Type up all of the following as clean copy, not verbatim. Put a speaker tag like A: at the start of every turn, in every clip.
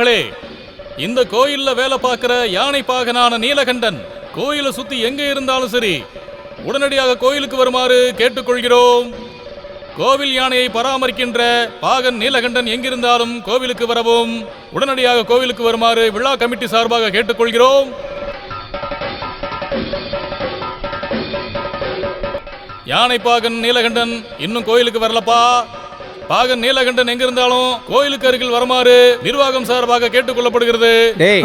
A: அடியார்களே, இந்த கோயில்ல வேலை பார்க்கிற யானை பாகனான நீலகண்டன் கோயிலை சுத்தி எங்க இருந்தாலும் சரி உடனடியாக கோயிலுக்கு வருமாறு கேட்டுக்கொள்கிறோம். கோவில் யானையை பராமரிக்கின்ற பாகன் நீலகண்டன் எங்கிருந்தாலும் கோவிலுக்கு வரவும் உடனடியாக கோவிலுக்கு வருமாறு விழா கமிட்டி சார்பாக கேட்டுக்கொள்கிறோம். யானை பாகன் நீலகண்டன் இன்னும் கோயிலுக்கு வரலப்பா. பாகன் நீலகண்டன் எங்கிருந்தாலும் கோயிலுக்கு அருகில் வருமாறு நிர்வாகம் சார்பாக கேட்டுக்கொள்ளப்படுகிறது.
B: டேய்,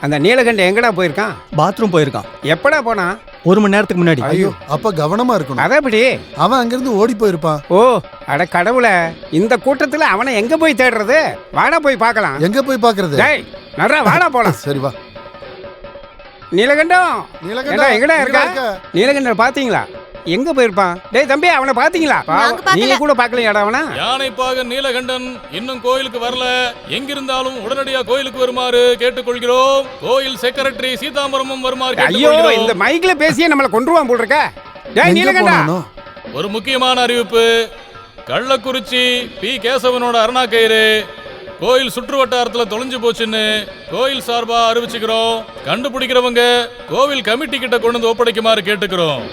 B: அந்த நீலகண்டன் எங்கடா போயிருக்கான்?
C: பாத்ரூம் போயிருக்கான்.
B: எப்படா போனா?
C: 1 மணி நேரத்துக்கு முன்னாடி.
D: ஐயோ, அப்ப கவனமா இருக்கணும்.
B: அதப்படி
D: அவன் அங்கிருந்து ஓடி போயிருப்பான்.
B: ஓ, அட கடவுளே, இந்த கூட்டத்துல அவனை எங்க போய் தேடுறது? வாடா போய் பார்க்கலாம்.
D: எங்க போய் பாக்குறது?
B: டேய், நர்ரா வாடா போலாம்.
D: சரி வா.
B: நீலகண்டம்,
D: நீலகண்டம்
B: எங்கடா இருக்கா? நீலகண்டன் பாத்தீங்களா? எங்க போயிருப்பான்? டேய் தம்பி, அவனை பாத்தீங்களா? நீங்க கூட பாக்கலையாடா அவனா?
A: யானை பாகன் நீலகண்டன் இன்னும் கோயிலுக்கு வரல. எங்கிருந்தாலும் உடனடியாக கோயிலுக்கு வருமாறு கேட்டுக்கொள்கிறோம். கோயில் செக்ரட்டரி சீதாம்பரமும் வருமாறு
B: ஐயோ,
A: கேட்டுக்கொள்கிறோம்.
B: இந்த மைக்ல பேசியே நம்மள கொன்றுவான் போல் இருக்க. டேய் நீலகண்டா,
A: ஒரு முக்கியமான அறிவிப்பு. கள்ளக்குறிச்சி பி கேசவனோட அருணா கயிறு கோயில் சுற்று வட்டாரத்துல தொலைஞ்சு போச்சுன்னு கோயில் சார்பா அறிவிச்சுக்கிறோம். கண்டுபிடிக்கிறவங்க கோவில் கமிட்டி கிட்ட கொண்டு வந்து ஒப்படைக்குமாறு கேட்டுக்கிறோம்.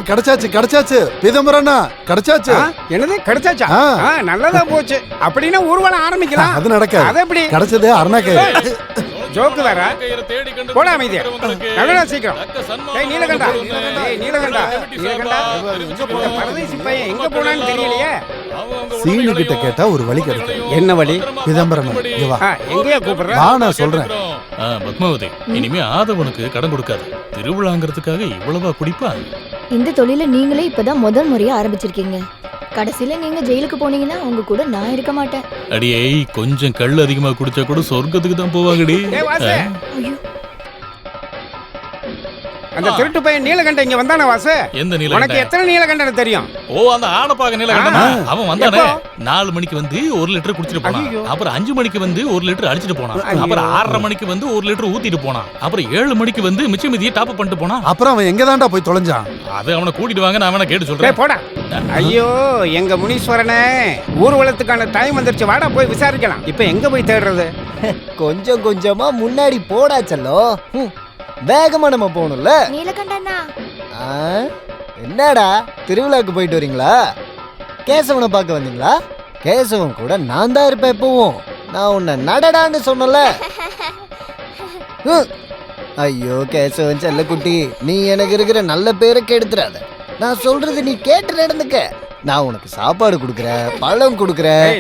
D: கிடைச்சாச்சு பீதாம்பரண்ணா, கிடைச்சாச்சு.
B: என்னது கிடைச்சாச்சா? நல்லதா போச்சு. அப்படின்னா ஊர்வலம் ஆரம்பிக்கலாம்.
D: அது நடக்காது.
B: அது எப்படி
D: கிடைச்சது? அருணா கயிறு
B: ஜோக்கு வேற. போடா அமைதியா, நல்லடா சீக்கிரம். டேய் நீலகண்டா, டேய் நீலகண்டா, நீலகண்டா, இந்த பரதேசி பையன் எங்க போனான்னு தெரியலையே.
D: சீனு கிட்ட கேட்டா ஒரு வழி கிடைக்கும்.
B: என்ன வழி?
D: பீதாம்பரண்ணா இங்க வா.
B: எங்கயா கூப்பிடுற?
D: வா, நான் சொல்றேன்.
A: பத்மாவதி, இனிமே ஆதவனுக்கு கடன் கொடுக்காது. திருவிழாங்கிறதுக்காக இவ்வளவா குடிப்பா?
E: இந்த தொழில நீங்களே இப்பதான் முதல் முறையா ஆரம்பிச்சிருக்கீங்க. கடைசியில நீங்க ஜெயிலுக்கு போனீங்கன்னா உங்க கூட நான் இருக்க மாட்டேன்.
A: அடியே, கொஞ்சம் கல் அதிகமா குடிச்சா கூட சொர்க்கத்துக்கு தான் போவாங்கடி.
E: ஐயோ,
B: அந்த திருட்டு பையன் நீலகண்டன் இங்க வந்தானே வாசு?
A: எந்த
B: உனக்கு
A: நீலகண்டன்?
B: எத்தனை நீலகண்டன் தெரியும்?
A: ஓ, அந்த ஆனப்பாக நீலகண்டன். அவன் வந்தானே 4 மணிக்கு வந்து 1 லிட்டர் குடிச்சிட்டு போனான். அப்புறம் 5 மணிக்கு வந்து 1 லிட்டர் அடிச்சிட்டு போனான். அப்புறம் 6:30 மணிக்கு வந்து 1 லிட்டர் ஊத்திட்டு போனான். அப்புறம் 7 மணிக்கு வந்து மிச்ச மீதியை டாப் அப் பண்ணிட்டு போனான்.
D: அப்புறம் அவன் எங்க தான்டா போய் தொலைஞ்சான்?
A: அது அவனை கூட்டிட்டு வாங்க, நான் அவனை கேட்டு சொல்றேன்.
B: போடா. ஐயோ, எங்க முனீஸ்வரனே, ஊர்வலத்துக்கான டைம் வந்துருச்சு. வாடா போய் விசாரிக்கலாம். இப்ப எங்க போய் தேடுறது?
C: கொஞ்சம் கொஞ்சமா முன்னாடி போடா செல்லோ. வேகமா நம்ம போகணும்ல.
E: நீலகண்டனா,
C: என்னடா திருவிழாக்கு போயிட்டு வரீங்களா? கேசவனை பார்க்க வந்தீங்களா? கேசவன் கூட நான் தான் இருப்பேன் எப்பவும். நான் உன்னை நடடான்னு சொன்னல. ஐயோ கேசவன் செல்லக்குட்டி, நீ எனக்கு இருக்கிற நல்ல பேரை கெடுத்துறாத. நான் சொல்றது நீ கேட்டு நடந்துக்க. நான் உனக்கு சாப்பாடு கொடுக்குறேன், பழம் கொடுக்குறேன்,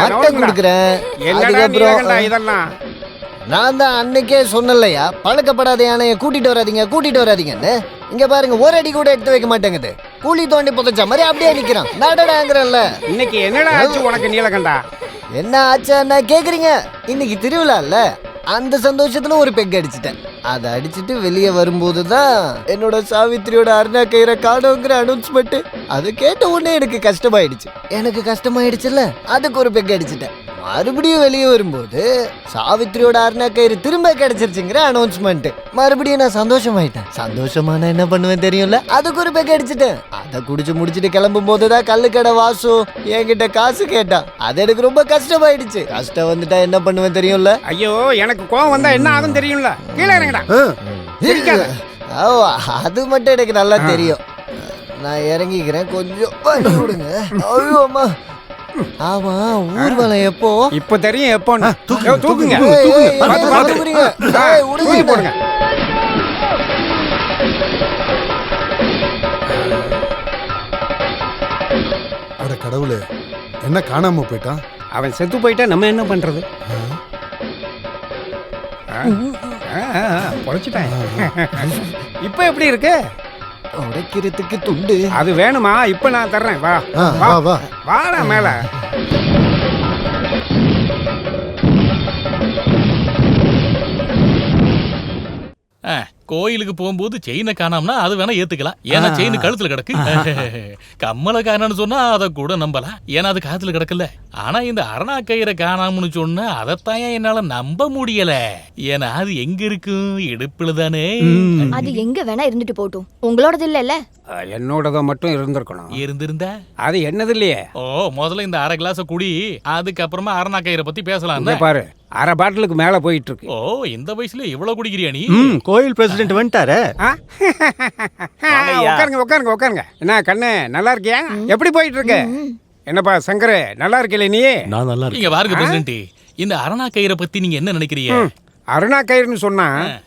C: மட்டை கொடுக்குறேன். அதுக்கப்புறம்
B: இதெல்லாம்
C: நான் தான் அன்னைக்கே சொன்னலையா, பழக்கப்படாத யானைய கூட்டிட்டு வராதீங்கன்னு. இங்க பாருங்க, ஒரு அடி கூட எடுத்து வைக்க மாட்டேங்குது. கூலி தோண்டி புதைச்ச மாதிரி அப்படியே நிக்கிறான். நடடாங்கிறல்ல.
B: இன்னைக்கு என்னடா ஆச்சு உனக்கு நீலகண்டா?
C: என்ன ஆச்சா கேக்குறீங்க? இன்னைக்கு திருவிழா இல்ல, அந்த சந்தோஷத்துல ஒரு பெக் அடிச்சிட்டேன். அதை அடிச்சுட்டு வெளியே வரும்போது தான் என்னோட சாவித்திரியோட அருணா கயிறை காணோங்கிற அனௌன்ஸ்மெண்ட். அதை கேட்ட உடனே எனக்கு கஷ்டமாயிடுச்சுல்ல, அதுக்கு ஒரு பெக் அடிச்சிட்டேன். மறுபடியும் வெளியே வரும்போது சாவித்திரியோட அருணா கயிறு திரும்ப கிடைச்சிருச்சுங்கிற அனௌன்ஸ்மெண்ட். மறுபடியும் நான் சந்தோஷமான என்ன பண்ணுவேன் தெரியும்ல, அதுக்கு ஒரு பெக் அடிச்சிட்டேன். அதை குடிச்சு முடிச்சுட்டு கிளம்பும் போதுதான் கல்லுக்கடை வாசு என்கிட்ட காசு கேட்டான். அது எனக்கு ரொம்ப கஷ்டமாயிடுச்சு. கஷ்டம் வந்துட்டா என்ன பண்ணுவேன் தெரியும்ல?
B: ஐயோ, எனக்கு கோவம் வந்தா என்ன ஆகும் தெரியும்ல. கீழே இறங்கடா.
C: அது மட்டும் எனக்கு நல்லா தெரியும். நான் இறங்கிக்கிறேன், கொஞ்சம் வழி விடுங்க. ஐயோ அம்மா. ஆமா, ஊர்வலம் எப்போ?
B: இப்ப தெரியும் எப்போன்னு. தூக்குங்க. போடுங்க.
D: அட கடவுளே, என்ன காணாம போயிட்டான்?
B: அவன் செத்து போயிட்டா நம்ம என்ன பண்றது? பொழைச்சிட்டான். இப்ப எப்படி இருக்கு?
C: உடைக்கிறதுக்கு துண்டு
B: அது வேணுமா? இப்ப நான் தர்றேன். வா
D: வா
B: வாடா மேல.
A: கோயிலுக்கு போகும்போது செயினை காணாமனா அது வேணா ஏத்துக்கலாம், ஏன்னா செயின் கழுத்துல கிடக்கு. கம்மலை காணான்னு சொன்னா அதை கூட நம்பலாம், ஏன்னா அது காத்துல கிடக்கல. ஆனா இந்த அரணா கயிறை காணாமனு சொன்னா அதைத்தான் என்னால நம்ப முடியல, ஏன்னா அது எங்க இருக்கும், இடுப்புல தானே.
E: அது எங்க வேணா இருந்துட்டு போட்டும், உங்களோடது இல்ல.
B: என்னோடத மட்டும் இருந்திருக்கணும்.
A: இருந்திருந்தா
B: அது என்னது இல்லையே.
A: ஓ, முதல்ல இந்த அரை கிளாஸ குடி, அதுக்கப்புறமா அரணா கயிறை பத்தி பேசலாம்.
B: பாரு, அரை பாட்டிலுக்கு மேல போயிட்டு இருக்கு.
A: ஓ, இந்த வயசுல இவ்வளவு குடிக்கிறியா நீ?
F: கோயில் பிரசிடென்ட் வந்துட்டாரு.
B: உட்காருங்க உட்காருங்க உட்காருங்க. என்ன கண்ணு, நல்லா இருக்கியா? எப்படி போயிட்டு இருக்கு? என்னப்பா சங்கர, நல்லா இருக்கல நீ?
F: நான் நல்லா இருக்கேன்.
A: நீங்க பாருங்க பிரசிடென்ட், இந்த அரணா கயிறை பத்தி நீங்க என்ன நினைக்கிறீங்க?
B: அருணா கயிறுன்னு சொன்னா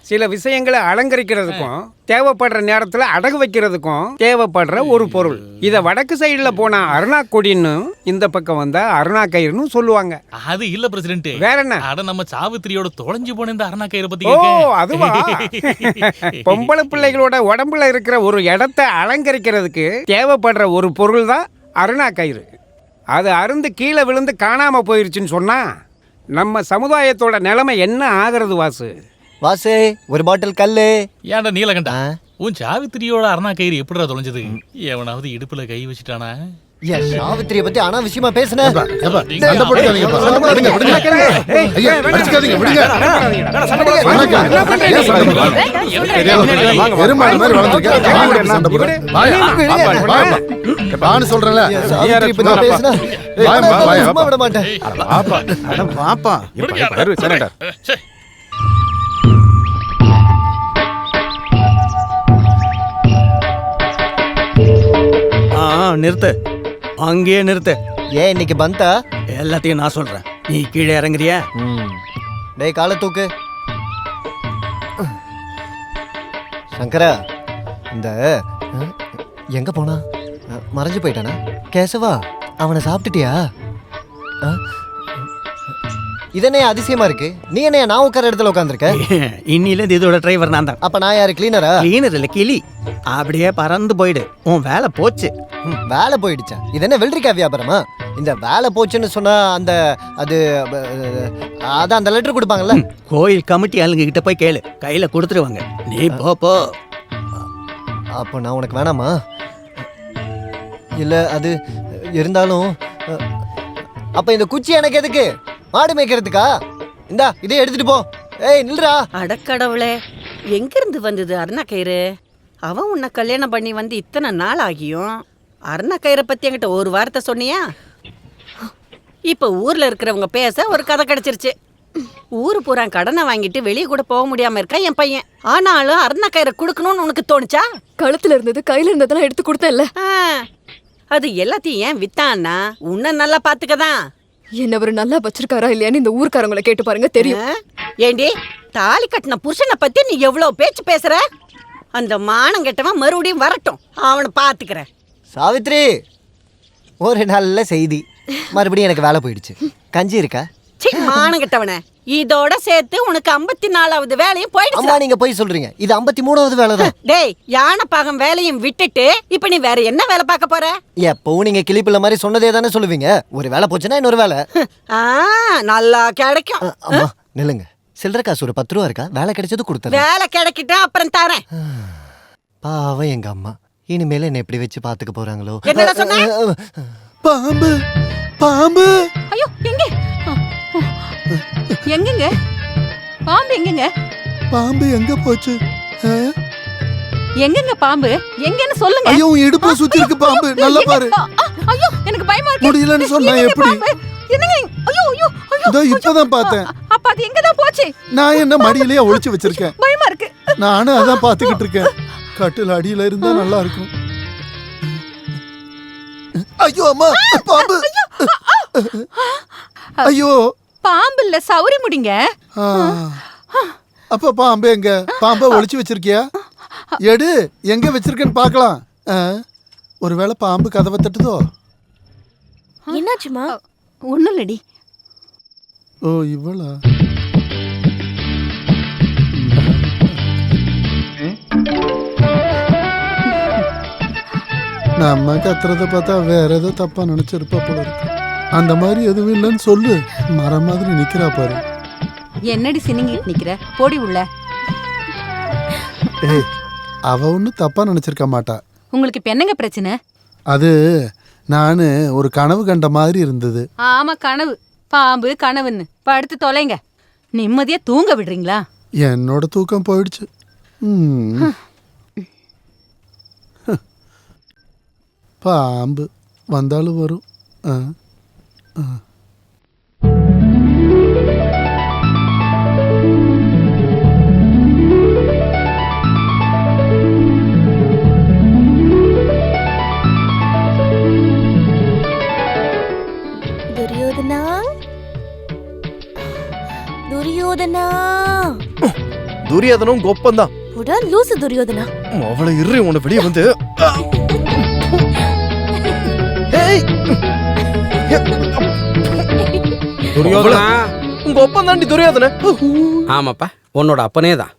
B: சில விஷயங்களை அலங்கரிக்கிறதுக்கும் தேவைப்படுற நேரத்துல அடகு வைக்கிறதுக்கும் தேவைப்படுற ஒரு பொருள். இத வடக்கு சைடுல போனா அருணா கொடின்னு, இந்த பக்கம் வந்தா அருணா கயிறுன்னு சொல்லுவாங்க.
A: அது இல்ல பிரசிடென்ட்.
B: வேற என்ன?
A: அட நம்ம சாவித்திரியோட தொலைஞ்சு போன இந்த அரணா கயிறை பத்தி
B: ஓ,
A: கேட்க.
B: அதுவா? பொம்பளை பிள்ளைகளோட உடம்புல இருக்கிற ஒரு இடத்தை அலங்கரிக்கிறதுக்கு தேவைப்படுற ஒரு பொருள் தான் அருணா கயிறு. அது அருந்து கீழே விழுந்து காணாம போயிருச்சுன்னு சொன்னா நம்ம சமுதாயத்தோட நிலைமை என்ன ஆகிறது வாசு?
C: வாசே, ஒரு பாட்டில் கல்லு.
A: ஏன்டா நீலகண்டா, உன் சாவித்திரியோட அரணா கயிறு எப்படிடா தொலைஞ்சது? எவனாவது இடுப்புல கை வச்சுட்டானா?
C: என் சாவித்திரிய பத்தி அனாவசியமா பேசுன.
D: சண்டை போட்டுக்காதீங்கப்பா. விடுங்க, விடுங்க. ஐயா, அடிச்சுக்காதீங்க, விடுங்க. ஏன் சண்டை போடுறீங்க? எருமாடு மாதிரி வளர்ந்துருக்க, யாரு சண்டை போடுற? வாயா, வாயா. வான்னு சொல்றேன்ல.
C: என் சாவித்திரிய பத்தி பேசுன.
D: வாயம்மா, வாயா,
C: சும்மா விட மாட்டேன்.
D: வாப்பா.
F: அட வாப்பா.
A: சே.
F: நிறுத்து, அங்கேயே நிறுத்து.
C: ஏன் இன்னைக்கு பந்தா?
F: எல்லாத்தையும் நான் சொல்றேன், நீ கீழே இறங்குறியா?
C: டேய், காலை தூக்கு. சங்கரா, இந்த எங்க போனா? மறைஞ்சு போயிட்டானா? கேசவா, அவனை சாப்பிட்டுட்டியா? இதனே அதிசயமா இருக்கு. நீ என்னையா நான் உட்கார இடத்துல உட்காந்துருக்க?
F: இன்னில இதோட டிரைவர் நான் தான்.
C: அப்ப நான் யாரு, கிளீனரா?
F: கிளீனர் இல்ல, கிளி. அப்படியே பறந்து போயிடு, உன் வேலை போச்சு.
C: வேலை போயிடுச்சா? இது என்ன வெள்ளரிக்காய் வியாபாரமா? இந்த வேலை போச்சுன்னு சொன்னா அதான் அந்த லெட்டர் கொடுப்பாங்கல்ல.
F: கோயில் கமிட்டி ஆளுங்க கிட்ட போய் கேளு, கையில கொடுத்துருவாங்க. நீ போ.
C: அப்போ நான் உனக்கு வேணாமா? இல்ல, அது இருந்தாலும் அப்ப இந்த குச்சி எனக்கு எதுக்கு? மாடு மேய்க்கிறதுக்கா? இந்தா, இதே எடுத்துட்டு போ. ஏய், நில்றா.
G: அடக்கடவுளே, எங்கிருந்து வந்தது அருணா கயிறு? அவன் உன்னை கல்யாணம் பண்ணி வந்து இத்தனை நாள் ஆகியும் அருணா கயிறை பத்தி என்கிட்ட ஒரு வார்த்தை சொன்னியா? இப்ப ஊர்ல இருக்கிறவங்க பேச ஒரு கதை கிடைச்சிருச்சு. ஊரு பூரா கடனை வாங்கிட்டு வெளியே கூட போக முடியாம இருக்கா என் பையன். ஆனாலும் அருணா கயிறை கொடுக்கணும்னு உனக்கு தோணுச்சா?
E: கழுத்துல இருந்தது கையில இருந்ததெல்லாம் எடுத்து கொடுத்தேன்ல.
G: அது எல்லாத்தையும் ஏன் வித்தான்னா உன்னை நல்லா பாத்துக்கதான்.
E: என்ன ஒரு நல்லா வச்சிருக்காரா இல்லையான்னு இந்த ஊர்க்காரங்களை கேட்டு பாருங்க, தெரியும்.
G: ஏண்டி, தாலி கட்டின புருஷனை பத்தி நீ எவ்வளவு பேச்சு பேசுற? அந்த மானம் கெட்டவன் மறுபடியும் வரட்டும், அவனை பாத்துக்கிறேன்.
C: சாவித்ரி, ஒரு நல்ல செய்தி. மறுபடியும் எனக்கு வேலை போயிடுச்சு. கஞ்சி இருக்கா?
G: மானம் கெட்டவன, இதோட சேர்த்து உனக்கு 54வது வேலையும் போயிடுச்சு.
C: அம்மா, நீங்க போய் சொல்றீங்க. இது 53வது வேலை தான்.
G: டேய், யானை பாகம் வேலையும் விட்டுட்டு இப்ப நீ வேற என்ன வேலை பார்க்க போற?
C: எப்பவும் நீங்க கிளிப்புல மாதிரி சொன்னதே தானே சொல்லுவீங்க. ஒரு வேலை போச்சுன்னா இன்னொரு வேலை.
G: நல்லா கிடைக்கும்.
C: அம்மா நில்லுங்க. சில்லற காசு ஒரு 10 ரூபா இருக்கா? வேலை கிடைச்சது கொடுத்தேன்.
G: வேலை கிடைக்கிட்டா அப்புறம் தரேன்.
C: பாவம் எங்க அம்மா, இனிமேல என்ன எப்படி வச்சு பாத்துக்க போறாங்களோ?
G: என்னடா சொன்ன?
D: பாம்பு, பாம்பு.
H: ஐயோ, எங்க எங்கங்க பாம்பு? எங்கங்க
D: பாம்பு எங்க போச்சு?
H: எங்கங்க பாம்பு? எங்கன்னு சொல்லுங்க.
D: ஐயோ, இடுப்புல சுத்தி இருக்கு பாம்பு. நல்லா பாரு.
H: ஐயோ, எனக்கு பயமா இருக்கு.
D: முடியலன்னு சொன்னா எப்படி?
H: என்னங்க? ஐயோ ஐயோ ஐயோ.
D: இதோ இப்பதான் பார்த்தேன்.
H: அப்ப அது எங்க தான் போச்சு?
D: நான் என்ன மடியிலேயே ஒளிச்சு வச்சிருக்கேன்.
H: பயமா இருக்கு.
D: நானும் அதான் பாத்துக்கிட்டு இருக்கேன். கட்டில் அடியில இருந்தா நல்லா இருக்கும். ஐயோ அம்மா, பாம்பு. ஐயோ,
H: பாம்பு இல்ல, சௌரி முடிங்க.
D: அப்ப பாம்பு எங்க? பாம்பை ஒளிச்சு வச்சிருக்கியா? எடு, எங்க வச்சிருக்கேன்னு பாக்கலாம். ஒருவேளை பாம்பு கதவை தட்டுதோ?
E: என்னாச்சுமா?
H: ஒண்ணும் இல்லடி.
D: ஓ, இவளா? நம்ம கத்துறத பார்த்தா வேற ஏதோ தப்பா நினைச்சிருப்பா போல இருக்கு. அந்த மாதிரி எதுவும் இல்லைன்னு சொல்லு. மரம் மாதிரி நிக்கிறா பாரு.
H: என்னடி சினிங்கிட்டு நிக்கிற? போடி உள்ள.
D: ஏய் அவ ஒன்றும் தப்பா நினைச்சிருக்க மாட்டா.
H: உங்களுக்கு இப்ப என்னங்க பிரச்சனை?
D: அது நான் ஒரு கனவு கண்ட மாதிரி இருந்தது.
H: ஆமா, கனவு. பாம்பு கனவுன்னு படுத்து தொலைங்க. நிம்மதியா தூங்க விடுறீங்களா?
D: என்னோட தூக்கம் போயிடுச்சு. பாம்பு வந்தாலும் வரும்.
E: துரியோதனா, துரியோதனா,
I: துரியோதனும் கொப்பந்தான்.
E: உடா லூசு துரியோதனா.
I: அவளை இரு, உன்னை வெளியே வந்து.
F: துரியோதனா,
I: உங்க ஒப்பம் தாண்டி துரியோதன.
F: ஆமாப்பா, உன்னோட அப்பனே தான்.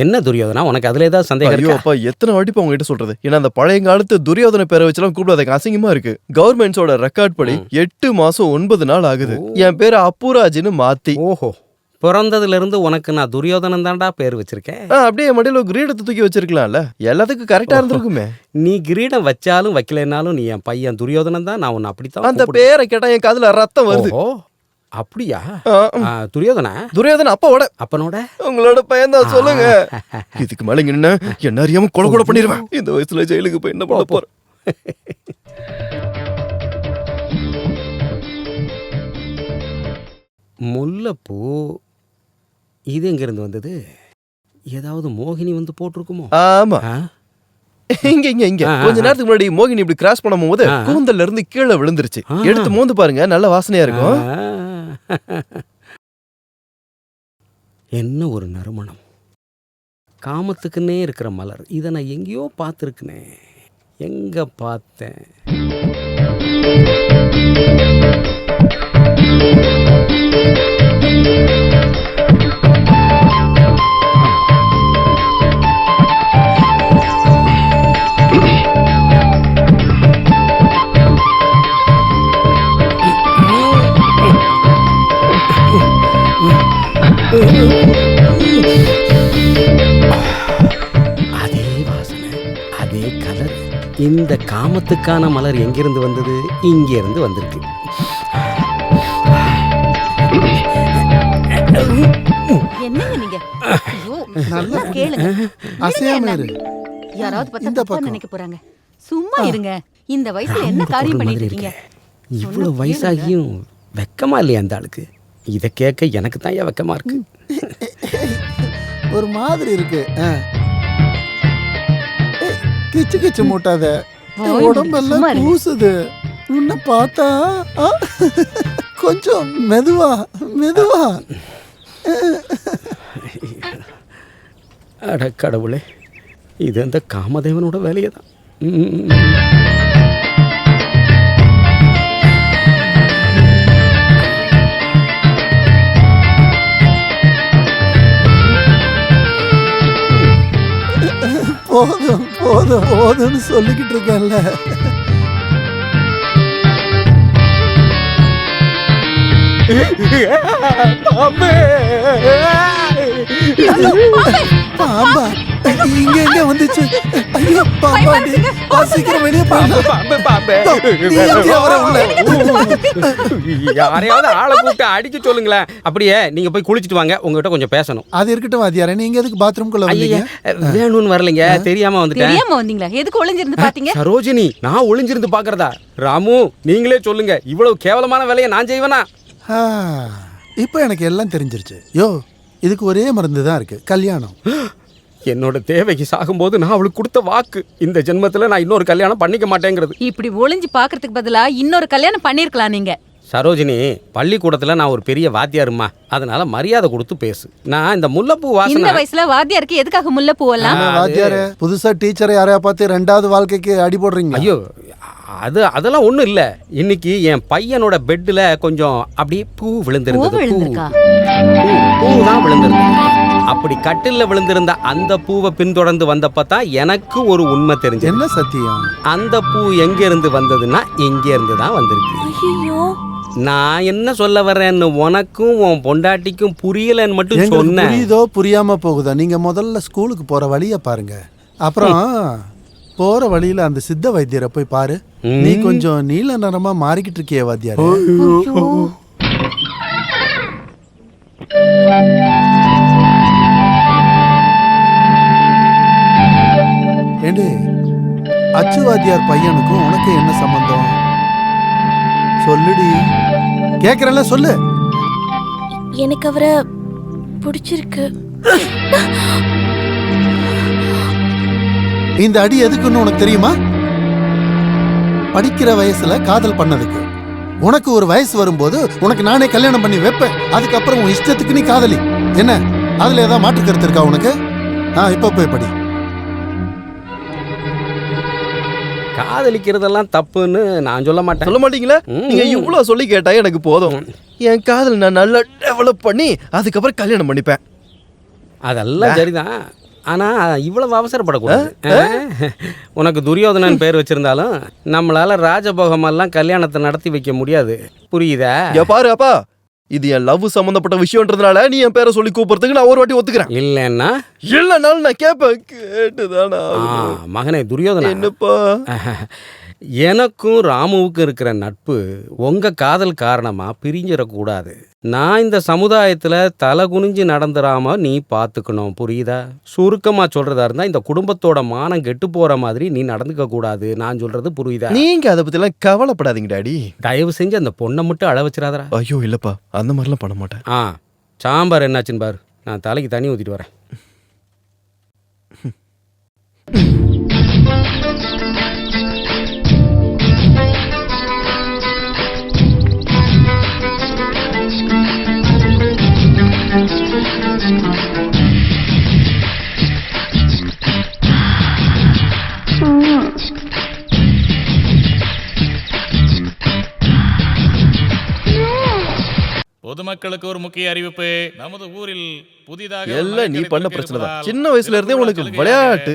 F: என்ன துரியோதனா, உனக்கு அதுல ஏதாவது சந்தேகம்
I: ஐயோ
F: இருக்கா?
I: அப்பா, எத்தனை வாட்டி உங்ககிட்ட சொல்றது? ஏன்னா அந்த பழைய காலத்து துரியோதன பேரை வச்சுலாம் கூப்பிடாத, அசிங்கமா இருக்கு. கவர்மெண்ட்ஸோட ரெக்கார்ட் படி 8 மாசம் 9 நாள் ஆகுது என் பேரு அப்புராஜ்னு மாத்தி.
F: ஓஹோ, பிறந்ததுல இருந்து உனக்கு நான் துரியோதனன் தான்டா பேர் வச்சிருக்கேன்.
I: அப்படியே என் மடியில ஒரு கிரீடத்தை தூக்கி வச்சிருக்கலாம்ல, எல்லாத்துக்கும் கரெக்டா இருந்திருக்குமே.
F: நீ கிரீடம் வச்சாலும் வைக்கலைனாலும் நீ என் பையன் துரியோதனன் தான். நான் உன்னை அப்படித்தான்
I: அந்த
F: கூப்பிடுவேன்.
I: பேரை கேட்டா என் காதுல ரத்தம் வருது.
F: ஓஹோ, அப்படியா? துரியோதனா,
I: துரியோதன அப்பாவோட
F: அப்பனோட
I: உங்களோட பையன் தான். சொல்லுங்க. இதுக்கு மேல இங்க நின்னு என்ன அறியாம கொலை பண்ணிடுவேன். இந்த வயசுல ஜெயிலுக்கு போய் என்ன பண்ண போறேன்?
F: முல்லைப்பூ இது எங்க இருந்து வந்தது? ஏதாவது மோகினி வந்து போட்டிருக்குமோ?
I: ஆமா, இங்க இங்க இங்க கொஞ்ச நேரத்துக்கு முன்னாடி மோகினி இப்படி கிராஸ் பண்ணும் போது கூந்தல்ல இருந்து கீழே விழுந்துருச்சு. எடுத்து மோந்து பாருங்க, நல்ல வாசனையா இருக்கும்.
F: என்ன ஒரு நறுமணம்! காமத்துக்குன்னே இருக்கிற மலர். இதை நான் எங்கேயோ பார்த்துருக்கனே. எங்க பார்த்தேன்? அதே வாசனை, அதே கலர். இந்த காமத்துக்கான மலர் எங்கிருந்து வந்தது? இங்க இருந்து வந்திருக்கு.
H: என்னங்க நீங்க? ஐயோ,
D: நல்லா
H: கேளுங்க.
D: அசையாம இரு.
H: யாராவது
D: இந்த
H: பார்த்தா தப்பா
D: பக்கம்.
H: நினைக்க போறாங்க. சும்மா இருங்க. இந்த வயசுல என்ன காரியம் பண்ணிட்டு இருக்கீங்க?
F: இவ்வளவு வயசாகியும் வெக்கமா இல்லையா அந்த ஆளுக்கு? இதை கேட்க எனக்கு தான் வெக்கமா இருக்கு.
D: ஒரு மாதிரி இருக்கு. கிச்சு கிச்சு மூட்டாத,
H: வாய்
D: உடம்பெல்லாம்
H: சும்மா இருங்க.
D: கூசுது. உன்னை பார்த்தா கொஞ்சம் மெதுவா மெதுவா.
F: அட கடவுளே, இது அந்த காமதேவனோட வேலையை தான்.
D: போதும் போதும் போதும்னு சொல்லிக்கிட்டு இருக்கேன்ல. பாம்பா இங்க எங்க வந்துச்சு? ஐயோ பாம்பாண்டி, சீக்கிரம் வெளியே
F: யாரையாவது ஆளை கூப்பிட்டு அடிக்க சொல்லுங்களேன். அப்படியே நீங்க போய் குளிச்சுட்டு வாங்க, உங்ககிட்ட கொஞ்சம் பேசணும்.
D: அது இருக்கட்டும் வாத்தியாரே, நீங்க எதுக்கு பாத்ரூம்குள்ள வந்தீங்க?
F: வேணும்னு வரலைங்க, தெரியாம வந்துட்டேன்.
H: தெரியாம வந்தீங்களா? எதுக்கு ஒளிஞ்சிருந்து பாத்தீங்க?
F: சரோஜினி, நான் ஒளிஞ்சிருந்து பாக்குறதா? ராமு, நீங்களே சொல்லுங்க, இவ்வளவு கேவலமான வேலையை நான் செய்வேனா?
D: இப்போ எனக்கு எல்லாம் தெரிஞ்சிருச்சு. யோ, இதுக்கு ஒரே மருந்து தான் இருக்கு, கல்யாணம்.
F: என்னோட தேவைக்கு சாகும்போது நான் அவளுக்கு கொடுத்த வாக்கு, இந்த ஜென்மத்துல நான் இன்னொரு கல்யாணம் பண்ணிக்க மாட்டேங்கிறது.
H: இப்படி ஒளிஞ்சு பாக்குறதுக்கு பதிலா இன்னொரு கல்யாணம் பண்ணிருக்கலாம் நீங்க.
F: சரோஜினி, பள்ளிக்கூடத்துல நான் ஒரு பெரிய வாத்தியாருமா, அதனால மரியாதை கொடுத்து பேசு. நான் இந்த முல்லைப்பூ
H: இந்த
F: வாசனை.
H: வயசுல வாத்தியாருக்கு எதுக்காக முல்லை பூவெல்லாம்?
D: வாத்தியாரே, புதுசா டீச்சரை யாரையா பார்த்து 2வது வாழ்க்கைக்கு அடி போடுறீங்க?
F: ஐயோ, அதெல்லாம் ஒண்ணும் இல்ல. இன்னைக்கு என் பையனோட பெட்ல கொஞ்சம் அப்படியே பூ விழுந்திருந்தது. பூ தான் விழுந்திருந்தது. அப்படி கட்டில்ல விழுந்திருந்த அந்த பூவை பின்தொடர்ந்து வந்தப்பதான் எனக்கு ஒரு உண்மை தெரிஞ்சது.
D: என்ன சத்தியம்?
F: அந்த பூ எங்க இருந்து வந்ததுன்னா இங்க இருந்து தான் வந்திருக்கு.
E: ஐயோ,
F: நான் என்ன சொல்ல வர்றேன்னு உனக்கும் உன் பொண்டாட்டிக்கும் புரியலன்னு மட்டும்
D: எங்களுக்கு
F: சொன்னேன்.
D: புரியுதோ புரியாம போகுதா? நீங்க முதல்ல ஸ்கூலுக்கு போற வழிய பாருங்க. அப்புறம் போற வழியில அந்த சித்த வைத்தியரை போய் பாரு. நீ கொஞ்சம் நீல நிறமா மாறிக்கிட்டு இருக்கிய வாத்தியாரு. ஏண்டே, அச்சு வாத்தியார் பையனுக்கும் உனக்கு என்ன சம்பந்தம்? சொல்லுடி. கேக்குறல சொல்லு.
E: எனக்கு அவரை பிடிச்சிருக்கு.
D: இந்த அடி எதுக்குன்னு உனக்கு தெரியுமா? படிக்கிற வயசுல காதல் பண்ணதுக்கு. உனக்கு ஒரு வயசு வரும்போது உனக்கு நானே கல்யாணம் பண்ணி வைப்பேன். அதுக்கப்புறம் உன் இஷ்டத்துக்கு நீ காதலி. என்ன அதுல ஏதாவது மாற்று கருத்து இருக்கா உனக்கு? இப்ப போய் படி.
F: காதலிக்கிறதெல்லாம் தப்புன்னு நான் சொல்ல மாட்டேன்.
I: சொல்ல மாட்டீங்களா? நீங்க இவ்வளவு சொல்லி கேட்டா எனக்கு போதும். என் காதல் நான் நல்லா டெவலப் பண்ணி அதுக்கப்புறம் கல்யாணம் பண்ணிப்பேன்.
F: அதெல்லாம் சரிதான். ஆனா இவ்வளவு அவசரப்படக்கூடாது. உனக்கு துரியோதனன் பேர் வச்சிருந்தாலும் நம்மளால ராஜபோகமெல்லாம் கல்யாணத்தை நடத்தி வைக்க முடியாது. புரியுதா?
I: பாரு அப்பா, இது என் லவ் சம்பந்தப்பட்ட விஷயம்ன்றதுனால நீ என் பேரை சொல்லி கூப்பிடுறதுக்கு நான் ஒரு வாட்டி ஒத்துக்கிறேன். இல்லைன்னாலும் நான் கேட்பேன். கேட்டுதானா
F: மகனே துரியோதனா,
I: என்னப்பா?
F: எனக்கும் ராமுவுக்கும் இருக்கிற நட்பு உங்க காதல் காரணமா பிரிஞ்சிடக்கூடாது. நான் இந்த சமுதாயத்துல தலை குனிஞ்சு நடந்துடாம நீ பாத்துக்கணும். புரியுதா? சுருக்கமா சொல்றதா இருந்தா இந்த குடும்பத்தோட மானம் கெட்டு போற மாதிரி நீ நடந்துக்க கூடாது. நான் சொல்றது புரியுதா?
I: நீங்க அதை பத்தி எல்லாம் கவலைப்படாதீங்க டாடி.
F: தயவு செஞ்சு அந்த பொண்ணை மட்டும் அழ வச்சிடாதரா.
I: ஐயோ இல்லப்பா, அந்த மாதிரிலாம் பண்ண மாட்டேன்.
F: சாம்பார் என்னாச்சுன்னு பாரு. நான் தலைக்கு தண்ணி ஊத்திட்டு வரேன்.
A: பொதுமக்களுக்கு ஒரு முக்கிய அறிவிப்பு. நமது ஊரில் புதிதாக
I: எல்லாம் நீ பண்ண பிரச்சனை தான். சின்ன வயசுல இருந்தே உனக்கு விளையாட்டு.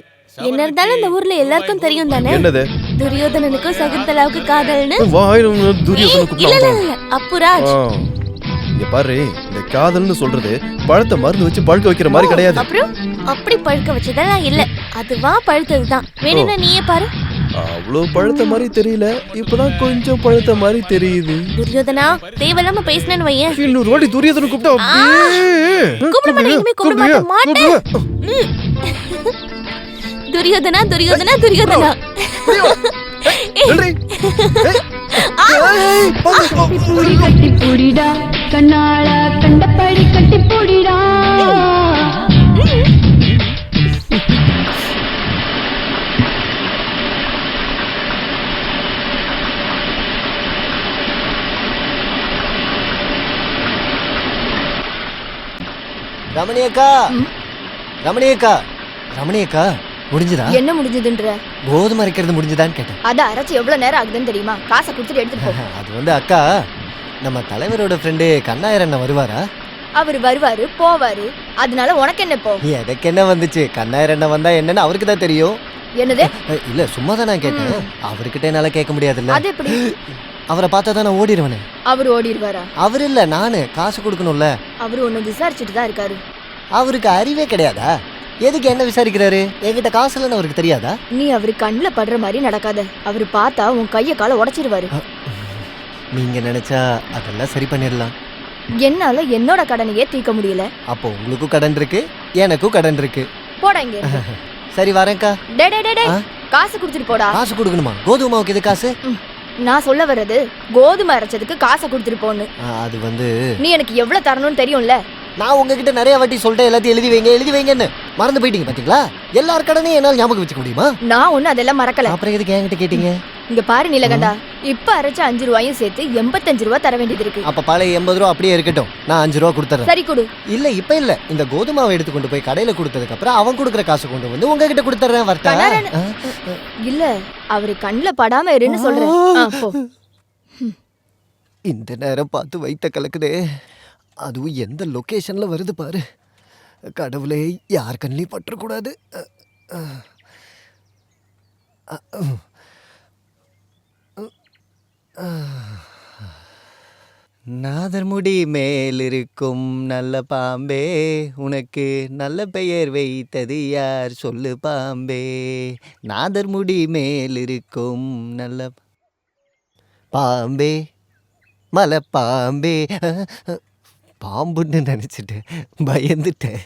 E: என்ன இருந்தாலும் இந்த ஊர்ல எல்லாருக்கும் தெரியும் தானே?
I: என்னது?
E: துரியோதனனுக்கும் சகுந்தலாவுக்கு காதல்னு.
I: இல்ல
E: அப்புராஜ்,
I: இங்க பாரு, இந்த காதல்னு சொல்றது பழத்தை மருந்து வச்சு பழுக்க வைக்கிற மாதிரி கிடையாது.
E: அப்புறம் அப்படி பழுக்க வச்சதெல்லாம் இல்ல, அதுவா பழுத்ததுதான். வேணும்னா நீயே பாரு.
I: அவ்வளவு பழுத்த மாதிரி தெரியல, இப்பதான் கொஞ்சம் பழுத்த மாதிரி தெரியுது.
E: துரியோதனா, தேவையில்லாம பேசினேன்னு வையேன்.
I: இன்னொரு வாட்டி துரியோதன கூப்பிட்டா
E: கூப்பிட மாட்டேன். துரியோதனா துரியோதனா துரியோதனா.
J: கட்டி பூடிடா, கண்ணால கண்டபடி கட்டி பூடிடா.
C: ரமணியக்கா, ரமணியக்கா, ரமணியக்கா, முடிஞ்சதா?
E: என்ன முடிஞ்சதுன்ற?
C: கோதுமை அரைக்கிறது முடிஞ்சதான்னு கேட்டேன்.
E: அத அரைச்சு எவ்வளவு நேரம் ஆகுதுன்னு தெரியுமா? காசை கொடுத்துட்டு எடுத்துட்டு போ.
C: அது அக்கா, நம்ம தலைவரோட ஃப்ரெண்டு கண்ணாயிரம் அண்ணன் வருவாரா?
E: அவர் வருவாரு போவாரு, அதனால உனக்கு என்ன இப்போ?
C: எனக்கு என்ன வந்துச்சு? கண்ணாயிரம் அண்ணன் வந்தா என்னன்னு அவருக்கு தான் தெரியும்.
E: என்னது?
C: இல்ல சும்மா தான் நான் கேட்டேன். அவர்கிட்ட என்னால கேட்க முடியாதுல்ல.
E: அது எப்படி?
C: அவரை பார்த்தா தான் நான் ஓடிடுவேனே.
E: அவர் ஓடிடுவாரா?
C: அவர் இல்ல, நானு காசு கொடுக்கணும்ல.
E: அவரு ஒன்னு விசாரிச்சுட்டு தான் இருக்காரு.
C: அவருக்கு அறிவே கிடையாதா? எதுக்கு என்ன விசாரிக்கிறாரு? என்கிட்ட காசு இல்லைன்னு அவருக்கு தெரியாதா?
E: நீ அவரு கண்ணுல படுற மாதிரி நடக்காத. அவரு பார்த்தா உன் கைய கால உடைச்சிருவாரு.
C: நீங்க நினைச்சா அதெல்லாம் சரி பண்ணிடலாம்.
E: என்னால என்னோட கடனையே தீர்க்க முடியல.
C: அப்போ உங்களுக்கும் கடன் இருக்கு, எனக்கும் கடன் இருக்கு.
E: போடா இங்க.
C: சரி வரேன்க்கா.
E: டே டே டே, காசு கொடுத்துட்டு போடா.
C: காசு கொடுக்கணுமா? கோதுமை மாவுக்கு எது காசு?
E: நான் சொல்ல வர்றது கோதுமை அரைச்சதுக்கு காசை கொடுத்துட்டு போன்னு.
C: அது
E: நீ எனக்கு எவ்வளவு தரணும்னு தெரியும்ல.
C: நான் உங்ககிட்ட நிறைய வாட்டி சொல்லிட்டேன், எல்லாத்தையும் எழுதி வைங்கன்னு. மறந்து போயிட்டீங்க பாத்தீங்களா? எல்லார் கடனையும் என்னால் ஞாபகம் வச்சுக்க முடியுமா?
E: நான் ஒண்ணு அதெல்லாம் மறக்கல.
C: அப்புறம் எதுக்கு என்கிட்ட கேட்டீங்க?
E: இங்க பாரு நீலகண்டா, இப்ப அரைச்ச 5 ரூபாயும் சேர்த்து 85 ரூபாய் தர வேண்டியது இருக்கு.
C: அப்ப பழைய 80 ரூபா அப்படியே இருக்கட்டும், நான் 5 ரூபா கொடுத்துறேன்.
E: சரி கொடு. இல்ல
C: இப்ப இல்ல, இந்த கோதுமாவை எடுத்து கொண்டு போய் கடையில கொடுத்ததுக்கு அப்புறம் அவன் கொடுக்குற காசு கொண்டு வந்து உங்ககிட்ட கொடுத்துறேன். வரட்டா?
E: இல்ல, அவரு கண்ணுல படாம இருன்னு சொல்றேன்.
C: இந்த நேரம் பார்த்து வைத்த கலக்குதே. அதுவும் எந்த லொகேஷன்ல வருது பாரு. கடவுளே, யார் கண்ணிலையும் பற்றக்கூடாது. நாதர்முடி மேலிருக்கும் நல்ல பாம்பே, உனக்கு நல்ல பெயர் வைத்தது யார் சொல்லு பாம்பே. நாதர்முடி மேலிருக்கும் நல்ல பாம்பே, மலைப்பாம்பே. பாம்புன்னு நினச்சிட்டேன், பயந்துட்டேன்.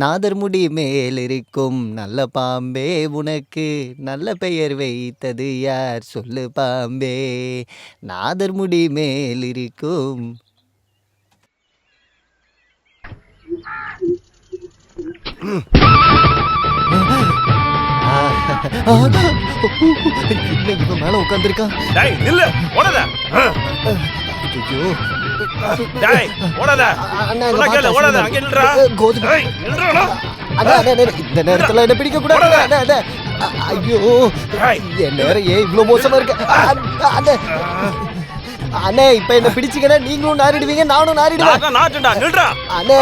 C: நாதர்முடி மேலிருக்கும் நல்ல பாம்பே, உனக்கு நல்ல பெயர் வைத்தது யார் சொல்லு பாம்பே. நாதர்முடி மேலிருக்கும். இவன் மேல உட்காந்துருக்கான். ஐயோ
K: டேய் ஓடாத
C: அண்ணா,
K: சொன்னா கேளு, ஓடாத, அங்க நில்றா.
C: கோதுமை.
K: ஏய், நில்றானா?
C: அண்ணா, அண்ணா, அண்ணா, இந்த நேரத்துல என்ன பிடிக்க கூடாது. அண்ணா, அண்ணா. ஐயோ என் நேரம் ஏன் இவ்வளவு மோசமா இருக்கு. அண்ணா, அண்ணா, இப்ப என்ன பிடிச்சிங்கன்னா நீங்களும் நாரிடுவீங்க, நானும் நாரிடுவேன்.
K: நான் நாட்டுடா, நில்றா.
C: அண்ணா,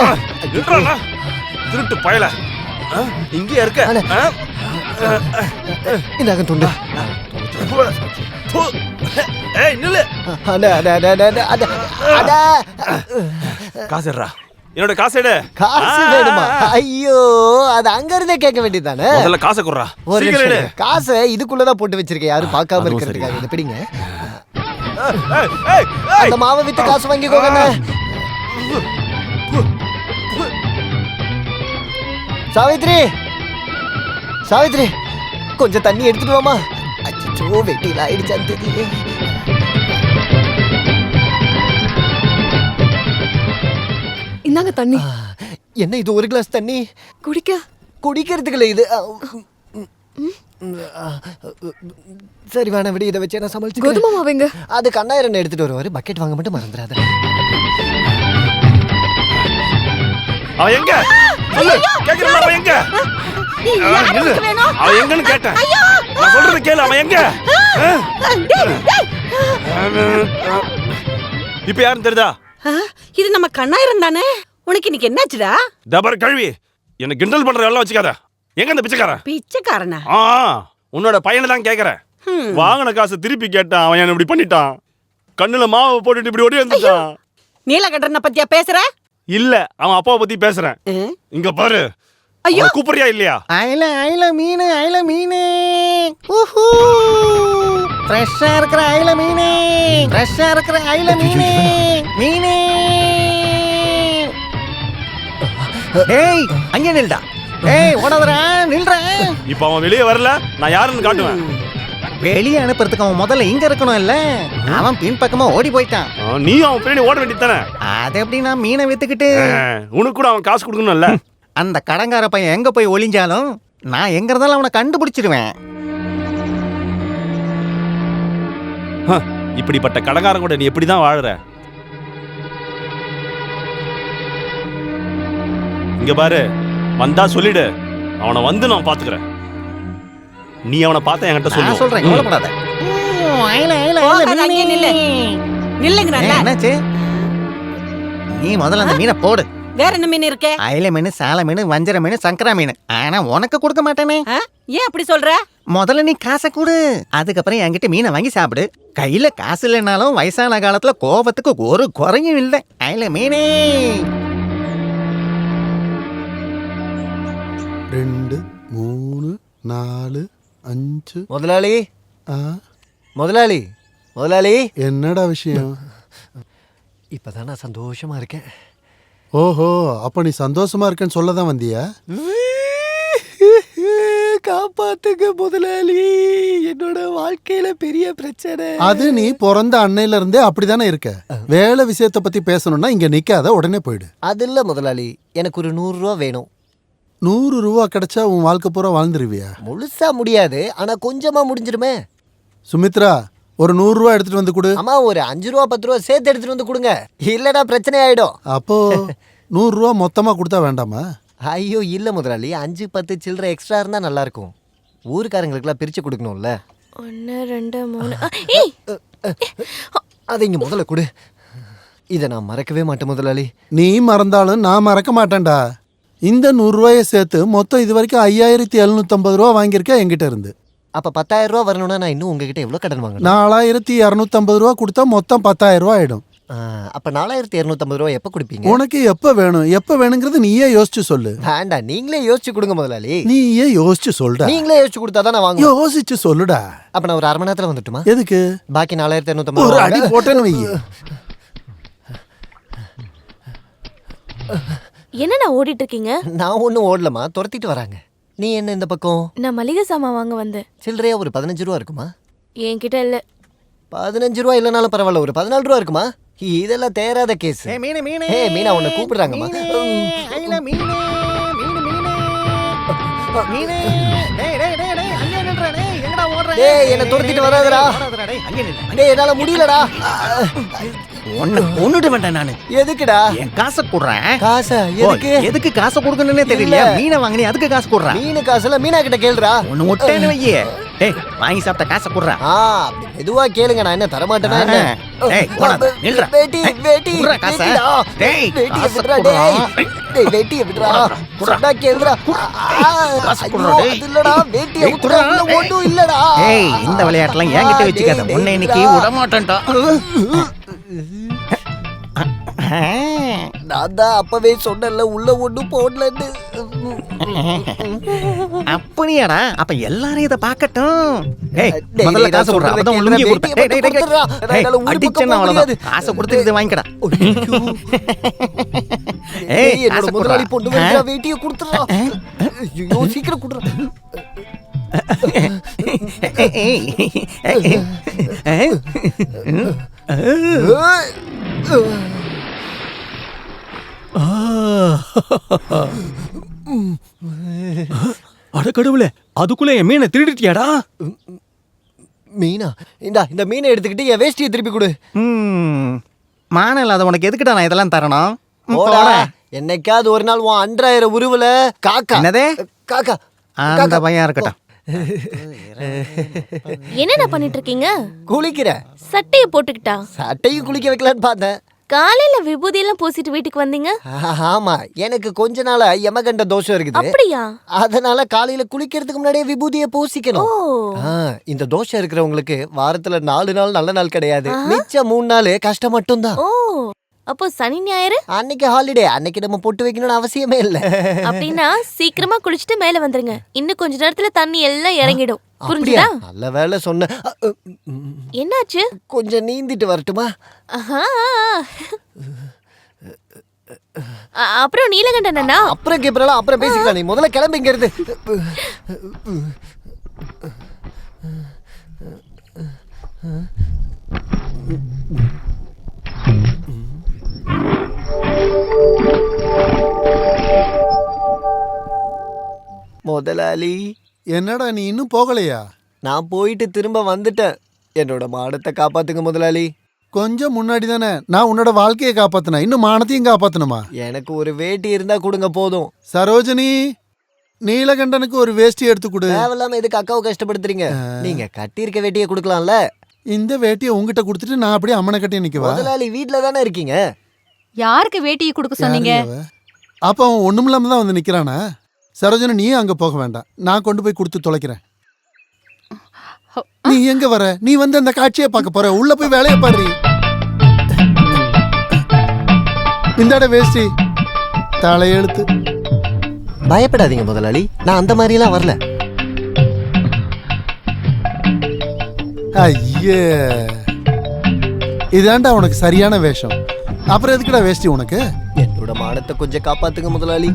K: நில்றானா? திருட்டு பயல. இங்கே இருக்க.
C: இந்தாங்க துண்டு.
K: ஏய் நில்லு.
C: அண்ணா, அண்ணா, அண்ணா, அண்ணா, அண்ணா, அண்ணா.
K: காசு எடுறா. என்னோட காசு எடு.
C: காசு வேணுமா? ஐயோ, அது அங்க இருந்தே கேட்க வேண்டியதானே.
K: முதல்ல காசை குடுறா.
C: ஒரு
K: சீக்கிரம் எடு.
C: நிமிஷம். காசை இதுக்குள்ளதான் போட்டு வச்சிருக்கேன், யாரும் பார்க்காம இருக்கிறதுக்காக. இதை பிடிங்க.
K: ஏய், ஏய், ஏய்.
C: அந்த மாவை வித்து காசு வாங்கிக்கோங்க அண்ணா. சாவித்ரி, சாவித்ரி, கொஞ்சம் தண்ணி எடுத்துட்டு வாமா. அச்சோ, வெட்டியில் ஆயிடுச்சான்னு தெரியல.
E: இந்தாங்க தண்ணி.
C: என்ன இது, ஒரு கிளாஸ் தண்ணி
E: குடிக்க?
C: குடிக்கிறதுக்குள்ள இது. சரி வேணாம் விடு, இதை வச்சு நான் சமாளிச்சு.
E: கோதுமை மாவுங்க.
C: அது கண்ணாயிரம் எடுத்துட்டு வருவாரு, பக்கெட் வாங்க மட்டும் மறந்துடாத.
K: அவன் எங்க? சொல்லு, கேக்குறல, அவன் எங்க? நில்லு. அவன் எங்கன்னு கேட்டேன். நான் சொல்றது கேளு, அவன் எங்க? இப்ப யாருன்னு தெரியுதா?
G: இது நம்ம கண்ணாயிரம் தானே. உனக்கு இன்னைக்கு என்னாச்சுடா?
K: டபர் கழுவி என்ன கிண்டல் பண்ற எல்லாம் வச்சுக்காத. எங்க அந்த பிச்சைக்காரன்?
G: பிச்சைக்காரனா?
K: உன்னோட பையனை தான் கேக்குறேன். வாங்கின காசு திருப்பி கேட்டான், அவன் என்ன இப்படி பண்ணிட்டான். கண்ணுல மாவை போட்டுட்டு இப்படி ஓடி வந்துட்டான்.
G: நீலகண்டனை பத்தியா பேசுற?
K: இல்ல, அவன் அப்பாவை பத்தி பேசுறேன். இங்க பாரு. ஐயோ, கூப்பிடுறியா இல்லையா?
C: ஐல ஐல மீன், ஐல மீன். ஊஹூ, ஃப்ரெஷ்ஷா இருக்கிற ஐல மீன், ஃப்ரெஷ்ஷா இருக்கிற ஐல மீன், மீன். ஏய், அங்கே நில்டா. ஏய், ஓடாதடா, நில்றா.
K: இப்ப அவன் வெளியே வரல, நான் யாருன்னு காட்டுவேன்.
C: வெளியே அனுப்புறதுக்கு அவன் முதல்ல இங்க இருக்கணும் இல்ல. அவன் பின் பக்கமா ஓடி போயிட்டான்.
K: நீ அவன் பின்னாடி ஓட வேண்டியதானே.
C: அது எப்படி நான் மீனை வித்துக்கிட்டு?
K: உனக்கு கூட அவன் காசு கொடுக்கணும்ல.
C: அந்த கடங்கார பையன் எங்க போய் ஒளிஞ்சாலும் நான் எங்க இருந்தாலும் அவனை கண்டுபிடிச்சிடுவேன்.
K: இப்படிப்பட்ட கடங்காரன் கூட நீ எப்படிதான் வாழுற? இங்க பாரு, வந்தா சொல்லிடு, அவனை வந்து நான் பாத்துக்கிறேன். நீ அவனை பார்த்த என்கிட்ட சொல்லு.
C: சொல்றேன், கவலைப்படாத. என்னாச்சு? நீ முதல்ல அந்த மீனை போடு.
G: வேற என்ன மீன் இருக்கே?
C: அயில மீன், சால மீன், வஞ்சர மீன், சங்கரா மீன். ஆனா உனக்கு கொடுக்க மாட்டேனே.
G: ஏன் அப்படி சொல்ற?
C: முதல்ல நீ காசை கொடு, அதுக்கப்புறம் என்கிட்ட மீனை வாங்கி சாப்பிடு. கையில காசு இல்லைனாலும் வயசான காலத்துல கோபத்துக்கு ஒரு குறையும் இல்லை. அயில மீனே.
D: 2 3 4 5.
C: முதலாளி, முதலாளி, முதலாளி.
D: என்னடா விஷயம்?
C: இப்பதான் நான் சந்தோஷமா இருக்கேன்.
D: ஓஹோ, அப்ப நீ சந்தோஷமா இருக்கேன்னு சொல்லதான் வந்தியா?
C: காப்பாத்துங்க முதலாளி, என்னோட வாழ்க்கையில பெரிய பிரச்சனை.
D: அது நீ பிறந்த அன்னையில இருந்தே அப்படிதானே இருக்க. வேலை விஷயத்தை பத்தி பேசணும்னா இங்க நிக்காத, உடனே போயிடு.
C: அது இல்ல முதலாளி, எனக்கு ஒரு 100 ரூபா வேணும்.
D: 100 ரூபா கிடைச்சா உன் வாழ்க்கை பூரா வாழ்ந்துருவியா?
C: முழுசா முடியாது, ஆனா கொஞ்சமா முடிஞ்சிருமே.
D: சுமித்ரா, ஒரு 100 ரூபா எடுத்துட்டு வந்து கொடு.
C: அம்மா, ஒரு 5 ரூபா 10 ரூபா சேர்த்து எடுத்துட்டு வந்து கொடுங்க, இல்லடா பிரச்சனை ஆயிடும்.
D: அப்போ 100 ரூபா மொத்தமா கொடுத்தா வேண்டாமா?
C: ஐயோ இல்ல முதலாளி, 5 10 சில்லற எக்ஸ்ட்ரா இருந்தா நல்லா இருக்கும். ஊருக்காரங்களுக்குலாம் பிரிச்சு கொடுக்கணும்ல.
E: 1 2 3.
C: அதை இங்க முதல்ல கொடு. இதை நான் மறக்கவே மாட்டேன் முதலாளி.
D: நீ மறந்தாலும் நான் மறக்க மாட்டேன்டா. இந்த 100 ரூபாயை சேர்த்து மொத்தம் இது வரைக்கும் 5750 ரூபா வாங்கியிருக்கேன் என்கிட்ட இருந்து.
C: அப்ப 10,000 ரூபா வரணும்னா நான் இன்னும் உங்ககிட்ட எவ்வளவு கடன் வாங்கணும்?
D: 4250 ரூபா கொடுத்தா மொத்தம் 10,000 ரூபா ஆயிடும்.
C: அப்ப 4250 ரூபா எப்ப கொடுப்பீங்க?
D: உனக்கு எப்ப வேணும் எப்ப வேணுங்கிறது நீயே யோசிச்சு சொல்லு.
C: வேண்டாம், நீங்களே யோசிச்சு கொடுங்க முதலாளி.
D: நீயே யோசிச்சு சொல்லுடா.
C: நீங்களே யோசிச்சு கொடுத்தாதான் நான் வாங்குவேன்.
D: யோசிச்சு சொல்லுடா.
C: அப்ப நான் ஒரு 1/2 மணி நேரத்துல வந்துட்டுமா?
D: எதுக்கு?
C: பாக்கி 4250
D: ஒரு அடி போட்டேன்னு வை.
L: என்ன நான் ஓடிட்டு இருக்கீங்க?
C: நான் ஒன்னும் ஓடலமா, துரத்திட்டு வராங்க. நீ என்ன இந்த பக்கம்?
L: நான் மளிகை சாமான் வாங்க வந்தேன்.
C: சில்லறையா ஒரு 15 ரூபா இருக்குமா?
L: என்கிட்ட இல்ல.
C: 15 ரூபா இல்லனாலும் பரவாயில்ல, ஒரு 14 ரூபா இருக்குமா? இதெல்லாம் தேராத கேஸ். மீனா உன்னை கூப்பிடுறாங்கம்மா. டேய், என்ன துரத்திட்டு வராதடா. டேய், என்னால முடியலடா.
B: உன்னை கொன்னுட வேண்டாம் நானு.
C: எதுக்குடா?
B: என் காசை கொடுறேன்.
C: காசா? எதுக்கு?
B: எதுக்கு காசை கொடுக்கணும்னே தெரியல. மீனை வாங்கினே அதுக்கு காசு கொடுறேன்.
C: மீனு காசுல மீனா கிட்ட கேளுடா.
B: ஒன்னு முட்டைன்னு வையே. டேய், வாங்கி சாப்பிட்ட காசை கொடுறேன்.
C: அப்படி மெதுவா கேளுங்க, நான் என்ன தர மாட்டேனா என்ன?
B: டேய், போடாத, நில்றா.
C: வேட்டி
B: குடுறா காசை. டேய்,
C: வேட்டியை
B: காசை
C: விடுறா.
B: குடுறா.
C: டேய், வேட்டியை விடுறா. சொன்னா கேளுடா.
B: காசை குடுறா. டேய்,
C: அது இல்லடா, வேட்டியை
B: டேய்,
C: விடுறா.
B: குடுறா.
C: உள்ள ஒண்ணும் இல்லடா.
B: ஏய், இந்த விளையாட்டுலாம் என்கிட்ட வச்சுக்காத. உன்னை இன்னைக்கு விட மாட்டேன்டா.
C: நான் தான் அப்பவே சொன்னேன்ல, உள்ள ஒண்ணும் போடலன்னு.
B: அப்படியாடா? அப்ப எல்லாரும் இத பார்க்கட்டும். ஏய்,
C: டேய்,
B: முதல்ல
C: டேய்,
B: காசு
C: நான்
B: கொடுறா.
C: சொல்றதை
B: அப்பதான்
C: கேளுடா.
B: உளுங்கி
C: வேட்டியை
B: கொடுத்தேன். டேய், டேய், டேய்,
C: கொடுத்துடுறா.
B: டேய்,
C: என்னால ஊரு பக்கம்
B: அடிச்சேன்னா
C: போக
B: அவ்வளவுதான்.
C: முடியாது.
B: காசை கொடுத்து இதை வாங்கிக்கடா.
C: ஏய், என்னோட
B: காசை
C: முதலாளி
B: கொடுறா.
C: பொண்ணு வேண்டிய வேட்டியை கொடுத்துடுறா. ஐயோ, சீக்கிரம் கொடுறா.
B: அட கடவுளே, அதுக்குள்ள என் மீனை திருடிட்டியாடா?
C: மீனா, இந்த மீனை எடுத்துக்கிட்டு என் வேஷ்டியை திருப்பி கொடு.
B: மானம் இல்லாத உனக்கு எதுக்குடா நான் இதெல்லாம் தரணும்?
C: போடா. என்னைக்காவது ஒரு நாள் உன் அன்றாயிர உருவுல காக்கா.
B: என்னதே?
C: காக்கா.
B: அந்த பையன் இருக்கட்டும்.
L: என்ன பண்ணிட்டு இருக்கீங்க?
C: குளிக்கிற.
L: சட்டையை போட்டுக்கிட்டா?
C: சட்டையும் குளிக்க வைக்கலான்னு பார்த்தேன்.
L: காலையில விபூதி எல்லாம் பூசிட்டு வீட்டுக்கு வந்தீங்க?
C: ஆமா, எனக்கு கொஞ்ச நாளா யமகண்ட தோஷம் இருக்குது.
L: அப்படியா?
C: அதனால காலையில குளிக்கிறதுக்கு முன்னாடியே விபூதியை பூசிக்கணும். இந்த தோஷம் இருக்கிறவங்களுக்கு வாரத்துல 4 நாள் நல்ல நாள் கிடையாது. மிச்சம் 3 நாள் கஷ்டம் மட்டும்தான்.
L: ஓ, அப்போ சனி ஞாயிறு
C: அன்னைக்கு ஹாலிடே. அன்னைக்கு நம்ம பொட்டு வைக்கணும்னு அவசியமே இல்ல.
L: அப்படின்னா சீக்கிரமா குளிச்சுட்டு மேல வந்துருங்க. இன்னும் கொஞ்ச நேரத்துல தண்ணி எல்லாம் இறங்கிடும். புரிஞ்சுதா?
C: நல்ல வேலை சொன்ன.
L: என்னாச்சு?
C: கொஞ்சம் நீந்திட்டு வரட்டுமா?
L: அப்புறம் நீலகண்டன் அண்ணா.
C: அப்புறம் கேப்பறலாம், அப்புறம் பேசிக்கலாம். நீ முதல்ல கிளம்பி இங்க இருந்து. முதலாளி,
D: என்னடா நீ இன்னும் போகலையா?
C: நான் போயிட்டு திரும்ப வந்துட்டேன். என்னோட மானத்தை காப்பாத்துங்க முதலாளி.
D: கொஞ்சம் முன்னாடி தானே நான் உன்னோட வாழ்க்கையை காப்பாத்தினேன். இன்னும் மானத்தையும் காப்பாத்தணுமா?
C: எனக்கு ஒரு வேட்டி இருந்தா கொடுங்க போதும்.
D: சரோஜினி, நீலகண்டனுக்கு ஒரு வேஷ்டி எடுத்து கொடு.
C: தேவையில்லாம எதுக்கு அக்காவை கஷ்டப்படுத்துறீங்க? நீங்க கட்டியிருக்க வேட்டியை கொடுக்கலாம்ல.
D: இந்த வேட்டியை உங்ககிட்ட கொடுத்துட்டு நான் அப்படியே அம்மனை கட்டி நிக்கவா?
C: முதலாளி வீட்டுல தானே இருக்கீங்க.
H: யாருக்கு வேட்டியை கொடுக்க சொன்னீங்க?
D: அப்ப அவன் ஒண்ணுமில்லாம தான் வந்து நிக்கிறானா? சரோஜனா, நீ அங்க போக வேண்டாம். நான் கொண்டு போய் கொடுத்து தொலைக்கிறேன். நீ எங்க வர? நீ வந்து அந்த காட்சியை பார்க்க போற. உள்ள போய் வேலையை பாரு. இந்தாட வேஷ்டி, தலையெழுத்து.
C: பயப்படாதீங்க முதலாளி, நான் அந்த மாதிரி எல்லாம் வரல.
D: ஐயே, இதாண்டா உனக்கு சரியான வேஷம். அப்புறம் எதுக்குடா வேஷ்டி உனக்கு?
C: என்னோட மானத்தை கொஞ்சம் காப்பாத்துங்க முதலாளி.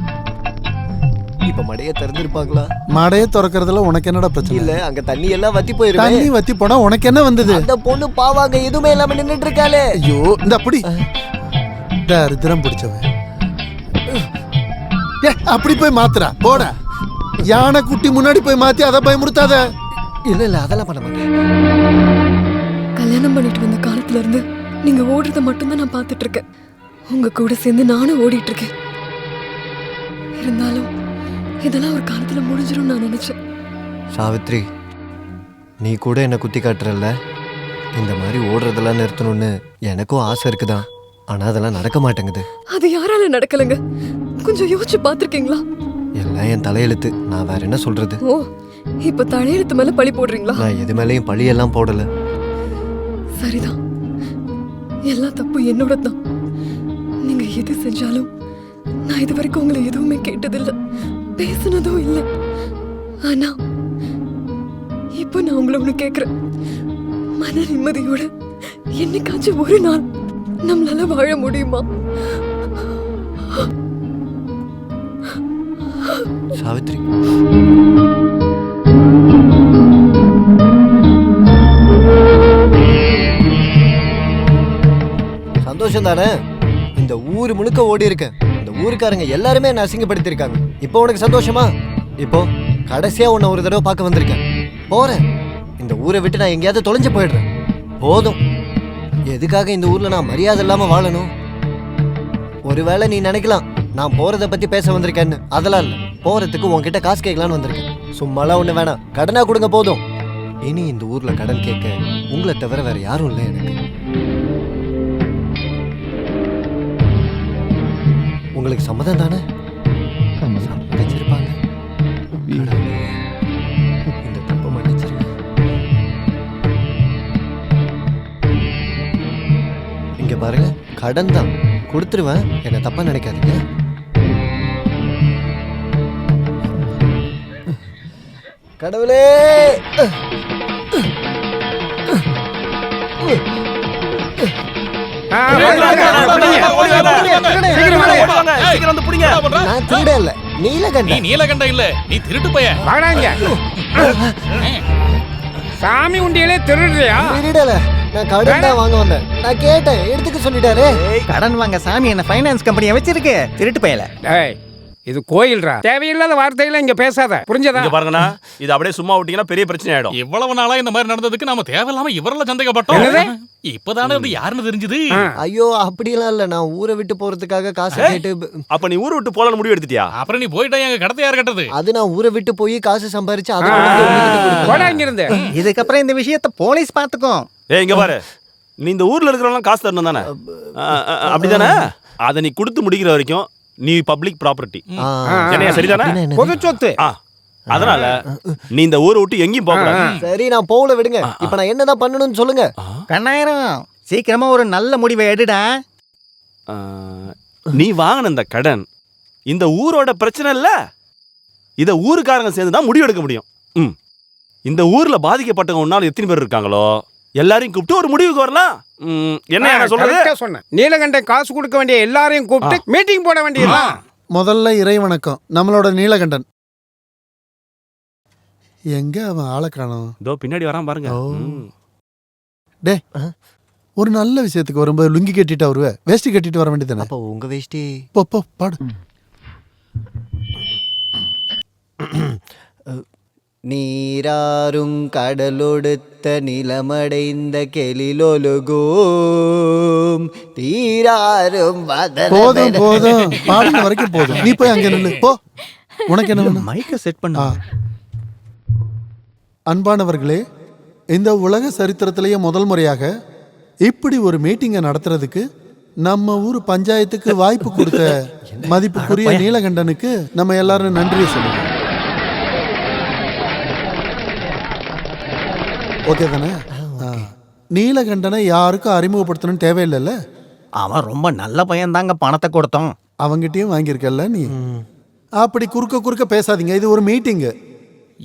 C: இப்ப மடைய திறந்திருப்பாங்களா?
D: மடைய திறக்கிறதுல உனக்கு என்னடா பிரச்சனை?
C: இல்ல, அங்க தண்ணி எல்லாம் வத்தி போயிருக்கு.
D: தண்ணி வத்தி போனா உனக்கு என்ன வந்தது?
C: அந்த பொண்ணு பாவாங்க எதுவுமே இல்லாம நின்னுட்டு இருக்காளே.
D: ஐயோ, இந்த அப்படி தரித்திரம் பிடிச்சவன். அப்படி போய் மாத்துறா போட. யானை குட்டி முன்னாடி போய் மாத்தி அதை பயமுறுத்தாத.
C: இல்ல அதெல்லாம் பண்ண மாட்டேன்.
M: கல்யாணம் பண்ணிட்டு வந்த காலத்துல இருந்து நீங்க ஓடுறத மட்டும்தான் நான் பார்த்துட்டு இருக்கேன். உங்க கூட சேர்ந்து நானும் ஓடிட்டு இருக்கேன். இருந்தாலும் இதெல்லாம் ஒரு காலத்துல முடிஞ்சிரும் நான் நினைச்சேன்.
C: சாவித்ரி, நீ கூட என்ன குத்தி காட்டுறல்ல. இந்த மாதிரி ஓடுறதெல்லாம் நிறுத்தணும்னு எனக்கும் ஆசை இருக்குதான். ஆனா அதெல்லாம் நடக்க மாட்டேங்குது.
M: அது யாரால நடக்கலங்க? கொஞ்சம் யோசிச்சு பாத்திருக்கீங்களா?
C: எல்லாம் என் தலையெழுத்து. நான் வேற என்ன சொல்றது?
M: ஓ, இப்ப தலையெழுத்து மேல பழி போடுறீங்களா?
C: நான் எது மேலேயும் பழியெல்லாம் போடல.
M: சரிதான், எல்லா தப்பும் என்னோட தான். நீங்க எது செஞ்சாலும் நான் இது வரைக்கும் உங்களை எதுவுமே கேட்டதில்லை, பேசுனதும் இல்லை. ஆனா இப்போ நான் உங்களை ஒண்ணு கேக்குறேன். மன நிம்மதியோட என்னைக்காச்சும் ஒரு நாள் நம்மளால வாழ முடியுமா?
C: சாவித்ரி, சந்தோஷம் தானே? இந்த ஊர் முழுக்க ஓடி இருக்கேன். இந்த ஊருக்காரங்க எல்லாருமே என்ன அசிங்கப்படுத்திருக்காங்க. இப்போ உனக்கு சந்தோஷமா? இப்போ கடைசியா உன்னை ஒரு தடவை பார்க்க வந்திருக்கேன். போறேன். இந்த ஊரை விட்டு நான் எங்கேயாவது தொலைஞ்சு போயிடுறேன். போதும். எதுக்காக இந்த ஊர்ல நான் மரியாதை இல்லாம வாழணும்? ஒருவேளை நீ நினைக்கலாம் நான் போறத பத்தி பேச வந்திருக்கேன்னு. அதெல்லாம் இல்ல. போறதுக்கு உன்கிட்ட காசு கேட்கலான்னு வந்திருக்கேன். சும்மாலாம் ஒண்ணு வேணாம், கடனா கொடுங்க போதும். இனி இந்த ஊர்ல கடன் கேட்க உங்களை தவிர வேற யாரும் இல்லை எனக்கு. உங்களுக்கு சம்மதம் தானே? சம்மதிச்சிருப்பாங்க. இந்த தப்பை மன்னிச்சிருங்க. இங்க பாருங்க, கடன் தான் கொடுத்துருவேன், என்ன தப்பா நினைக்காதீங்க. கடவுளே, நான் திருட இல்ல, நீலகண்டன்.
A: நீ நீலகண்டன் இல்ல, நீ திருட்டு பையன்.
B: வாடாங்க. சாமி உண்டியலே திருடுறியா?
C: திருடல, நான் கடன் தான் வாங்க வந்தேன். நான் கேட்டேன், எடுத்துக்க சொல்லிட்டாரு.
N: கடன் வாங்க சாமி என்ன ஃபைனான்ஸ் கம்பெனியை வச்சிருக்கு, திருட்டு பயல.
B: டேய், இது கோயில்ரா. தேவையில்லாத வார்த்தைகளை இங்க பேசாத, புரிஞ்சதா?
K: இங்க பாருங்கண்ணா, இது அப்படியே சும்மா விட்டீங்கன்னா பெரிய பிரச்சனை ஆயிடும்.
A: இவ்வளவு நாளா இந்த மாதிரி நடந்ததுக்கு நாம தேவையில்லாம இவரெல்லாம் சந்தேகப்பட்டோம். இப்பதானே அது யாருன்னு தெரிஞ்சது.
C: ஐயோ, அப்படியெல்லாம் இல்ல. நான் ஊரை விட்டு போறதுக்காக காசு கேட்டு.
K: அப்ப நீ ஊரை விட்டு போலான்னு முடிவு எடுத்துட்டியா?
A: அப்புறம் நீ போயிட்டா எங்க கடத்தை யார் கட்டது?
C: அது நான் ஊரை விட்டு போய் காசு சம்பாரிச்சு
N: இதுக்கப்புறம் இந்த விஷயத்தை போலீஸ் பாத்துக்கும்.
K: இங்க பாரு, நீ இந்த ஊர்ல இருக்கிறவங்க காசு தரணும் தானே? அப்படிதானே? அதை நீ கொடுத்து முடிக்கிற வரைக்கும் நீ பப்ளிக் ப்ராப்பர்ட்டி. என்னையா சரிதானே?
B: பொது சொத்து.
K: அதனால நீ இந்த ஊரை விட்டு எங்கேயும் போக கூடாது.
C: சரி, நான் போகல, விடுங்க. இப்ப நான் என்னதான் பண்ணணும்னு சொல்லுங்க.
N: கண்ணாயிரம், சீக்கிரமா ஒரு நல்ல முடிவை எடுடா.
K: நீ வாங்கின இந்த கடன் இந்த ஊரோட பிரச்சனை இல்ல. இத ஊருக்காரங்க சேர்ந்து தான் முடிவு எடுக்க முடியும். இந்த ஊர்ல பாதிக்கப்பட்டவங்க எத்தனை பேர் இருக்காங்களோ எல்லாரையும் கூப்பிட்டு ஒரு முடிவுக்கு வரலாம். என்ன சொல்றது?
B: நீலகண்டன் காசு கொடுக்க வேண்டிய எல்லாரையும் கூப்பிட்டு மீட்டிங் போட வேண்டியதுதான்.
D: முதல்ல இறை வணக்கம். நம்மளோட நீலகண்டன் எங்க அவன் ஆளை காணோம்?
K: இதோ பின்னாடி வரான் பாருங்க.
D: டே, ஒரு நல்ல விஷயத்துக்கு வரும்போது லுங்கி கட்டிட்டு வருவ, வேஷ்டி கட்டிட்டு வர வேண்டியதானே?
C: அப்போ உங்க வேஷ்டி
D: போ பாடு.
C: நீராறும் கடலொடுத்த நிலமடைந்த கெளிலொலுகும் தீராறும்
D: போதும் போதும், பாடுன வரைக்கும் போதும். நீ போய் அங்க நில்லு போ. உனக்கு என்ன வேணும்?
N: மைக்க செட் பண்ண.
D: அன்பானவர்களே, இந்த உலக சரித்திரத்திலேயே முதல் முறையாக இப்படி ஒரு மீட்டிங்கை நடத்துறதுக்கு நம்ம ஊர் பஞ்சாயத்துக்கு வாய்ப்பு கொடுத்த மதிப்புக்குரிய நீலகண்டனுக்கு நம்ம எல்லாரும் நன்றியை சொல்லுவோம். ஓகே தானே? நீலகண்டனை யாருக்கும் அறிமுகப்படுத்தணும்னு தேவையில்லைல்ல.
N: அவன் ரொம்ப நல்ல பையன் தாங்க, பணத்தை கொடுத்தோம்.
D: அவங்கிட்டயும் வாங்கியிருக்கல நீ. அப்படி குறுக்க பேசாதீங்க, இது ஒரு மீட்டிங்கு.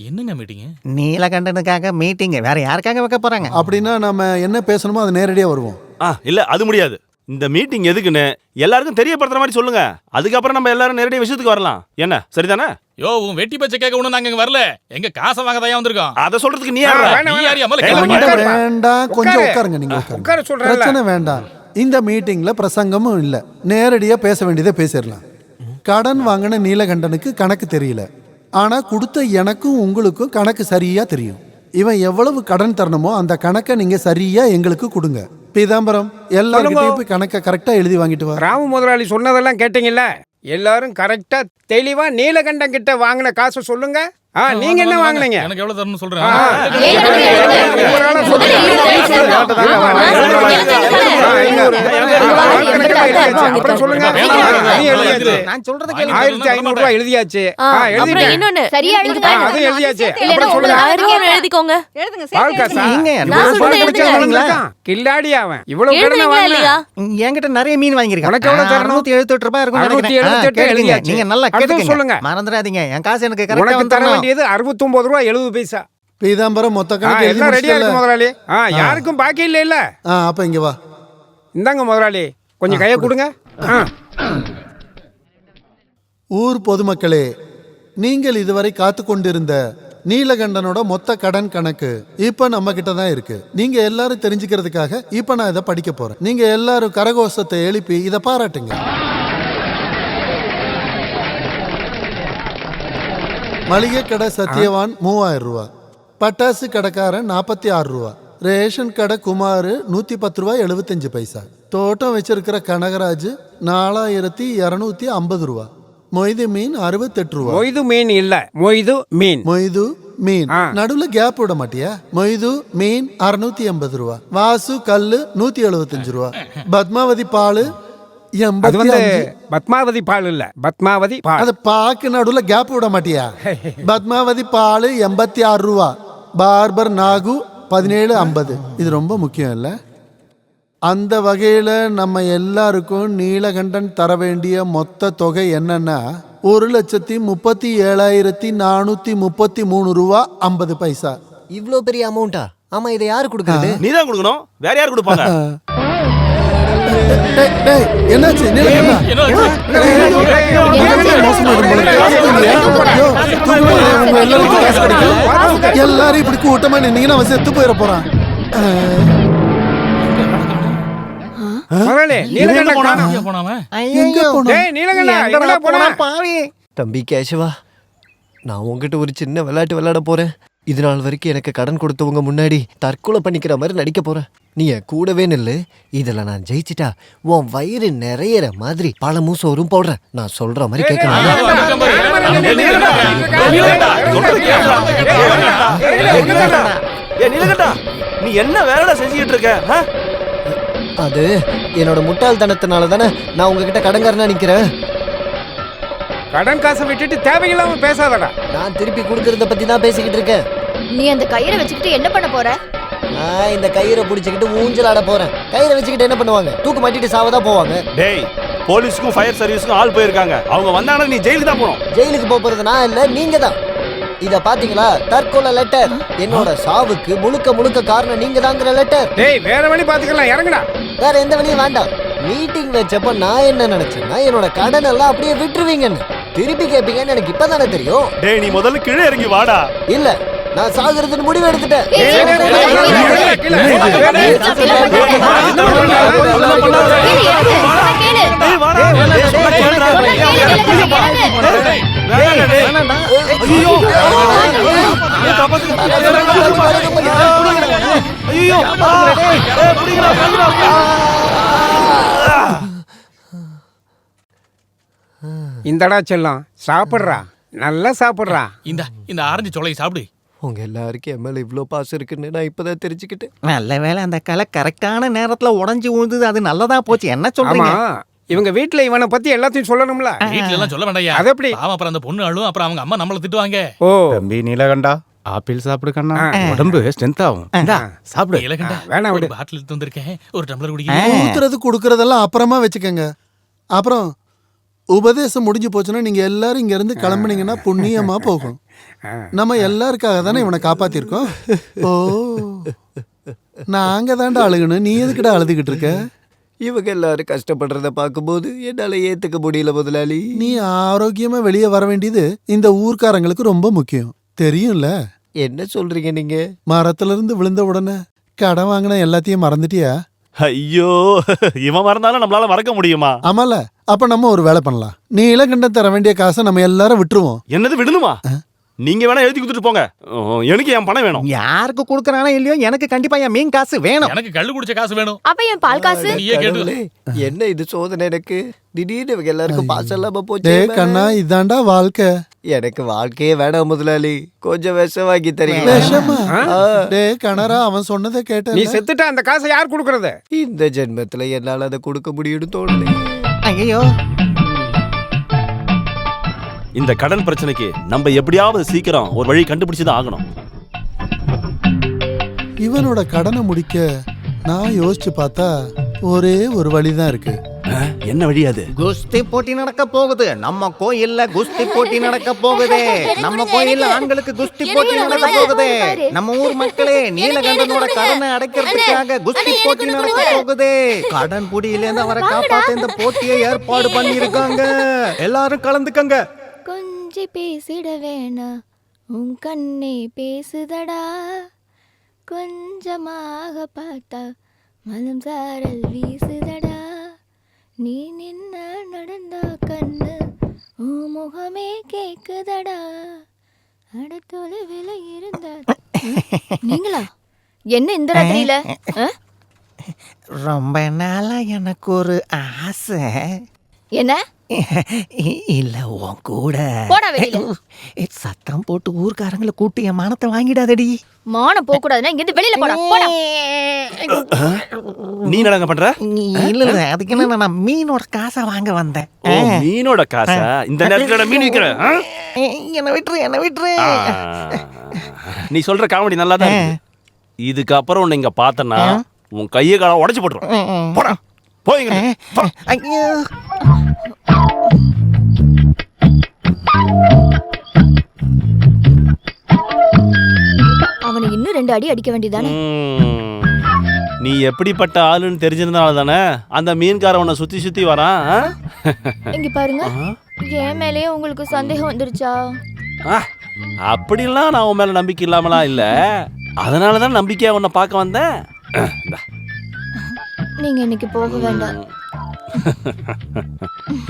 A: என்னங்க மீட்டிங்?
N: நீலகண்டனுக்காக மீட்டிங், வேற யாருக்காக வைக்க போறாங்க?
D: அப்படின்னா நம்ம என்ன பேசணுமோ அது நேரடியா வருவோம்.
K: இல்ல, அது முடியாது. இந்த மீட்டிங் எதுக்குன்னு எல்லாருக்கும் தெரியப்படுத்துற மாதிரி சொல்லுங்க. அதுக்கப்புறம் நம்ம எல்லாரும் நேரடியா விஷயத்துக்கு வரலாம். என்ன சரிதானே?
A: யோ, உன் வெட்டி பச்சை கேட்க ஒண்ணு நாங்க இங்க வரல. எங்க காசை வாங்க தான் வந்திருக்கோம்.
K: அத சொல்றதுக்கு நீ யாரா?
D: வேண்டாம், கொஞ்சம் உட்காருங்க. நீங்க உட்காருங்க, பிரச்சனை வேண்டாம். இந்த மீட்டிங்ல பிரசங்கமும் இல்ல, நேரடியா பேச வேண்டியதை பேசிடலாம். கடன் வாங்கின நீலகண்டனுக்கு கணக்கு தெரியல, ஆனா கொடுத்த எனக்கும் உங்களுக்கும் கணக்கு சரியா தெரியும். இவன் எவ்வளவு கடன் தரணுமோ அந்த கணக்கை நீங்க சரியா எங்களுக்கு கொடுங்க. பீதாம்பரம், எல்லாரும் போய் கணக்கை கரெக்டா எழுதி வாங்கிட்டு வா.
B: ராமு முதலாளி சொன்னதெல்லாம் கேட்டீங்கல்ல? எல்லாரும் கரெக்டா தெளிவா நீலகண்டன் கிட்ட வாங்கின காசை சொல்லுங்க. நீங்க என்ன வாங்குனீங்க?
A: எனக்கு எவ்வளவு தரணும்னு சொல்றேன்.
B: எழுதியாச்சு. அப்புறம் சொல்லுங்க. நீ எழுதியாச்சு.
N: நான் சொல்றத கேளுங்க.
B: 1500 ரூபாய் எழுதியாச்சு. எழுதிட்டேன்.
L: இன்னொன்னு
E: சரியா எழுதுங்க.
B: அது எழுதியாச்சு.
L: இல்லைன்னா
B: அப்புறம் சொல்லுங்க.
L: 1000 ரூபாய் எழுதிக்கோங்க.
H: எழுதுங்க
B: பால் காசா?
N: நீங்க
L: நான்
B: இவ்வளவு
L: சொல்றதை
B: பால் குடிச்சா
L: எழுதுங்க.
B: வளர்ந்துட்டான். கில்லாடி அவன். இவ்வளவு கடனை
L: எழுதுங்களா இல்லையா?
B: வாங்கினா.
N: என்கிட்ட நிறைய மீன் வாங்கியிருக்கேன்.
B: உனக்கு எவ்வளவு தரணும்?
N: 678 ரூபாய் இருக்கும்
B: 678
N: கேளுங்க.
B: எழுதியாச்சு.
N: நீங்க நல்லா
B: அடுத்து
N: கேளுங்க.
B: சொல்லுங்க.
N: மறந்துடாதீங்க. என் காசு எனக்கு கரெக்டா
B: உனக்கு தர
N: வந்துடணும்.
B: வேண்டியது 69 ரூபாய் 70 பைசா.
D: பீதாம்பரம் மொத்த கணக்கு எழுதி
B: எல்லாம் ரெடியா இருக்கு
D: முடிச்சிட்டல?
B: முதலாளி. யாருக்கும் பாக்கி இல்ல இல்ல.
D: அப்ப இங்க வா.
B: இந்தாங்க முதலாளி, கொஞ்சம் கையை கொடுங்க.
D: ஊர் பொதுமக்களே, நீங்கள் இதுவரை காத்து கொண்டிருந்த நீலகண்டனோட மொத்த கடன் கணக்கு இப்ப நம்ம கிட்ட தான் இருக்கு. நீங்க எல்லாரும் தெரிஞ்சுக்கிறதுக்காக இப்ப நான் இதை படிக்க போறேன். நீங்க எல்லாரும் கரகோஷத்தை எழுப்பி இதை பாராட்டுங்க. மளிகை கடை சத்யவான் 3000 ரூபா, பட்டாசு கடைக்காரன் 46 ரூபா, ரேஷன் கடை குமார் 110 ரூபாய் 75 பைசா, தோட்டம் வச்சிருக்கிற கனகராஜ் 4250 ரூபா, மொய்து மீன் 68 ரூபா.
B: மொய்து மீன் இல்ல, மொய்து மீன்.
D: மொய்து மீன் நடுவுல கேப் விட மாட்டியா? மொய்து மீன் 680 ரூபா, வாசு கல்லு 175 ரூபா, பத்மாவதி பாலு
B: அது வந்து பத்மாவதி பால் இல்ல, பத்மாவதி பால்.
D: அது பாக்கு நடுவுல கேப் விட மாட்டியா? பத்மாவதி பால் 86 ரூபா, பார்பர் நாகு 1750. இது ரொம்ப முக்கியம் இல்ல? அந்த வகையில நம்ம எல்லாருக்கும் நீலகண்டன் தர வேண்டிய மொத்த தொகை என்னன்னா 1,37,433 ரூபா 50 பைசா.
C: இவ்ளோ பெரிய அமௌண்டா? ஆமா, இதை யாரு கொடுக்கறது?
K: நீதான் கொடுக்கணும். வேற யார் கொடுப்பாங்க?
D: என்னாச்சு? எல்லாரும் இப்படி கூட்டமா நின்னீங்கன்னா அவன் செத்து போயிட போறான்.
C: தம்பி கேசவா, நான் உங்ககிட்ட ஒரு சின்ன விளையாட்டு விளையாட போறேன். இது நாள் வரைக்கும் எனக்கு கடன் கொடுத்தவங்க முன்னாடி தற்கொலை பண்ணிக்கிற மாதிரி நடிக்க போறேன். நீ என் கூடவே நில்லு. இதுல நான் ஜெயிச்சிட்டா உன் வயிறு நிறையற மாதிரி பழமும் சோறும் போடுறேன். நான் சொல்ற மாதிரி கேட்கணும்.
K: நீ என்ன வேலைடா செஞ்சுக்கிட்டு இருக்க?
C: அது என்னோட முட்டாள்தனத்தினால தானே நான் உங்ககிட்ட கடன்காரனா நிக்கிறேன்.
B: கடன் காசை விட்டுட்டு தேவையில்லாம பேசாதடா.
C: நான் திருப்பி கொடுக்கறத பத்தி தான் பேசிக்கிட்டு இருக்கேன்.
E: நீ அந்த கயிறை வச்சுக்கிட்டு என்ன பண்ண போற?
C: நான் இந்த கயிறை பிடிச்சிக்கிட்டு ஊஞ்சல் ஆட போறேன். கயிறை வச்சுக்கிட்டு என்ன பண்ணுவாங்க? தூக்கு மாட்டிட்டு சாவதான் போவாங்க.
K: டேய், போலீஸ்க்கும் ஃபயர் சர்வீஸ்க்கும் ஆள் போயிருக்காங்க. அவங்க வந்தாங்கன்னா நீ ஜெயிலுக்கு தான் போகணும்.
C: ஜெயிலுக்கு போறது நான் இல்ல, நீங்க தான். இத பாத்தீங்களா? தற்கொலை லெட்டர். என்னோட சாவுக்கு முழுக்க முழுக்க காரணம் நீங்க தாங்கிற லெட்டர்.
B: டேய், வேற வழி பாத்துக்கலாம், இறங்குடா.
C: வேற எந்த வழியும் வேண்டாம். மீட்டிங் வச்சப்ப நான் என்ன நினைச்சேன்னா என்னோட கடன் எல்லாம் அப்படியே விட்டுருவீங்கன்னு. திருப்பி கேட்பீங்கன்னு எனக்கு இப்பதானே தெரியும்.
K: டேய், நீ முதல்ல கீழே இறங்கி வாடா.
C: இல்ல, நான் சாகுறதுன்னு முடிவு எடுத்துட்டேன்.
B: இந்தடா செல்லம், சாப்பிடுறா, நல்லா சாப்பிடுறா.
A: இந்த ஆரஞ்சு சொலையை சாப்பிடு.
C: உங்க எல்லாருக்கும் என் மேல இவ்வளோ பாசம் இருக்குன்னு நான் இப்பதான் தெரிஞ்சுக்கிட்டேன்.
N: நல்ல வேளை அந்த கலை கரெக்டான நேரத்துல உடைஞ்சு விழுந்தது. அது நல்லதா போச்சு. என்ன சொல்றீங்க?
B: இவங்க வீட்ல இவனை பத்தி எல்லாத்தையும் சொல்லணும்ல.
A: வீட்ல எல்லாம் சொல்ல வேண்டாயா?
B: அது எப்படி?
A: பாவம், அப்புறம் அந்த பொண்ணு அழும், அப்புறம் அவங்க அம்மா நம்மள திட்டுவாங்க.
B: ஓ,
O: தம்பி நீலகண்டா, ஆப்பிள் சாப்பிடு கண்ணா, உடம்பு ஸ்ட்ரென்த் ஆகும். சாப்பிடு.
A: நீலகண்டா,
B: வேணாம்,
A: ஒரு பாட்டில் எடுத்து வந்திருக்கேன், ஒரு டம்ளர் குடிக்க.
D: ஊத்துறது கொடுக்கறதெல்லாம் அப்புறமா வச்சுக்கோங்க. அப்புறம் உபதேசம் முடிஞ்சு போச்சுன்னா நீங்க எல்லாரும் இங்க இருந்து கிளம்புனீங்கன்னா புண்ணியமா போகும். நம்ம எல்லாருக்காக தானே இவனை காப்பாத்திருக்கோம். ஓ, நாங்க தாண்டா அழுகணும், நீ எதுக்குடா அழுதுகிட்டு இருக்க?
C: இவங்க எல்லாரும் கஷ்டப்படுறத பார்க்கும்போது என்னால ஏத்துக்க முடியல முதலாளி.
D: நீ ஆரோக்கியமா வெளியே வர வேண்டியது இந்த ஊர்க்காரங்களுக்கு ரொம்ப முக்கியம், தெரியும்ல?
C: என்ன சொல்றீங்க நீங்க?
D: மரத்துல இருந்து விழுந்த உடனே கடன் வாங்கின எல்லாத்தையும் மறந்துட்டியா?
K: ஐயோ, இவன் மறந்தாலும் நம்மளால மறக்க முடியுமா?
D: ஆமால. அப்ப நம்ம ஒரு வேலை பண்ணலாம். நீலகண்டன் தர வேண்டிய காசை நம்ம எல்லாரும் விட்டுருவோம்.
K: என்னது விடணுமா? நீங்க வேணா எழுதி கொடுத்துட்டு போங்க. எனக்கு என் பணம் வேணும்.
N: யாருக்கு கொடுக்கறானோ இல்லையோ எனக்கு கண்டிப்பா என் மீன் காசு வேணும்.
A: எனக்கு கள்ளு குடிச்ச காசு வேணும்.
E: அப்ப என் பால் காசு?
A: நீயே கேட்டு.
C: என்ன இது சோதனை எனக்கு? திடீர்னு இவங்க எல்லாருக்கும் பாசம் இல்லாம போச்சு.
D: டேய் கண்ணா, இதாண்டா வாழ்க்கை.
C: எனக்கு வாழ்க்கையே வேணாம் முதலாளி. கொஞ்சம் விஷம் வாங்கி தரீங்க.
D: விஷமா? டேய் கணரா, அவன் சொன்னதை கேட்ட.
B: நீ செத்துட்டா அந்த காசை யார் கொடுக்கறது?
C: இந்த ஜென்மத்துல என்னால அதை கொடுக்க முடியும்னு தோணல.
N: ஐயோ,
K: இந்த கடன் பிரச்சனைக்கு நம்ம எப்படியாவது சீக்கிரம் ஒரு வழி கண்டுபிடிச்சுதான் ஆகணும்.
D: இவனோட கடனை முடிக்க நான் யோசிச்சு பார்த்தா ஒரே ஒரு வழிதான் இருக்கு.
K: என்ன வழி அது?
N: குஸ்தி போட்டி நடக்க போகுது. நம்ம கோயில்ல குஸ்தி போட்டி நடக்க போகுது. நம்ம கோயில்ல ஆண்களுக்கு குஸ்தி போட்டி நடக்க போகுது. நம்ம ஊர் மக்களே, நீலகண்டனோட கடனை அடைக்கிறதுக்காக குஸ்தி போட்டி நடக்க போகுது. கடன் புடியில இருந்து அவரை காப்பாத்த இந்த போட்டியை ஏற்பாடு பண்ணி இருக்காங்க. எல்லாரும் கலந்துக்கங்க.
E: கொஞ்சி பேசிட வேணாம், உன் கண்ணே பேசுதடா. கொஞ்சமாக பார்த்தா மனம் சாரல் வீசுதடா. நீ நின்ன நடந்தா கண்ணு உன் முகமே கேக்குதடா. அடுத்தொலை விலை இருந்த நீங்களா? என்ன இந்த ராத்திரியில?
N: ரொம்ப நாளா எனக்கு ஒரு ஆசை.
E: என்ன?
N: இல்ல, உன் கூட
E: போடா வெளியில.
N: சத்தம் போட்டு ஊர்க்காரங்களை கூட்டி என் மானத்தை வாங்கிடாதடி.
E: மானம் போக கூடாதுன்னா இங்க இருந்து வெளியில போடா. போடா.
K: நீ என்னங்க பண்ற?
N: இல்ல இல்ல, அதுக்கு என்ன, நான் மீனோட காசை வாங்க வந்தேன்.
K: மீனோட காசா? இந்த நேரத்துல மீன் விக்கிறேன்.
N: என்ன விட்டுரு.
K: நீ சொல்ற காமெடி நல்லா தான் இருக்கு. இதுக்கு அப்புறம் உன்னை இங்க பார்த்தனா உன் கையை கால உடைச்சு போட்டுரும். போடா போய்ங்க.
N: ஐயோ,
E: அவனை இன்னும் 2 அடி அடிக்க வேண்டியதானே?
K: நீ எப்படிப்பட்ட ஆளுன்னு தெரிஞ்சிருந்தால தானே அந்த மீன்காரன் உன்னை சுத்தி சுத்தி வரான்.
E: இங்க பாருங்க, என் மேலயே உங்களுக்கு சந்தேகம் வந்துருச்சா?
K: அப்படிலாம் நான் உன் மேல நம்பிக்கை இல்லாமலாம் இல்ல. அதனாலதான் நம்பிக்கையா உன்னை பார்க்க வந்தேன்.
E: நீங்க இன்னைக்கு போக வேண்டாம்.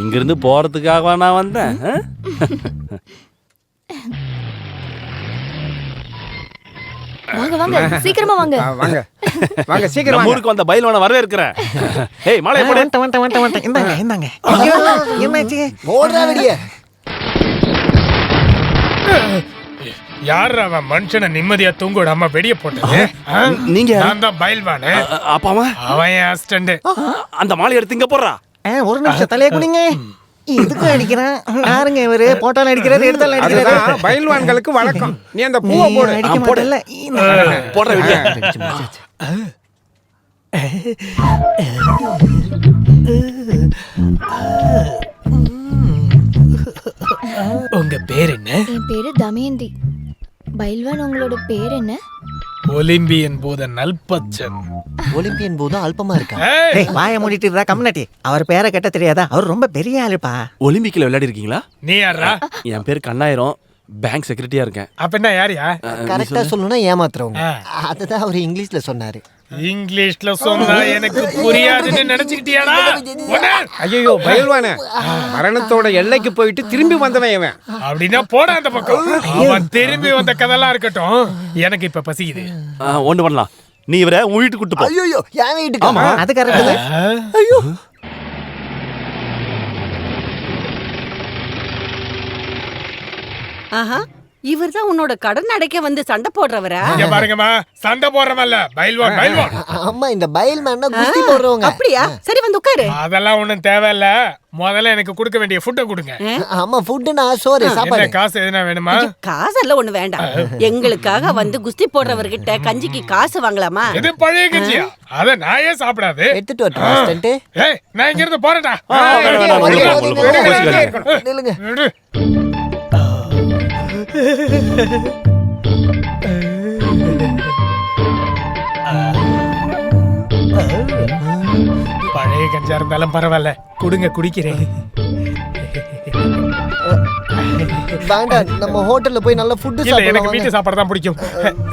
K: இங்கிருந்து போறதுக்காக நான் வந்தேன்.
E: வாங்க வாங்க, சீக்கிரமா வாங்க.
B: வாங்க வாங்க சீக்கிரம்
K: நம்ம ஊருக்கு வந்த பயில்வான வரவேற்கிறேன். ஏய் மாலை போடு.
N: வந்துட்டேன். இந்தாங்க. ஐயோ, என்னாச்சு?
C: ஓடுறா வெளியே.
P: யார் அவன் மனுஷனை நிம்மதியா தூங்க விடாம வெடிய போட்டது?
K: நீங்க?
P: நான் தான் பயில்வானு.
K: அப்பாவா?
P: அவன் என் அசிஸ்டன்ட்.
K: அந்த மாலை எடுத்து இங்க போடுறா.
N: ஒரு நிமிஷம், தலையை குடிங்க. இதுக்கு அடிக்கிறான். யாருங்க இவரு? போட்டாலும் அடிக்கிறாரு, எடுத்தாலும் அடிக்கிறாரு.
B: பயில்வான்களுக்கு வழக்கம். நீ அந்த பூவை போடு.
N: அடிக்க மாட்டல.
K: போடுற வெளியே.
P: உங்க பேர் என்ன?
E: என் பேரு தமயந்தி. பயில்வான், உங்களோட பேர் என்ன?
P: ஒலிம்பியன் போத நல்பச்சன்.
C: ஒலிம்பியன் போது அல்பமா இருக்கா?
N: வாய மூடிட்டு இருக்கா கம்யூனிட்டி. அவர் பேரை கேட்ட தெரியாதா? அவர் ரொம்ப பெரிய ஆளுப்பா.
K: ஒலிம்பிக்ல விளையாடி இருக்கீங்களா?
P: நீ யாரா?
K: என் பேர் கண்ணாயிரம். பேங்க் செக்ரட்டரியா இருக்கேன்.
P: அப்ப என்ன யாரியா?
C: கரெக்டா சொல்லணும்னா ஏமாத்துறவங்க. அதுதான் அவர் இங்கிலீஷ்ல சொன்னாரு.
P: இங்கிலீஷ்ல சொன்னா எனக்கு புரியாதுன்னு நினைச்சுக்கிட்டியாடா?
B: ஐயோ பயில்வானே, மரணத்தோட எல்லைக்கு போயிட்டு திரும்பி வந்தவன் இவன்.
P: அப்படின்னா போடா அந்த பக்கம். அவன் திரும்பி வந்த கதெல்லாம் இருக்கட்டும், எனக்கு இப்ப பசிக்குது.
K: ஒண்ணு பண்ணலாம், நீ இவரை உன் வீட்டுக்கு கூட்டு போ.
C: ஐயோ, என் வீட்டுக்கு?
K: ஆமா,
N: அது கரெக்ட்.
C: ஐயோ,
G: ஆஹா, இவர்தான் உன்னோட கடன் அடைக்க வந்து சண்டை போடுறவரா?
P: இங்க பாருங்கம்மா, சண்டை போடுறவல்ல, பயில்வான் பயில்வான்.
C: அம்மா, இந்த பயில்மேன்னா குஸ்தி போடுறவங்க.
G: அப்படியா? சரி, வந்து உட்காரு.
P: அதெல்லாம் ஒண்ணும் தேவையில்ல. முதல்ல எனக்கு கொடுக்க வேண்டிய ஃபுட்டை கொடுங்க.
C: அம்மா, ஃபுட்னா சோறு சாப்பாடு.
P: காசு எதுனா வேணுமா?
G: காசெல்லாம் ஒண்ணு வேண்டாம். எங்களுக்காக வந்து குஸ்தி போடுறவர்கிட்ட கஞ்சிக்கு காசு வாங்கலாமா?
P: இது பழைய கஞ்சியா? அத நாயே சாப்பிடாது.
C: எடுத்துட்டு வரட்டா அசிஸ்டன்ட்?
P: ஏய், நான் இங்க இருந்து போறேன்டா.
C: நில்லுங்க.
P: பழைய கஞ்சா இருந்தாலும் பரவாயில்ல, கொடுங்க, குடிக்கிறேன்.
C: வேண்டாம், நம்ம ஹோட்டல்ல போய் நல்ல ஃபுட்
P: இல்ல எனக்கு
C: சாப்பிடலாம்.
P: வீட்டு சாப்பாடு தான் பிடிக்கும்.